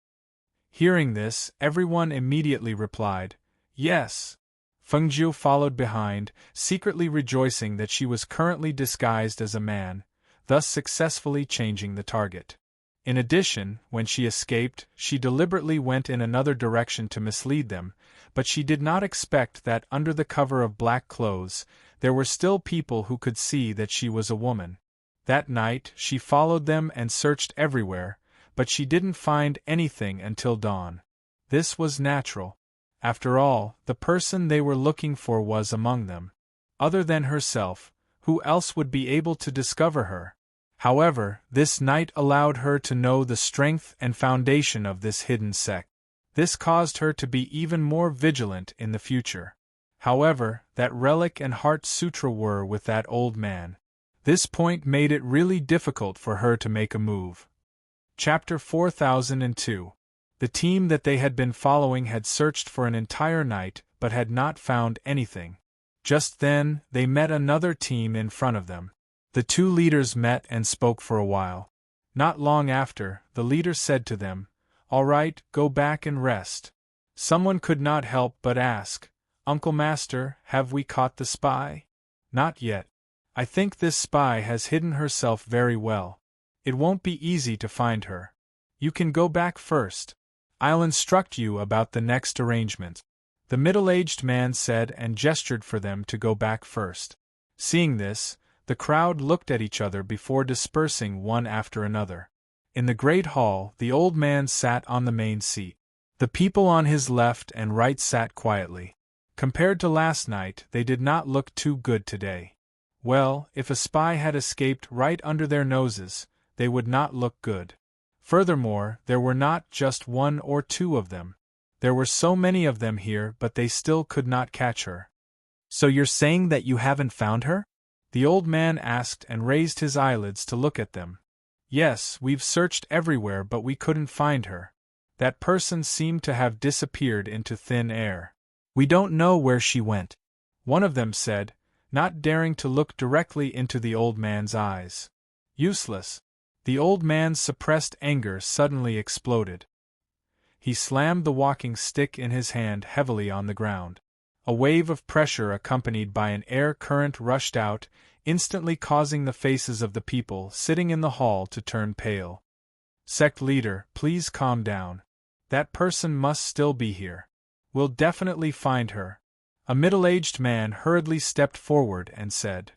Hearing this, everyone immediately replied, "Yes." Feng Jiu followed behind, secretly rejoicing that she was currently disguised as a man, thus successfully changing the target. In addition, when she escaped, she deliberately went in another direction to mislead them, but she did not expect that under the cover of black clothes, there were still people who could see that she was a woman. That night, she followed them and searched everywhere, but she didn't find anything until dawn. This was natural. After all, the person they were looking for was among them. Other than herself, who else would be able to discover her? However, this night allowed her to know the strength and foundation of this hidden sect. This caused her to be even more vigilant in the future. However, that relic and heart sutra were with that old man. This point made it really difficult for her to make a move. Chapter 4002. The team that they had been following had searched for an entire night but had not found anything. Just then, they met another team in front of them. The two leaders met and spoke for a while. Not long after, the leader said to them, "All right, go back and rest." Someone could not help but ask, "Uncle Master, have we caught the spy?" "Not yet. I think this spy has hidden herself very well. It won't be easy to find her. You can go back first. I'll instruct you about the next arrangement," the middle-aged man said and gestured for them to go back first. Seeing this, the crowd looked at each other before dispersing one after another. In the great hall, the old man sat on the main seat. The people on his left and right sat quietly. Compared to last night, they did not look too good today. Well, if a spy had escaped right under their noses, they would not look good. Furthermore, there were not just one or two of them. There were so many of them here, but they still could not catch her. "So you're saying that you haven't found her?" the old man asked and raised his eyelids to look at them. "Yes, we've searched everywhere but we couldn't find her. That person seemed to have disappeared into thin air. We don't know where she went," one of them said, not daring to look directly into the old man's eyes. Useless. The old man's suppressed anger suddenly exploded. He slammed the walking stick in his hand heavily on the ground. A wave of pressure accompanied by an air current rushed out, instantly causing the faces of the people sitting in the hall to turn pale. "Sect leader, please calm down. That person must still be here. We'll definitely find her." A middle-aged man hurriedly stepped forward and said,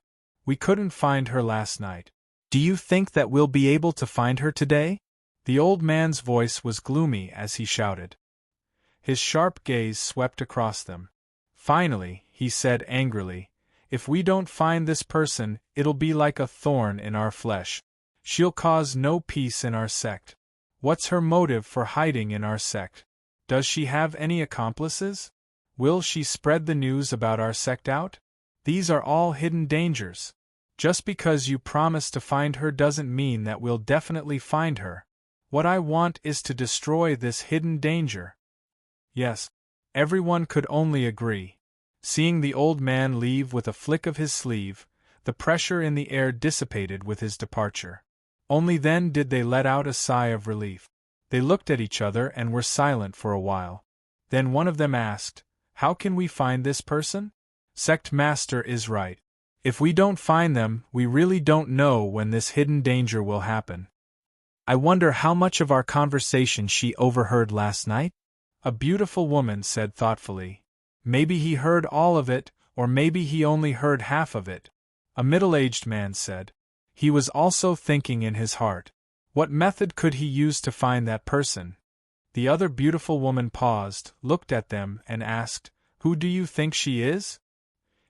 "We couldn't find her last night. Do you think that we'll be able to find her today?" The old man's voice was gloomy as he shouted. His sharp gaze swept across them. Finally, he said angrily, "If we don't find this person, it'll be like a thorn in our flesh. She'll cause no peace in our sect. What's her motive for hiding in our sect? Does she have any accomplices? Will she spread the news about our sect out? These are all hidden dangers. Just because you promise to find her doesn't mean that we'll definitely find her. What I want is to destroy this hidden danger." Yes. Everyone could only agree. Seeing the old man leave with a flick of his sleeve, the pressure in the air dissipated with his departure. Only then did they let out a sigh of relief. They looked at each other and were silent for a while. Then one of them asked, "How can we find this person?" "Sect Master is right. If we don't find them, we really don't know when this hidden danger will happen." "I wonder how much of our conversation she overheard last night?" a beautiful woman said thoughtfully. "Maybe he heard all of it, or maybe he only heard half of it," a middle-aged man said. He was also thinking in his heart, what method could he use to find that person? The other beautiful woman paused, looked at them, and asked, "Who do you think she is?"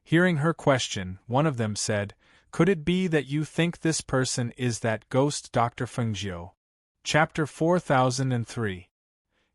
Hearing her question, one of them said, "Could it be that you think this person is that ghost Dr. Fengjiu?" Chapter 4003.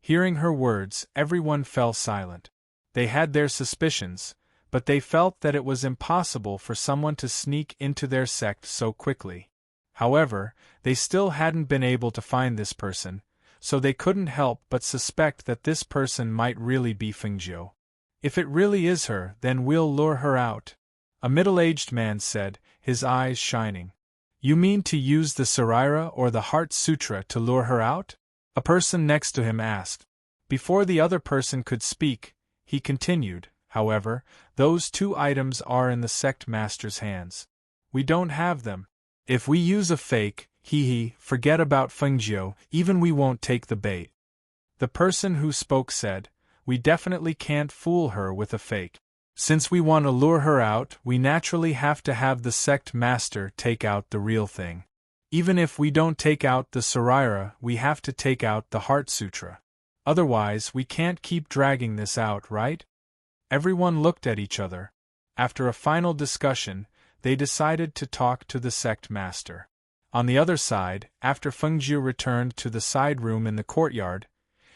Hearing her words, everyone fell silent. They had their suspicions, but they felt that it was impossible for someone to sneak into their sect so quickly. However, they still hadn't been able to find this person, so they couldn't help but suspect that this person might really be Fengjiu. "If it really is her, then we'll lure her out," a middle-aged man said, his eyes shining. "You mean to use the Sarira or the Heart Sutra to lure her out?" a person next to him asked. Before the other person could speak, he continued, "However, those two items are in the sect master's hands. We don't have them. If we use a fake, forget about Fengjiu, even we won't take the bait." The person who spoke said, "We definitely can't fool her with a fake. Since we want to lure her out, we naturally have to have the sect master take out the real thing. Even if we don't take out the Sarira, we have to take out the Heart Sutra. Otherwise, we can't keep dragging this out, right?" Everyone looked at each other. After a final discussion, they decided to talk to the sect master. On the other side, after Fengjiu returned to the side room in the courtyard,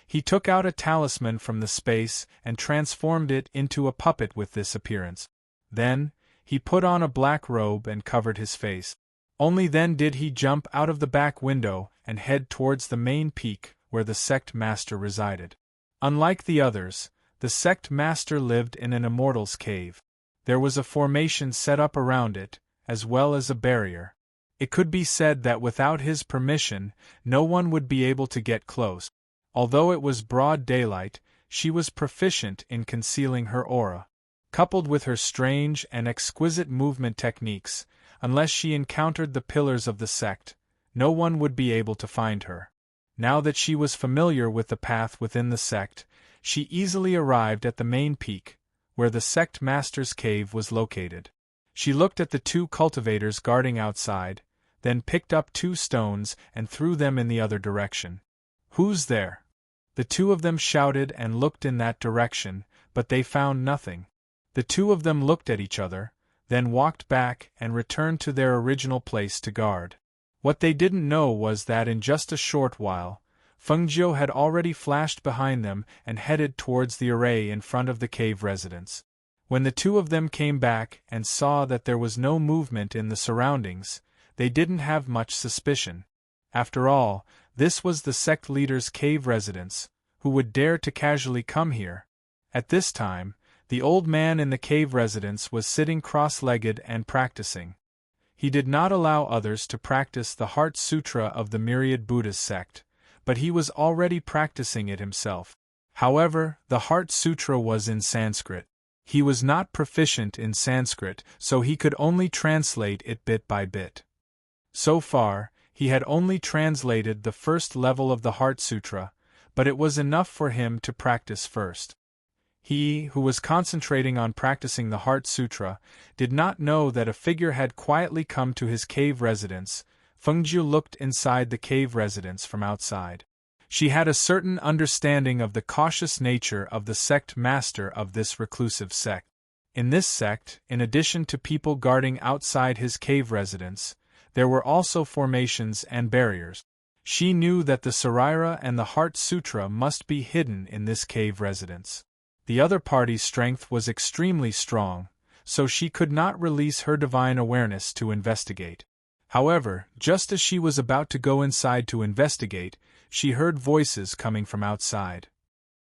he took out a talisman from the space and transformed it into a puppet with this appearance. Then, he put on a black robe and covered his face. Only then did he jump out of the back window and head towards the main peak where the sect master resided. Unlike the others, the sect master lived in an immortal's cave. There was a formation set up around it, as well as a barrier. It could be said that without his permission, no one would be able to get close. Although it was broad daylight, she was proficient in concealing her aura. Coupled with her strange and exquisite movement techniques, unless she encountered the pillars of the sect, no one would be able to find her. Now that she was familiar with the path within the sect, she easily arrived at the main peak, where the sect master's cave was located. She looked at the two cultivators guarding outside, then picked up 2 stones and threw them in the other direction. "Who's there?" The 2 of them shouted and looked in that direction, but they found nothing. The 2 of them looked at each other, then walked back and returned to their original place to guard. What they didn't know was that in just a short while, Fengjiu had already flashed behind them and headed towards the array in front of the cave residence. When the 2 of them came back and saw that there was no movement in the surroundings, they didn't have much suspicion. After all, this was the sect leader's cave residence. Who would dare to casually come here? At this time, the old man in the cave residence was sitting cross-legged and practicing. He did not allow others to practice the Heart Sutra of the Myriad Buddhist sect, but he was already practicing it himself. However, the Heart Sutra was in Sanskrit. He was not proficient in Sanskrit, so he could only translate it bit by bit. So far, he had only translated the first level of the Heart Sutra, but it was enough for him to practice first. He, who was concentrating on practicing the Heart Sutra, did not know that a figure had quietly come to his cave residence. Fengjiu looked inside the cave residence from outside. She had a certain understanding of the cautious nature of the sect master of this reclusive sect. In this sect, in addition to people guarding outside his cave residence, there were also formations and barriers. She knew that the Sarira and the Heart Sutra must be hidden in this cave residence. The other party's strength was extremely strong, so she could not release her divine awareness to investigate. However, just as she was about to go inside to investigate, she heard voices coming from outside.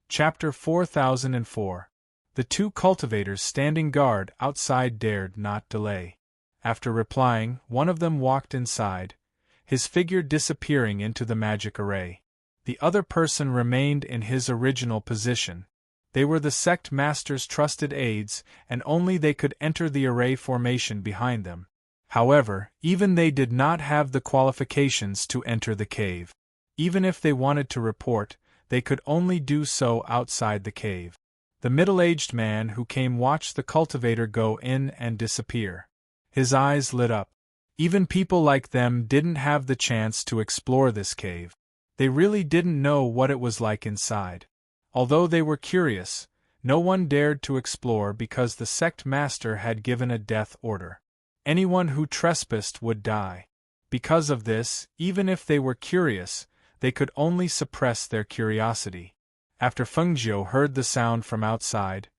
Chapter 4004. The 2 cultivators standing guard outside dared not delay. After replying, one of them walked inside, his figure disappearing into the magic array. The other person remained in his original position. They were the sect master's trusted aides, and only they could enter the array formation behind them. However, even they did not have the qualifications to enter the cave. Even if they wanted to report, they could only do so outside the cave. The middle-aged man who came watched the cultivator go in and disappear. His eyes lit up. Even people like them didn't have the chance to explore this cave. They really didn't know what it was like inside. Although they were curious, no one dared to explore because the sect master had given a death order. Anyone who trespassed would die. Because of this, even if they were curious, they could only suppress their curiosity. After Fengjiu heard the sound from outside,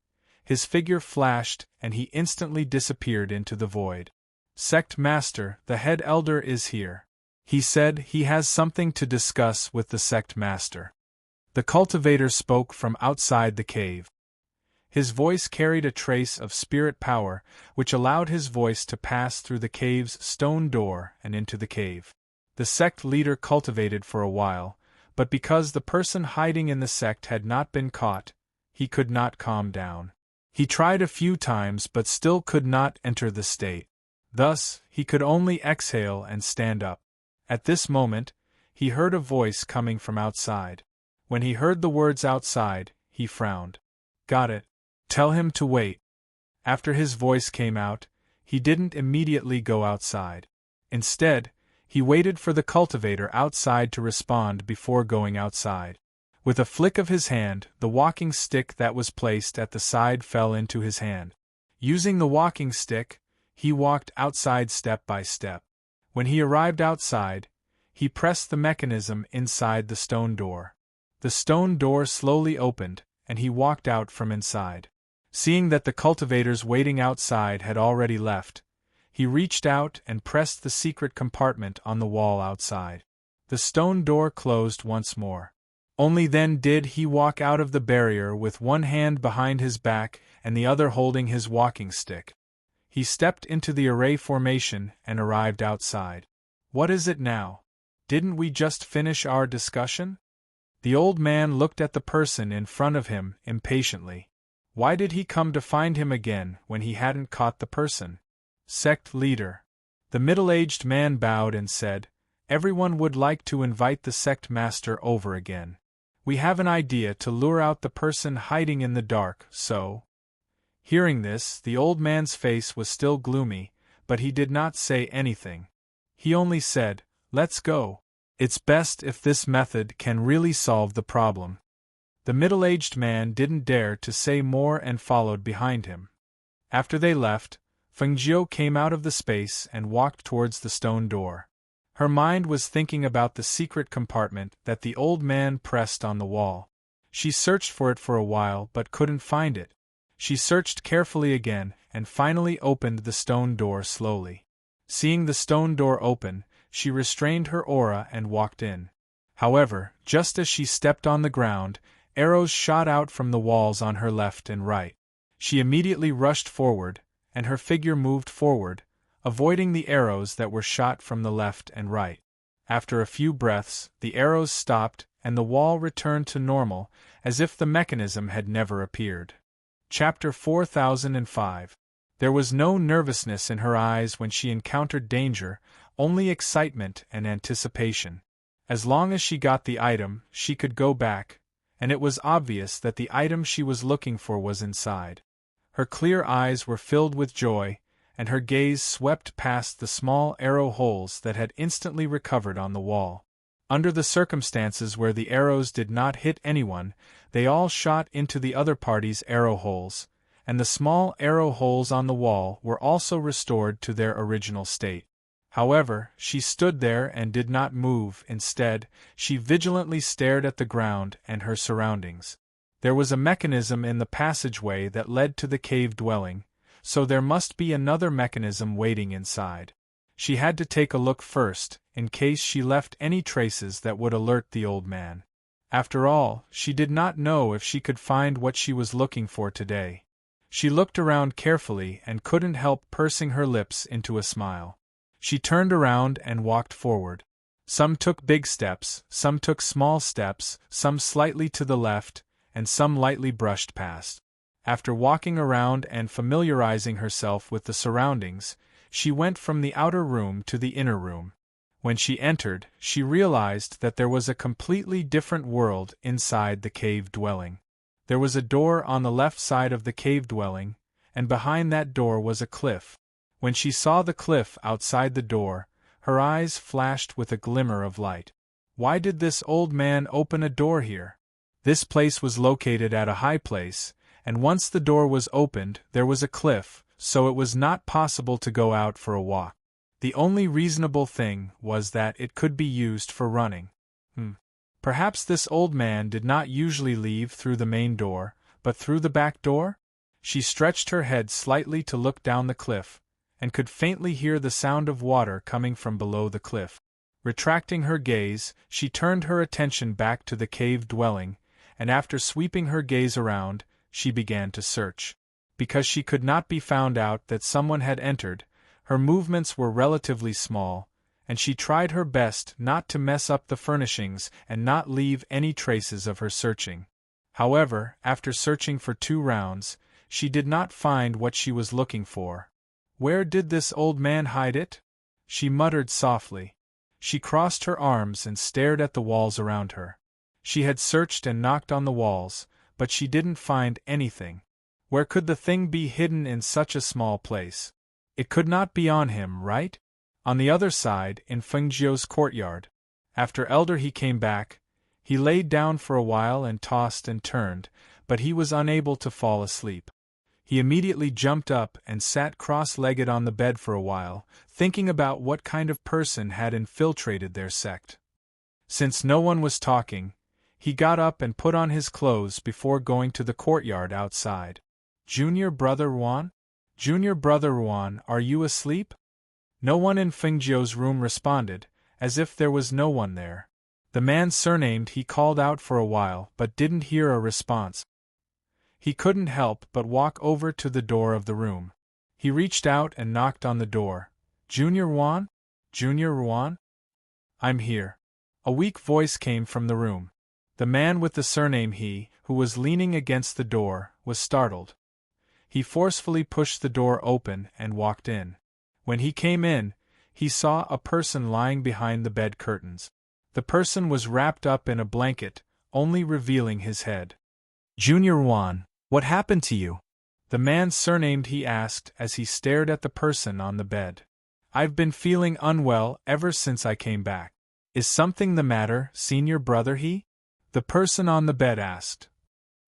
his figure flashed and he instantly disappeared into the void. "Sect master, the head elder is here," he said. "He has something to discuss with the sect master." The cultivator spoke from outside the cave. His voice carried a trace of spirit power, which allowed his voice to pass through the cave's stone door and into the cave. The sect leader cultivated for a while, but because the person hiding in the sect had not been caught, he could not calm down. He tried a few times but still could not enter the state. Thus, he could only exhale and stand up. At this moment, he heard a voice coming from outside. When he heard the words outside, he frowned. "Got it. Tell him to wait." After his voice came out, he didn't immediately go outside. Instead, he waited for the cultivator outside to respond before going outside. With a flick of his hand, the walking stick that was placed at the side fell into his hand. Using the walking stick, he walked outside step by step. When he arrived outside, he pressed the mechanism inside the stone door. The stone door slowly opened, and he walked out from inside. Seeing that the cultivators waiting outside had already left, he reached out and pressed the secret compartment on the wall outside. The stone door closed once more. Only then did he walk out of the barrier with one hand behind his back and the other holding his walking stick. He stepped into the array formation and arrived outside. What is it now? Didn't we just finish our discussion? The old man looked at the person in front of him impatiently. Why did he come to find him again when he hadn't caught the person? Sect leader. The middle-aged man bowed and said, "Everyone would like to invite the sect master over again. We have an idea to lure out the person hiding in the dark, so—" Hearing this, the old man's face was still gloomy, but he did not say anything. He only said, "Let's go. It's best if this method can really solve the problem." The middle-aged man didn't dare to say more and followed behind him. After they left, Fengjiu came out of the space and walked towards the stone door. Her mind was thinking about the secret compartment that the old man pressed on the wall. She searched for it for a while but couldn't find it. She searched carefully again and finally opened the stone door slowly. Seeing the stone door open, she restrained her aura and walked in. However, just as she stepped on the ground, arrows shot out from the walls on her left and right. She immediately rushed forward, and her figure moved forward, avoiding the arrows that were shot from the left and right. After a few breaths, the arrows stopped and the wall returned to normal, as if the mechanism had never appeared. Chapter 4005. There was no nervousness in her eyes when she encountered danger, only excitement and anticipation. As long as she got the item, she could go back, and it was obvious that the item she was looking for was inside. Her clear eyes were filled with joy, and her gaze swept past the small arrow holes that had instantly recovered on the wall. Under the circumstances where the arrows did not hit anyone, they all shot into the other party's arrow holes, and the small arrow holes on the wall were also restored to their original state. However, she stood there and did not move. Instead, she vigilantly stared at the ground and her surroundings. There was a mechanism in the passageway that led to the cave dwelling, so there must be another mechanism waiting inside. She had to take a look first, in case she left any traces that would alert the old man. After all, she did not know if she could find what she was looking for today. She looked around carefully and couldn't help pursing her lips into a smile. She turned around and walked forward. Some took big steps, some took small steps, some slightly to the left, and some lightly brushed past. After walking around and familiarizing herself with the surroundings, she went from the outer room to the inner room. When she entered, she realized that there was a completely different world inside the cave dwelling. There was a door on the left side of the cave dwelling, and behind that door was a cliff. When she saw the cliff outside the door, her eyes flashed with a glimmer of light. Why did this old man open a door here? This place was located at a high place, and once the door was opened, there was a cliff, so it was not possible to go out for a walk. The only reasonable thing was that it could be used for running. Perhaps this old man did not usually leave through the main door, but through the back door? She stretched her head slightly to look down the cliff, and could faintly hear the sound of water coming from below the cliff. Retracting her gaze, she turned her attention back to the cave dwelling, and after sweeping her gaze around, she began to search. Because she could not be found out that someone had entered, her movements were relatively small, and she tried her best not to mess up the furnishings and not leave any traces of her searching. However, after searching for 2 rounds, she did not find what she was looking for. Where did this old man hide it? She muttered softly. She crossed her arms and stared at the walls around her. She had searched and knocked on the walls, but she didn't find anything. Where could the thing be hidden in such a small place? It could not be on him, right? On the other side, in Fengjiu's courtyard. After Elder he came back. He laid down for a while and tossed and turned, but he was unable to fall asleep. He immediately jumped up and sat cross-legged on the bed for a while, thinking about what kind of person had infiltrated their sect. Since no one was talking, he got up and put on his clothes before going to the courtyard outside. "Junior Brother Juan? Junior Brother Juan, are you asleep?" No one in Fengjiu's room responded, as if there was no one there. The man surnamed he called out for a while but didn't hear a response. He couldn't help but walk over to the door of the room. He reached out and knocked on the door. Junior Juan? Junior Juan? I'm here. A weak voice came from the room. The man with the surname He, who was leaning against the door, was startled. He forcefully pushed the door open and walked in. When he came in, he saw a person lying behind the bed curtains. The person was wrapped up in a blanket, only revealing his head. Junior Juan, what happened to you? The man surnamed He asked as he stared at the person on the bed. I've been feeling unwell ever since I came back. Is something the matter, senior brother He? The person on the bed asked.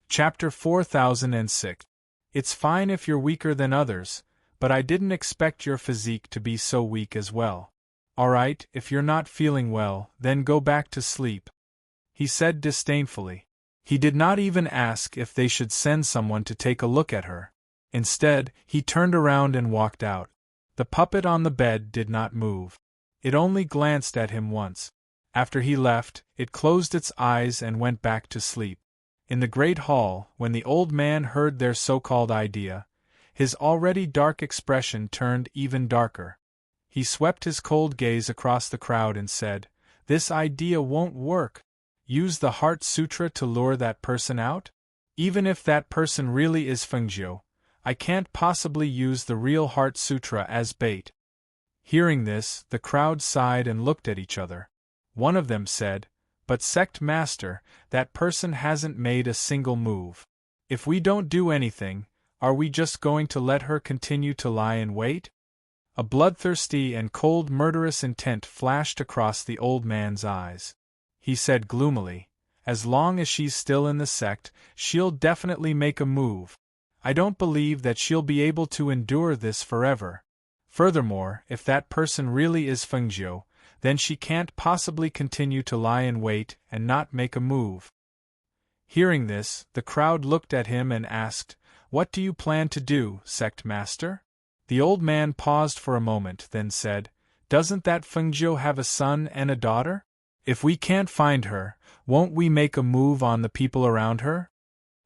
Chapter 4006. It's fine if you're weaker than others, but I didn't expect your physique to be so weak as well. Alright, if you're not feeling well, then go back to sleep, he said disdainfully. He did not even ask if they should send someone to take a look at her. Instead, he turned around and walked out. The puppet on the bed did not move. It only glanced at him once. After he left, it closed its eyes and went back to sleep. In the great hall, when the old man heard their so-called idea, his already dark expression turned even darker. He swept his cold gaze across the crowd and said, "This idea won't work. Use the Heart Sutra to lure that person out? Even if that person really is Fengjiu, I can't possibly use the real Heart Sutra as bait." Hearing this, the crowd sighed and looked at each other. One of them said, "But Sect Master, that person hasn't made a single move. If we don't do anything, are we just going to let her continue to lie in wait?" A bloodthirsty and cold murderous intent flashed across the old man's eyes. He said gloomily, "As long as she's still in the sect, she'll definitely make a move. I don't believe that she'll be able to endure this forever. Furthermore, if that person really is Fengjiu, then she can't possibly continue to lie in wait and not make a move." Hearing this, the crowd looked at him and asked, "What do you plan to do, Sect Master?" The old man paused for a moment, then said, "Doesn't that Fengjiu have a son and a daughter? If we can't find her, won't we make a move on the people around her?"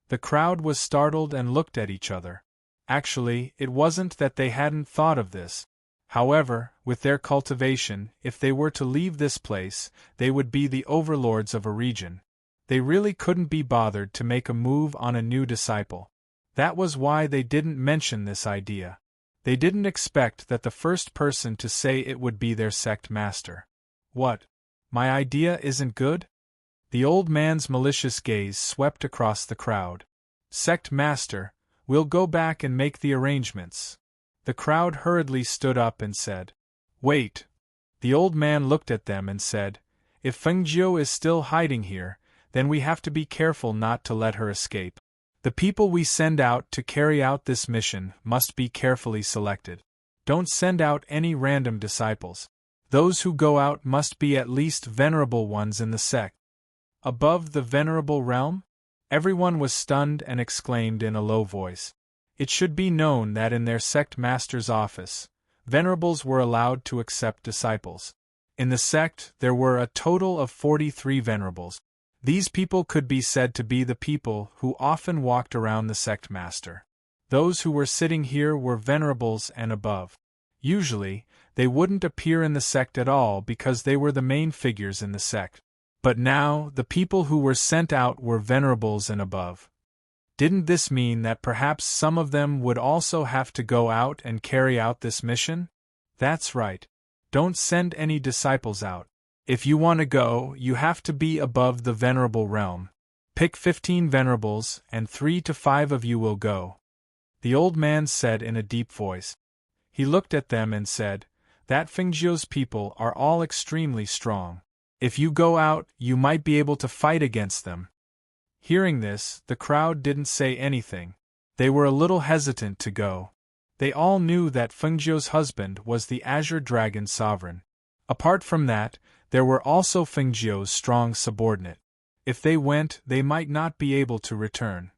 The crowd was startled and looked at each other. Actually, it wasn't that they hadn't thought of this. However, with their cultivation, if they were to leave this place, they would be the overlords of a region. They really couldn't be bothered to make a move on a new disciple. That was why they didn't mention this idea. They didn't expect that the first person to say it would be their sect master. "What? My idea isn't good?" The old man's malicious gaze swept across the crowd. "Sect master, we'll go back and make the arrangements." The crowd hurriedly stood up and said, "Wait." The old man looked at them and said, "If Fengjiu is still hiding here, then we have to be careful not to let her escape. The people we send out to carry out this mission must be carefully selected. Don't send out any random disciples. Those who go out must be at least venerable ones in the sect." Above the venerable realm? Everyone was stunned and exclaimed in a low voice. It should be known that in their sect master's office, venerables were allowed to accept disciples. In the sect, there were a total of 43 venerables. These people could be said to be the people who often walked around the sect master. Those who were sitting here were venerables and above. Usually, they wouldn't appear in the sect at all because they were the main figures in the sect. But now, the people who were sent out were venerables and above. Didn't this mean that perhaps some of them would also have to go out and carry out this mission? That's right. Don't send any disciples out. If you want to go, you have to be above the venerable realm. Pick 15 venerables, and 3 to 5 of you will go," the old man said in a deep voice. He looked at them and said, "That Fengjiu's people are all extremely strong. If you go out, you might be able to fight against them." Hearing this, the crowd didn't say anything. They were a little hesitant to go. They all knew that Fengjiu's husband was the Azure Dragon Sovereign. Apart from that, there were also Fengjiu's strong subordinate. If they went, they might not be able to return.